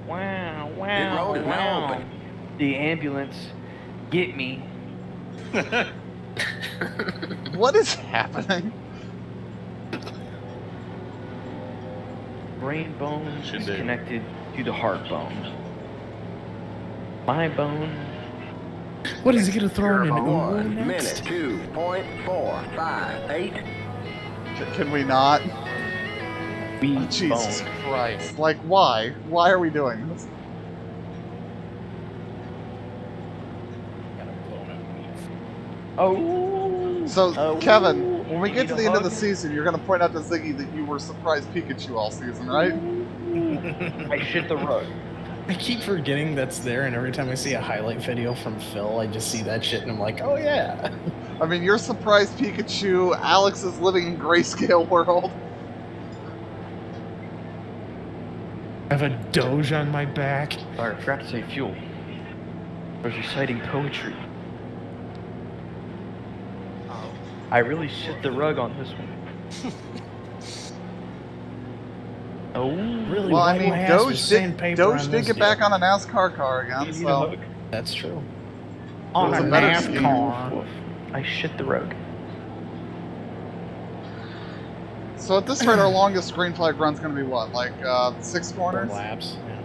Wow, Pit road is now open. The ambulance get me. What is happening? Brain bone is connected to the heart bone. My bone. What is he gonna throw in an 1 Uno next? minute 2.458. Can we not? We Oh, Jesus bone. Christ. Like, why? Why are we doing this? Oh. So, Oh. Kevin, when we You get need to a the end of the hug? season, you're going to point out to Ziggy that you were surprised Pikachu all season, right? I shit the rug. I keep forgetting that's there, and every time I see a highlight video from Phil, I just see that shit, and I'm like, oh yeah. I mean, you're surprised Pikachu, Alex is living in grayscale world. I have a Doge on my back. Sorry, I forgot to say fuel. I was reciting poetry. I really shit the rug on this one. Oh, Really? Well, I wipe mean, my ass with Doge sandpaper did on get this back deal. on a NASCAR car again, you need a so... hug? That's true. It On was a a better NASCAR. I shit the rug. So at this rate, our longest green flag run's going to be what, like 6 corners? 4 laps. Yeah.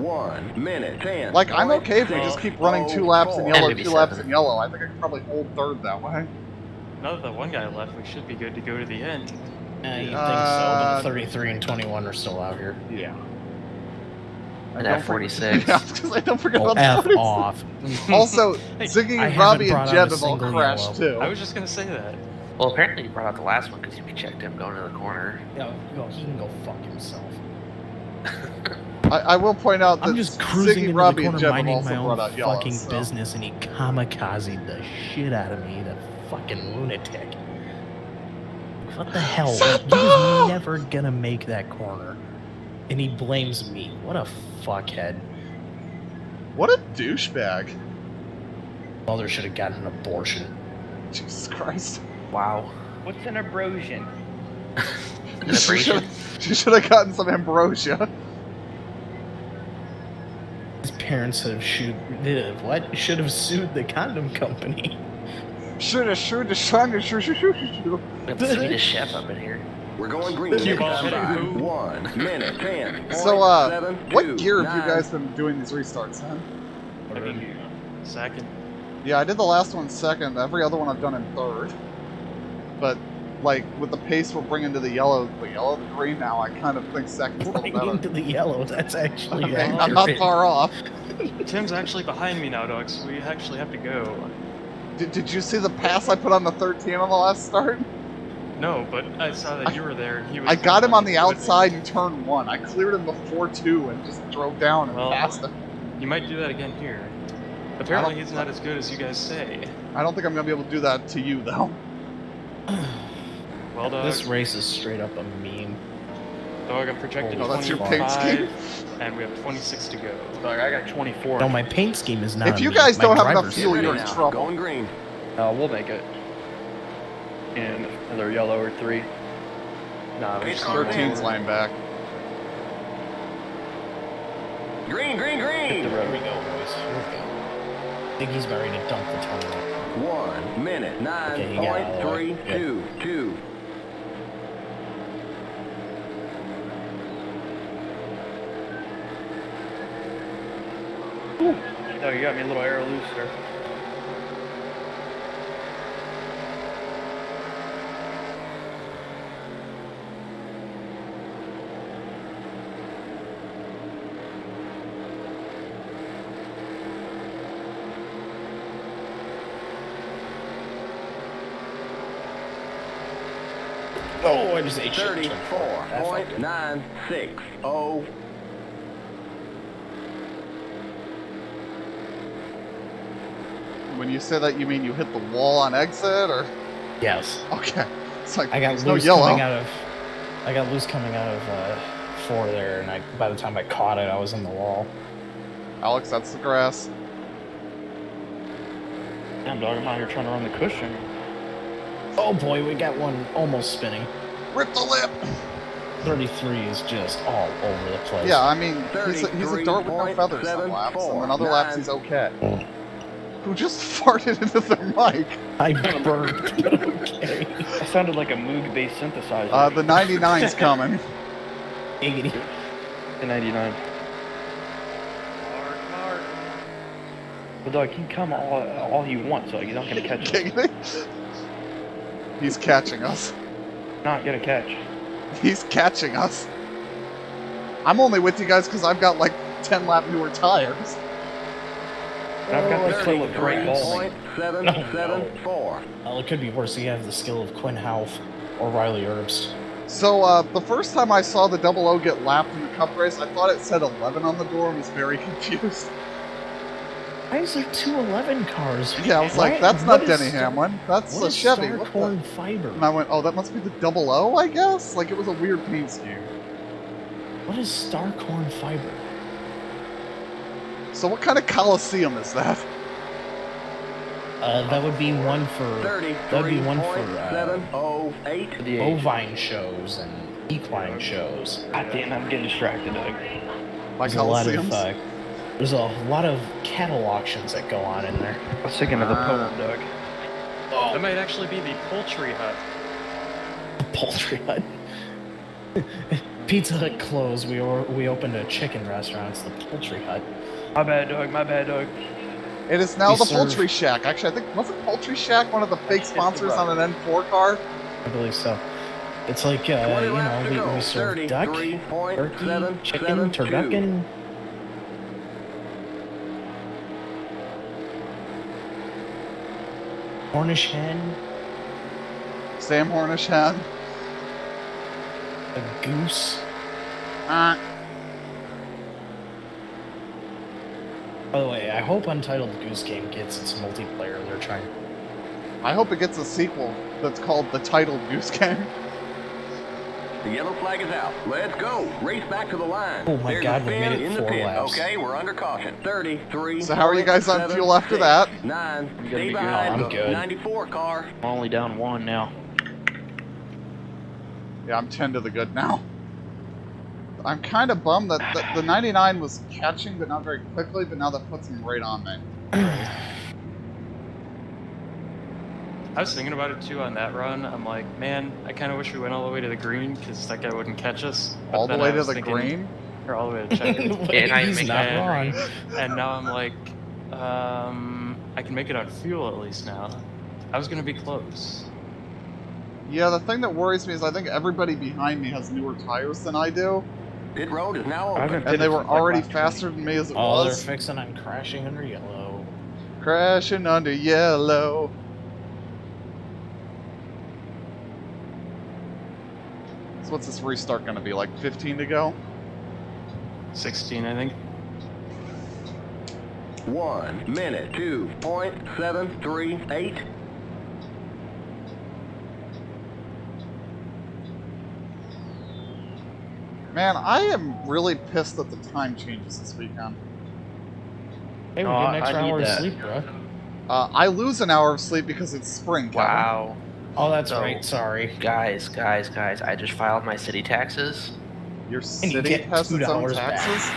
1 minute 10. Like, I'm okay if we just keep running 2 laps in yellow, Maybe 2 laps 7. in yellow. I think I could probably hold third that way. Now that the one guy left, we should be good to go to the end. You think so, but the 33 and 21 are still out here. Yeah. And at 46. Yeah, because I don't forget Oh, about F 46. off. Also, Hey, Ziggy, I haven't Robbie, and brought out Jeb a have all single crashed yellow. too. I was just gonna say that. Well, apparently you brought out the last one because you checked him going to the corner. Yeah, he can go fuck himself. I will point out that I'm just cruising Ziggy, into Robbie, the and corner Jeb have minding also my brought own out yellow. fucking So. business, and he kamikazed the shit out of me, the fucking lunatic. What the hell? Like, he was never gonna make that corner. And he blames me. What a fuckhead. What a douchebag. Mother should have gotten an abortion. Jesus Christ. Wow. What's an abrasion? She should have gotten some ambrosia. His parents should have sued the condom company. Should have, should have, should have, should have. We have the Swedish chef up in here. We're going green. Keep next on time hitting by who? 1 minute 10. So, what gear have you guys been doing these restarts in? Second. Yeah, I did the last one second. Every other one I've done in third. But, like, with the pace we're bringing to the yellow to green now, I kind of think second's a little Right better. into the yellow. That's actually I mean, I'm not far off. Tim's actually behind me now, dog, so we actually have to go. Did you see the pass I put on the 13 on the last start? No, but I saw that you were there and he was. I got him on the with me. outside in turn 1. I cleared him before 2 and just drove down and Well, passed him. You might do that again here. Apparently he's not as good as you guys say. I don't think I'm going to be able to do that to you, though. Well, dog, This race is straight up a meme. dog, I'm projected Oh, that's your paint 25, and we have 26 to go. Dog, I got 24. No, my paint scheme is not If a you meme. guys My don't have enough driver's fuel, scheme you're is. in Now, trouble. Going green. We'll make it. And another yellow or 3. Nah, we Pit just car 13's laying back. Green, green, Hit the green. Here we road. go, boys. Here we go. I think he's about ready to dump the 21. 1 minute Okay, he got out of the way. 9.322. No, you got me a little arrow loose there. Oh, I just ate shit. 34.960. When you say that, you mean you hit the wall on exit, or? Yes. Okay. It's like, I got there's no loose yellow. coming out of. I got loose coming out of 4 there, and by the time I caught it, I was in the wall. Alex, that's the grass. Damn, dog, I'm out here trying to run the cushion. Oh boy, we got one almost spinning. Rip the lip! 33 is just all over the place. Yeah, I mean, he's a dart with no feathers some laps, and then other laps he's okay. Who just farted into their mic? I burped, but okay. That sounded like a Moog-based synthesizer. The 99's coming. Giggity. The 99. Well, dog, you can come all you want, so you're not gonna catch us. Giggity. He's catching us. Not gonna catch. He's catching us. I'm only with you guys because I've got like 10 lap newer tires. And I've got the skill of great balling. 774. Well, it could be worse. You have the skill of Quinn Houff or Riley Herbst. So, the first time I saw the 00 get lapped in the Cup race, I thought it said 11 on the door and was very confused. Why is there 2 11 cars? Yeah, I was like, that's not Denny Hamlin. That's a Chevy. Star What Corn the? Fiber? And I went, oh, that must be the 00, I guess? Like, it was a weird paint scheme. What is Star Corn Fiber? So what kind of coliseum is that? That would be one for... That would be one for 33.708. bovine shows and equine shows. God damn, I'm getting distracted, dog. Like There's a lot of, coliseums? there's a lot of cattle auctions that go on in there. I was thinking of the poem, dog. That might actually be the poultry hut. Poultry Hut. Pizza Hut closed. We opened a chicken restaurant. It's the Poultry Hut. My bad, dog. My bad, dog. It is now We the serve- Poultry Shack. Actually, I think, wasn't Poultry Shack one of the fake sponsors on an N4 car? I believe so. It's like, you know, we serve duck, turkey, chicken, turducken. Cornish hen, Sam Hornish had. a goose. Uh, By the way, I hope Untitled Goose Game gets its multiplayer. They're trying. I hope it gets a sequel that's called The Titled Goose Game. The yellow flag is out. Let's go. Race back to the line. Oh my There's God, a we spin made it in the 4 pit. laps. Okay, we're under caution. 33. So how are you guys on fuel after that? 9. You gotta Stay be good. behind I'm the good. 94 car. I'm only down 1 now. Yeah, I'm 10 to the good now. I'm kind of bummed that the 99 was catching, but not very quickly, but now that puts him right on me. I was thinking about it too on that run. I'm like, man, I kind of wish we went all the way to the green because that guy wouldn't catch us. But All the then way I to was the thinking- green? Or all the way to check. Yeah, I He's make not that. wrong. And now I'm like, I can make it on fuel at least now. I was gonna be close. Yeah, the thing that worries me is I think everybody behind me has newer tires than I do, Pit road is now I open. haven't and they pitted were since, like, already last week. faster than me as it Oh, they're was. fixing on crashing under yellow. Crashing under yellow. So what's this restart gonna be, like 15 to go? 16, I think. 1 minute 2.738. Man, I am really pissed that the time changes this weekend. Hey, we Oh, get an extra I need hour of that. sleep, bro. I lose an hour of sleep because it's spring, Kevin. Wow. Oh, that's So- right. Sorry. Guys, I just filed my city taxes. Your you city get has its own $2 back. taxes?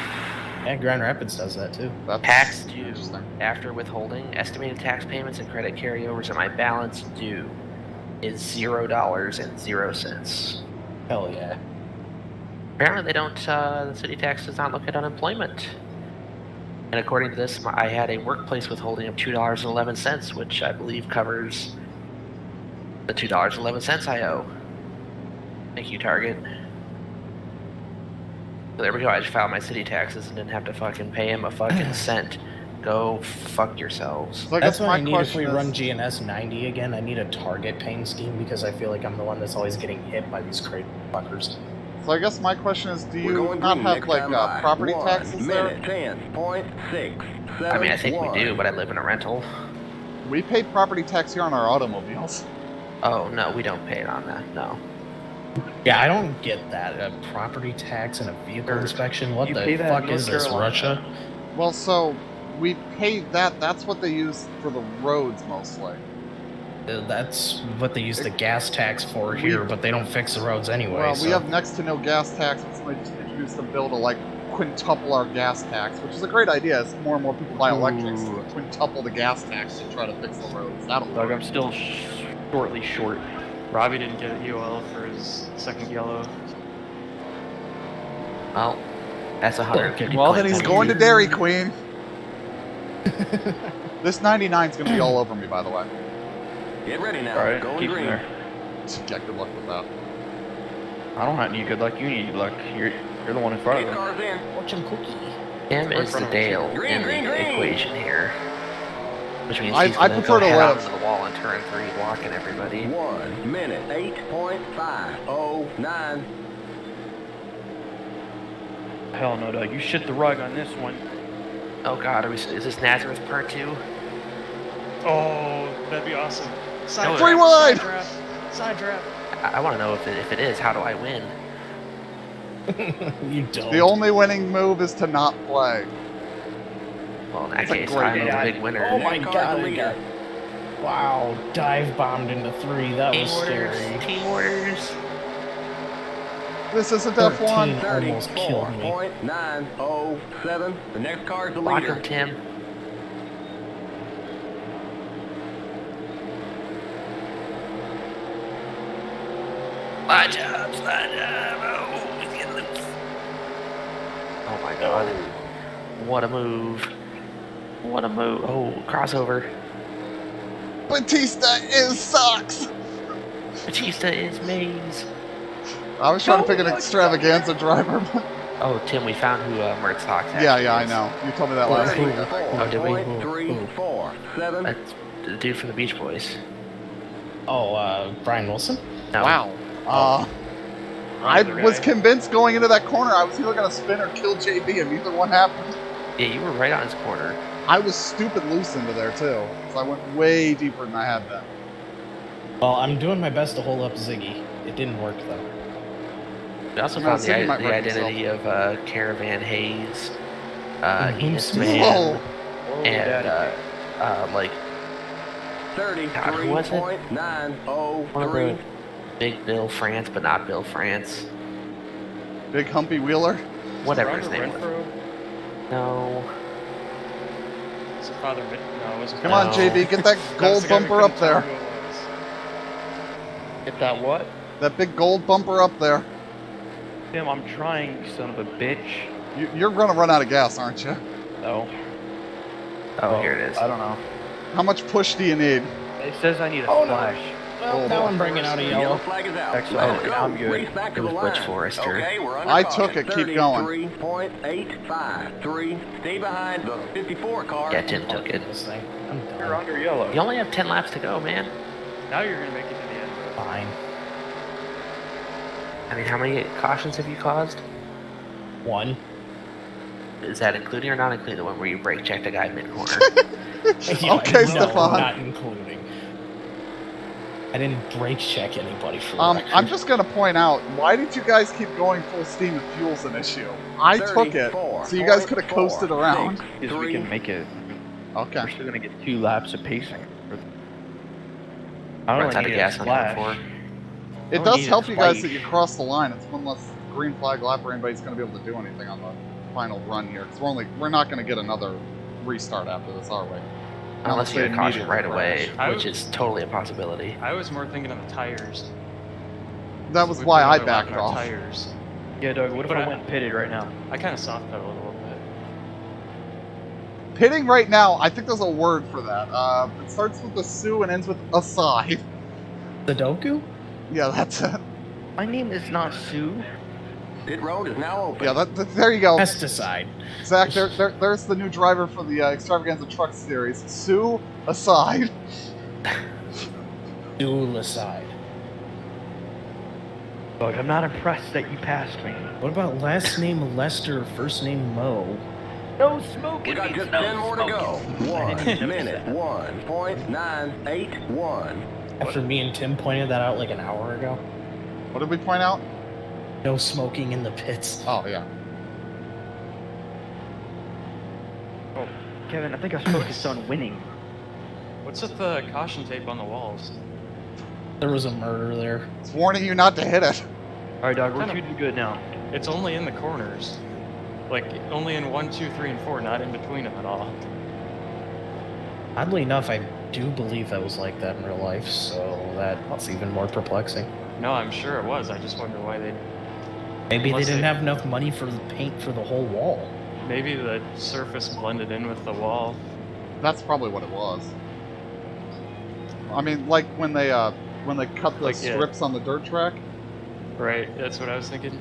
Yeah, Grand Rapids does that too. That's Tax due interesting. after withholding. Estimated tax payments and credit carryovers on my balance due is $0.00. Hell yeah. Apparently, they don't. The city tax does not look at unemployment. And according to this, I had a workplace withholding of $2.11, which I believe covers the $2.11 I owe. Thank you, Target. So there we go. I just filed my city taxes and didn't have to fucking pay him a fucking cent. Go fuck yourselves. So I That's guess what my I need if question we is, run GNS 90 again. I need a target pain scheme because I feel like I'm the one that's always getting hit by these crazy fuckers. so I guess my question is, do We're you going not green have next like time by. property 1 taxes there? minute, 10.6. I mean, I think we do, but I live in a rental. We pay property tax here on our automobiles. Oh, no, we don't pay it on that, no. Yeah, I don't get that. A property tax and a vehicle inspection? What You the pay that in fuck North is this, Carolina. Russia? Well, so we pay that. That's what they use for the roads mostly. That's what they use the gas tax for here, but they don't fix the roads anyway. Well, so. we have next to no gas tax, but somebody just introduced a bill to like quintuple our gas tax, which is a great idea. As more and more people buy electrics, Ooh. quintuple the gas tax to try to fix the roads. That'll Doug, work. I'm still shortly short. Robbie didn't get an EOL for his second yellow. Well, that's 150 Well, then points. he's going to Dairy Queen. This 99 is going to be all over me, by the way. Get ready now. All right, Going keep green. there. Yeah, good luck with that. I don't need good luck. You need good luck. You're the one in front Eight of him. cars in. Fortune cookie. Tim Right in is front the of him. Dale Green, in green, the green. equation here. Which means I he's gonna prefer go to head live. onto the wall and turn 3, blocking everybody. 1 minute, 8.509. Hell no, Doug. You shit the rug on this one. Oh god, is this Nazareth part 2? Oh, that'd be awesome. Side No, draft, Free wide! Side draft. Side draft. I want to know if it is. How do I win? You don't. The only winning move is to not play. Well, in that That's a case, great I'm the idea. big winner. Oh my Next car's god, the I leader. Wow, dive bombed into 3. That was scary. Team orders. This isn't 13 F1. almost killed me. 34.907. The next car is the Block leader. him, Tim. Slide job, slide job. Oh, he's getting loose. Oh my god. What a move. What a move. Oh, crossover. Batista is sucks. Batista is Maze. I was trying to pick an extravaganza driver, but Oh, Tim, we found who Mert Sox yeah, actually I is. know. You told me that last week. Oh, did we? 34.347. That's the dude from the Beach Boys. Oh, Brian Wilson? No. Wow. I Other was guy. convinced going into that corner I was either going to spin or kill JB, and neither one happened. Yeah, you were right on his corner. I was stupid loose into there, too. So I went way deeper than I had been. Well, I'm doing my best to hold up Ziggy. It didn't work, though. We also No, found Ziggy the might wreck identity of Caravan Hayes, Mhm. Enos Whoa. Man, Whoa, and like 33.903. one of the Big Bill France, but not Bill France. Big Humpy Wheeler. Whatever his name was. Renfro? No. Is it Father Mid? No, it wasn't. Come on, No. JB, get that That was gold the guy we bumper up couldn't tell there. who it was. Get that what? That big gold bumper up there. Tim, I'm trying, you son of a bitch. You're going to run out of gas, aren't you? No. Oh, here it is. I don't know. How much push do you need? It says I need a Oh, no. flash. Well, Oh, now boy. I'm bringing out a Yellow yellow. flag is out. Excellent. Let's go. I'm good. Race back to It the was Butch line. Forrester. Okay, we're under I caution. took it. Keep going. 33.853. Stay behind the 54 car. Yeah, Tim took it. This thing. I'm You're done. under yellow. You only have 10 laps to go, man. Now you're gonna make it to the end. Fine. I mean, how many cautions have you caused? 1. Is that including or not including the one where you brake checked a guy mid-corner? Okay, no, Stefan. not including. I didn't brake check anybody for record. I'm just going to point out, why did you guys keep going full steam if fuel's an issue? I took it, so you guys could have coasted around. Because we can make it. Okay. We're still gonna get 2 laps of pacing. I Runs only out of need gas a on splash. before. It All does need help is you guys that light. you cross the line. It's one less green flag lap where anybody's going to be able to do anything on the final run here. Because we're not going to get another restart after this, are we? Unless you they get a caution immediately right away, I which would- is totally a possibility. I was more thinking of the tires. That was We why put I another lap backed on our off. Tires. Yeah, Doug, what if But I I- went pitted right now? I kind of soft pedaled a little bit. Pitting right now, I think there's a word for that. It starts with a Sue and ends with aside. Sudoku? Yeah, that's it. My name is not Sue. Pit road is now open. Yeah, there you go. Pesticide. Zach, there's the new driver for the Extravaganza Truck Series. Sue aside. Dual aside. Look, I'm not impressed that you passed me. What about last name Lester, first name Mo? No smoking. We got means just no 10 more to go. smoking. 1 minute, 1.981. After me and Tim pointed that out like an hour ago. What did we point out? No smoking in the pits. Oh, yeah. Oh, Kevin, I think I was focused on winning. What's with the caution tape on the walls? There was a murder there. It's warning you not to hit it. Alright, dog, we're Kinda- shooting good now. It's only in the corners. Like, only in 1, 2, 3, and 4, not in between them at all. Oddly enough, I do believe that was like that in real life, so that's even more perplexing. No, I'm sure it was. I just wonder why they... Maybe Unless they didn't they- have enough money for the paint for the whole wall. Maybe the surface blended in with the wall. That's probably what it was. I mean, like when they cut the Like, yeah. strips on the dirt track. Right, that's what I was thinking.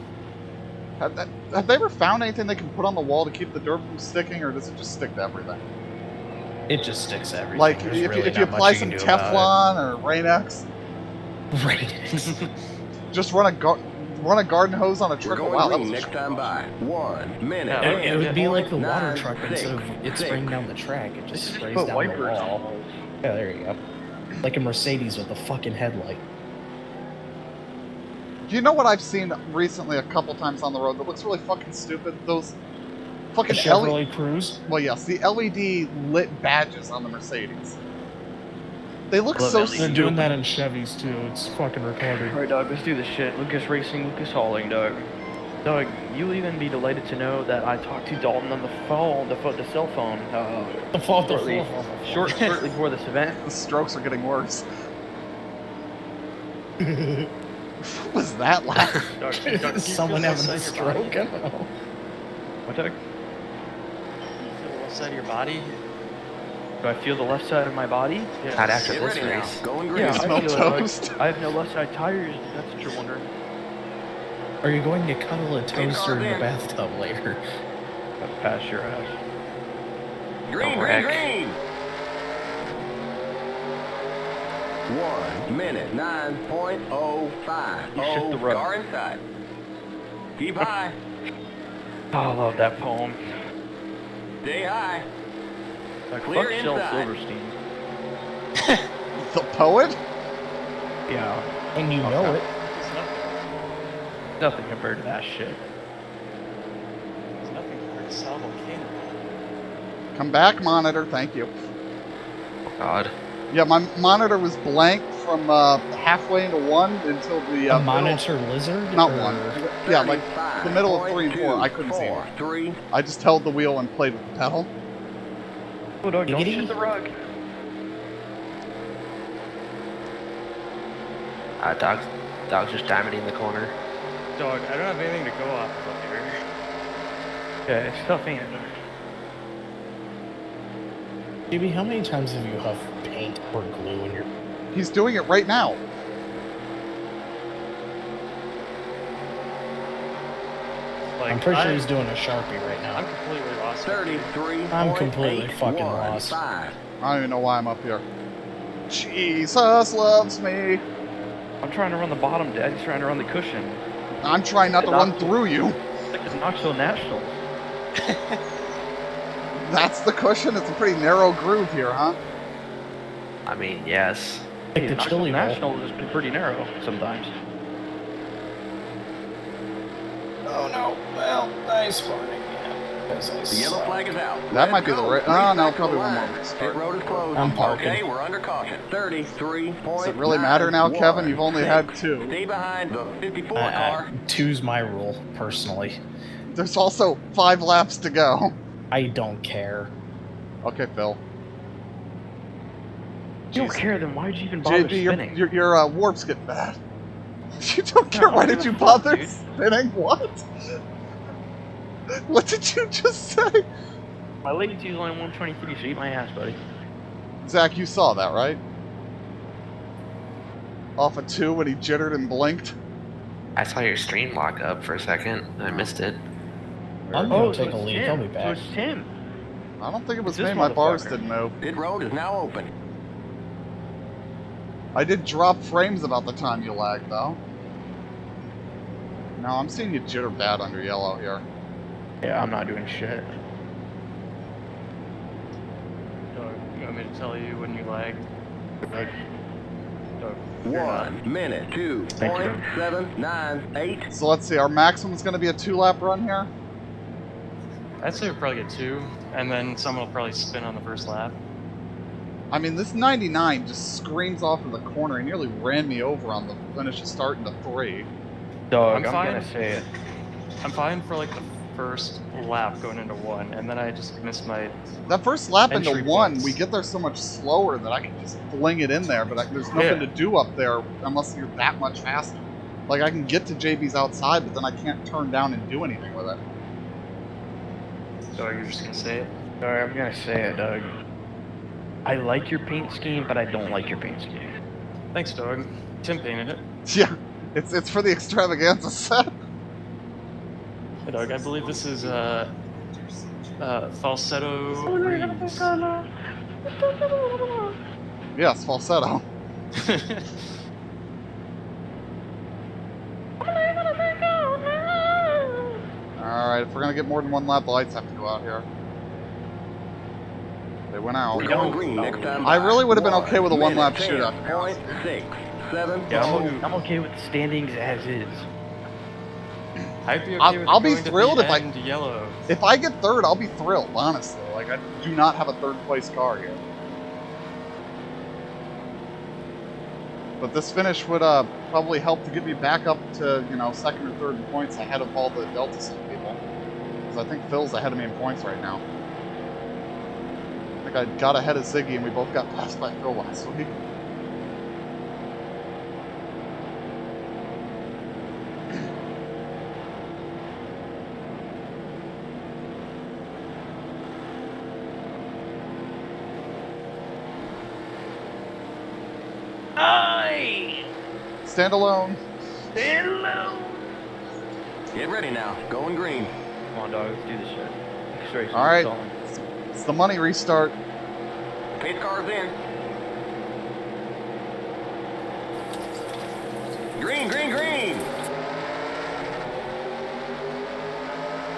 Have they ever found anything they can put on the wall to keep the dirt from sticking, or does it just stick to everything? It just sticks to everything. Like, There's if really you not much apply you some can do about Teflon or Rain-X, it. Right. just run a garden hose on a We're trickle. going Wow, that green was next time by. 1 minute. Yeah, It would be like the water 9, truck, but 6, instead of it spraying down the track, it just Just sprays put down wipers the on wall. those. Yeah, there you go. Like a Mercedes with a fucking headlight. Do you know what I've seen recently a couple times on the road that looks really fucking stupid? Those A fucking Chevrolet Cruise. Well, yes, the LED lit badges on the Mercedes. They look Love so LED. They're stupid. doing that in Chevys too. It's fucking retarded. Alright, dog, let's do this shit. Lucas Racing, Lucas Hauling, dog. Dog, you'll even be delighted to know that I talked to Dalton on the phone, the cell phone, The fault of shortly before this event. The strokes are getting worse. What was that laugh? Dog, Is dog, someone having a stroke? I don't know. what, dog? You feel the left side of your body? Do I feel the left side of my body? Yeah. Not after Get this ready now. race. Going green. Yeah, smell I feel it, dog. toast. I have no left side tires. That's what you're wondering. Are you going to cuddle a Hey, toaster in the Carl, bathtub later? I'll pass your ass. Green, Don't green, wreck. green. 1 minute, 9.05. You shift the road. Car inside. Keep high. Oh, I love that poem. Stay high. Like, Clear fuck Shel inside. Silverstein. The poet? Yeah, And you know it. There's nothing, nothing compared to that shit. there's nothing compared to Sal Volcano. Come back, monitor. Thank you. Oh, God. Yeah, my monitor was blank from halfway into 1 until the A monitor lizard? Not or- 1. Yeah, like the middle of 3 and 4. I couldn't see it. 3. I just held the wheel and played with the pedal. Oh, dog, don't Giggity. shit the rug. Dog's just diming in the corner. Dog, I don't have anything to go off of up here. Yeah, it's tough, ain't it? JB, how many times have you huffed paint or glue in your... He's doing it right now. Like, I'm pretty sure he's doing a Sharpie right I'm now. completely lost. 33. I'm completely fucking lost. I don't even know why I'm up here. Jesus loves me. I'm trying to run the bottom, Dad. He's trying to run the cushion. I'm trying not to run through you. Like the Knoxville Nationals. That's the cushion? It's a pretty narrow groove here, huh? I mean, yes. Like the Knoxville chili bowl. Nationals has been pretty narrow sometimes. Oh no. Well, nice spawning. The yellow flag is out. That might be the right. Oh no, Back to probably the one line. more. Pit road is closed. I'm parking. Okay, we're under caution. 33. Does it really matter now, Kevin? You've only had 2. Stay behind the 54 car. Two's my rule, personally. There's also 5 laps to go. I don't care. Okay, Phil. You don't Jeez. care, then why'd you even bother JB, spinning? your warps get bad. You don't care. No, Why I did don't you give a bother fuck, dude. spinning? What? What did you just say? My lady two's only 123, so eat my ass, buddy. Zach, you saw that, right? Off a 2 when he jittered and blinked. I saw your stream lock up for a second. I missed it. I'm gonna take a leak. I'll be back. So it's Tim. I don't think it was This me. My bars motherfucker. didn't move. Pit road is now open. I did drop frames about the time you lagged, though. No, I'm seeing you jitter bad under yellow here. Yeah, I'm not doing shit. You want me to tell you when you lag? Like, 1 minute, 2.798. So let's see, our maximum is going to be a 2-lap run here? I'd say we'll probably get 2, and then someone will probably spin on the first lap. I mean, this 99 just screams off in the corner. He nearly ran me over on the finish of start into 3. Dog, I'm I'm fine. gonna say it. I'm fine for like the first lap going into 1, and then I just missed my... That first lap into Entry 1, points. we get there so much slower that I can just fling it in there, but there's nothing to do up there unless you're that much faster. Like, I can get to JB's outside, but then I can't turn down and do anything with it. So you're just gonna say it? Sorry, I'm gonna say it, Doug. I like your paint scheme, but I don't like your paint scheme. Thanks, Doug. Tim painted it. Yeah, it's for the extravaganza set. Hey, Doug, I believe this is falsetto breeze. Yes, falsetto. Alright, if we're gonna get more than 1 lap, the lights have to go out here. They went out. We're going green next time. I really would have been okay with a 1-lap shootout. 0.67. Yeah, I'm okay with the standings as is. I'd be okay I'll- with I'll be going to the thrilled if I- end yellow. If I get 3rd, I'll be thrilled, honestly. Like, I do not have a 3rd place car here. But this finish would probably help to get me back up to, 2nd or 3rd in points ahead of all the Delta Sync people. Because I think Phil's ahead of me in points right now. I think I got ahead of Ziggy and we both got passed by Phil last week. Stand alone. Get ready now. Going green. Come on, dog, let's do this shit. Straight. All right. It's the money restart. Pace car's in. Green, green, green.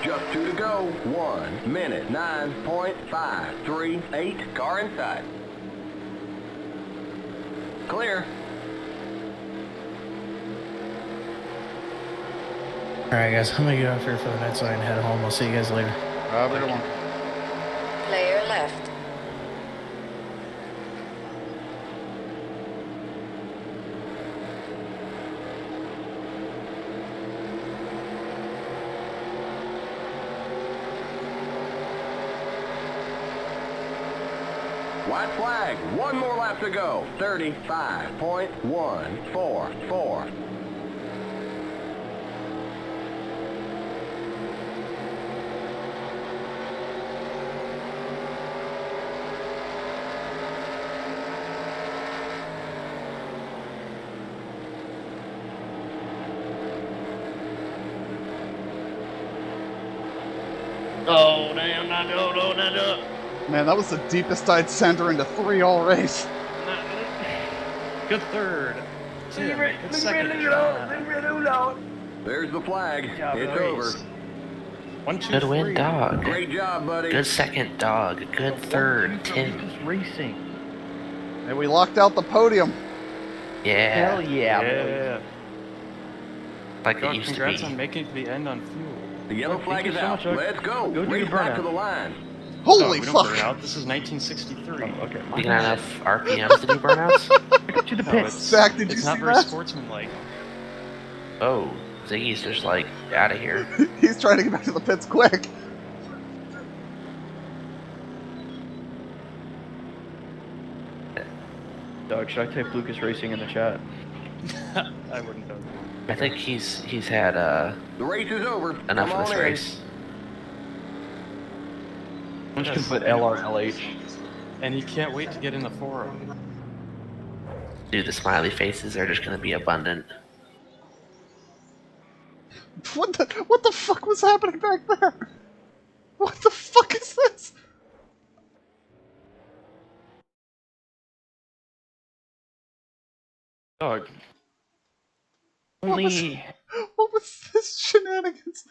Just 2 to go. 1 minute, 9.538. Car inside. Clear. Alright, guys, I'm gonna get off here for the night so I can head home. I'll see you guys later. Have a good one. Player left. White flag. 1 more lap to go. 35.144. Oh, damn, not up, no, not up. Man, that was the deepest I'd send her into 3 all race. Good 3rd. Tim, good 2nd. There's the flag. job, It's boys. over. 1, 2, Good 3. win, dog. Great job, buddy. Good 2nd, dog. Good 3rd, Tim. Just racing. And we locked out the podium. Yeah. Hell yeah, boy. Yeah. Like it Doug, used to congrats be. on making it to the end on fuel. The yellow Thank flag you is so out. much, Doug. Let's go. Go do Race your back burnout. to the line. Holy we don't fuck! burn out. This is 1963. Oh, okay. You got enough RPMs to do burnouts? To the No, pit. it's, Zach, did you it's see not very that? sportsmanlike. Oh, Ziggy's just like out of here. He's trying to get back to the pits quick. Dog, should I type Lucas Racing in the chat? I wouldn't have. I think he's had The race is over. enough Come of this on in. race. I'm just gonna put LRLH. And you can't wait to get in the forum. Dude, the smiley faces are just gonna be abundant. What the fuck was happening back there? What the fuck is this? Dog. What was this shenanigans?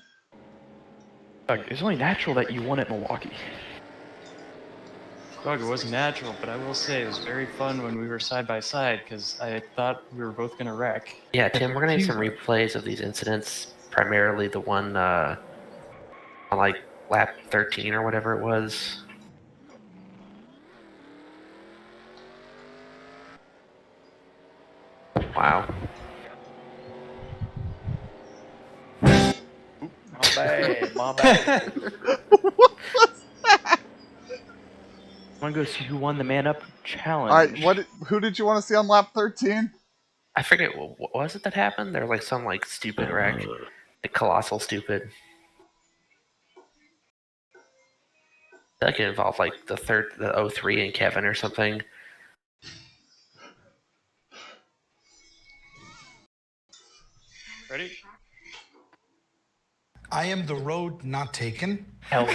Dog, it's only natural that you won at Milwaukee. Dog, it wasn't natural, but I will say it was very fun when we were side by side because I thought we were both gonna wreck. Yeah, Tim, we're gonna need some replays of these incidents. Primarily the one on like lap 13 or whatever it was. Wow. My bad, my bad. What was that? I want to go see who won the Man Up challenge. Alright, who did you want to see on lap 13? I forget, what was it that happened? There was like some like stupid wreck. Like colossal stupid. I feel like it involved like the 03 and Kevin or something. Ready? I am the road not taken. Hell.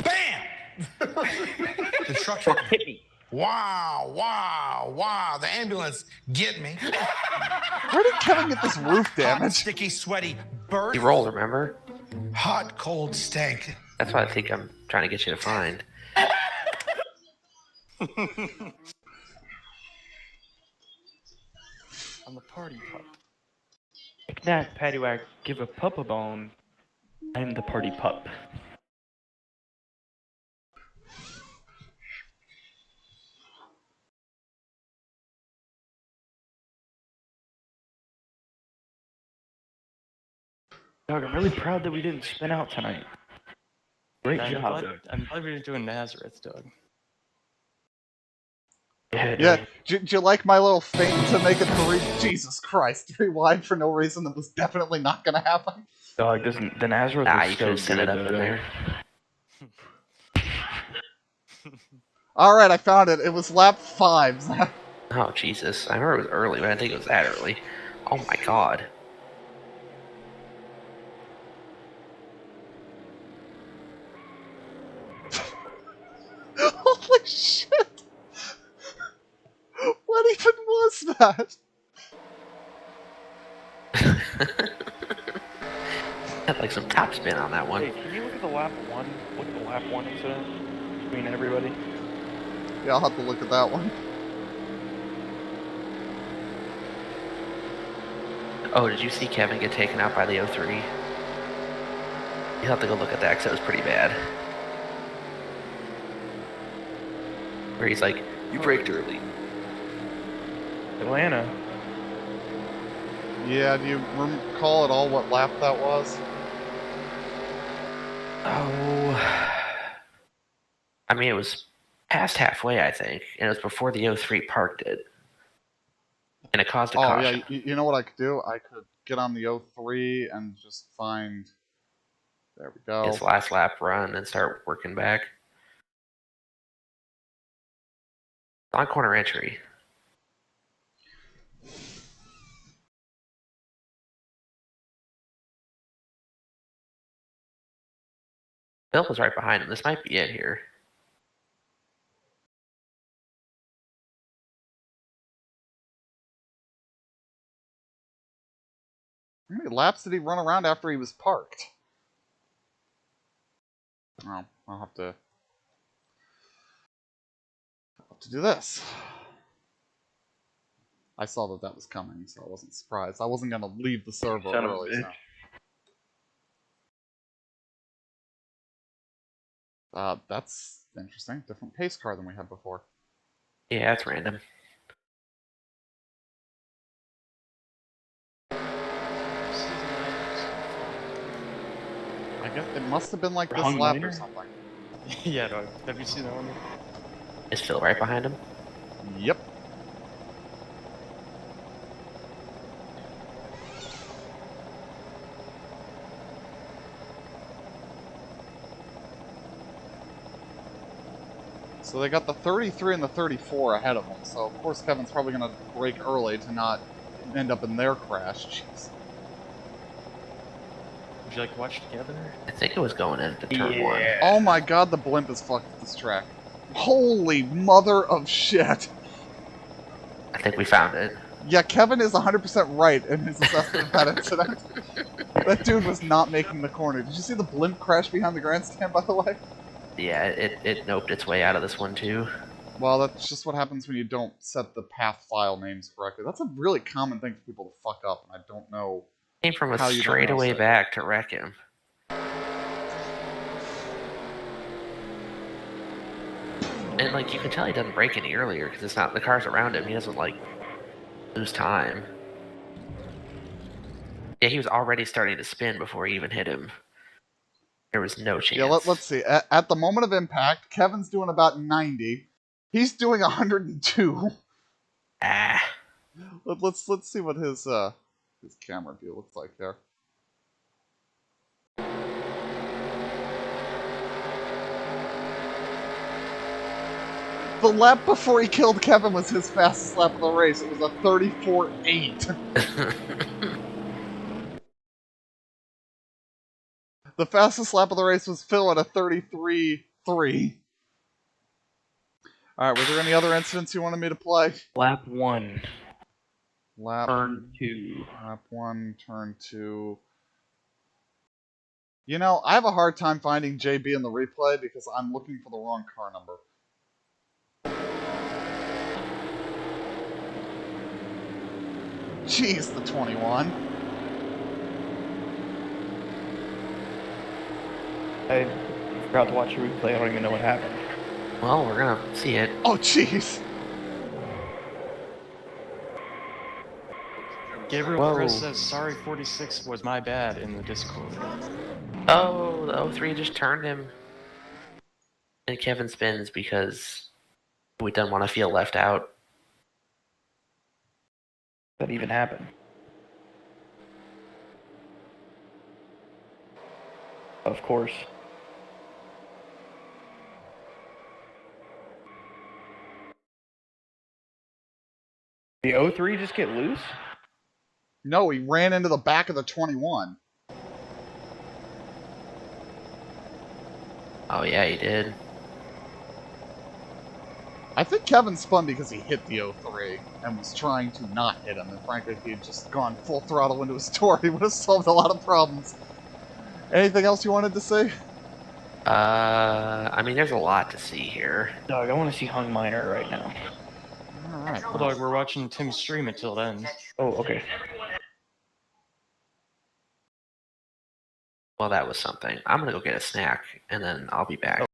Bam! The truck hit me. Wow, wow, wow. The ambulance get me. Where did Kevin get this roof Hot, damage? sticky, sweaty, burnt. You rolled, remember? Hot, cold, stank. That's what I think I'm trying to get you to find. On the party pup. Knack, paddywhack, give a pup a bone. I'm the party pup. Dog, I'm really proud that we didn't spin out tonight. Great I'm job, glad, Doug. I'm glad we didn't do a Nazareth, Doug. Yeah, do you like my little feint to make it Jesus Christ, 3 wide for no reason that was definitely not gonna happen? Dog, doesn't the Nazareth Nah, was you so could have set it good, up in there. Alright, I found it. It was lap 5. Oh, Jesus. I remember it was early, but I didn't think it was that early. Oh my god. Holy shit! What even was that? Had like some top spin on that one. Hey, can you look at the lap 1? Look at the lap 1 incident between everybody. Yeah, I'll have to look at that one. Oh, did you see Kevin get taken out by the 03? You'll have to go look at that because it was pretty bad. Where he's like, you braked early. Atlanta. Yeah, do you recall at all what lap that was? Oh. I mean, it was past halfway, I think, and it was before the 03 parked it. And it caused a caution. Yeah, you know what I could do? I could get on the 03 and just find... There we go. His last lap run and start working back. On corner entry. Bill was right behind him. This might be it here. How many laps did he run around after he was parked? Oh, I'll have to do this. I saw that that was coming, so I wasn't surprised. I wasn't going to leave the server Son of a early, bitch. so... that's interesting. Different pace car than we had before. Yeah, that's random. I guess it must have been like this Wrong lap liner? or something. Yeah, dog. Have you seen that one? Is Phil right behind him? Yep. So they got the 33 and the 34 ahead of them, so of course Kevin's probably going to brake early to not end up in their crash. Jeez. Would you like to watch together? I think it was going into turn 1. Oh my god, the blimp is fucked with this track. Holy mother of shit. I think we found it. Yeah, Kevin is 100% right in his assessment of that incident. That dude was not making the corner. Did you see the blimp crash behind the grandstand, by the way? Yeah, it noped its way out of this one, too. Well, that's just what happens when you don't set the path file names correctly. That's a really common thing for people to fuck up, and I don't know. Came from a how you don't straightaway notice it. back to wreck him. And, like, you can tell he doesn't brake any earlier, because it's not the cars around him. He doesn't, like, lose time. Yeah, he was already starting to spin before he even hit him. There was no chance. Yeah, let's see. At the moment of impact, Kevin's doing about 90. He's doing 102. Ah. Let's see what his camera view looks like there. The lap before he killed Kevin was his fastest lap of the race. It was a 34.8. The fastest lap of the race was Phil at a 33.3. Alright, were there any other incidents you wanted me to play? Lap 1. Turn 2. Lap 1, turn 2. You know, I have a hard time finding JB in the replay because I'm looking for the wrong car number. Jeez, the 21. I forgot to watch the replay. I don't even know what happened. Well, we're gonna see it. Oh, jeez. Gabriel Chris says, sorry 46 was my bad in the Discord. Oh, the 03 just turned him. And Kevin spins because we don't want to feel left out. That even happened. Of course. The 03 just get loose? No, he ran into the back of the 21. Oh, yeah, he did. I think Kevin spun because he hit the 03 and was trying to not hit him. And frankly, if he had just gone full throttle into his door, he would have solved a lot of problems. Anything else you wanted to say? I mean, there's a lot to see here. Doug, I want to see Hung Minor right now. Alright. Well, dog, we're watching Tim stream until then. Oh, okay. Well, that was something. I'm gonna go get a snack, and then I'll be back.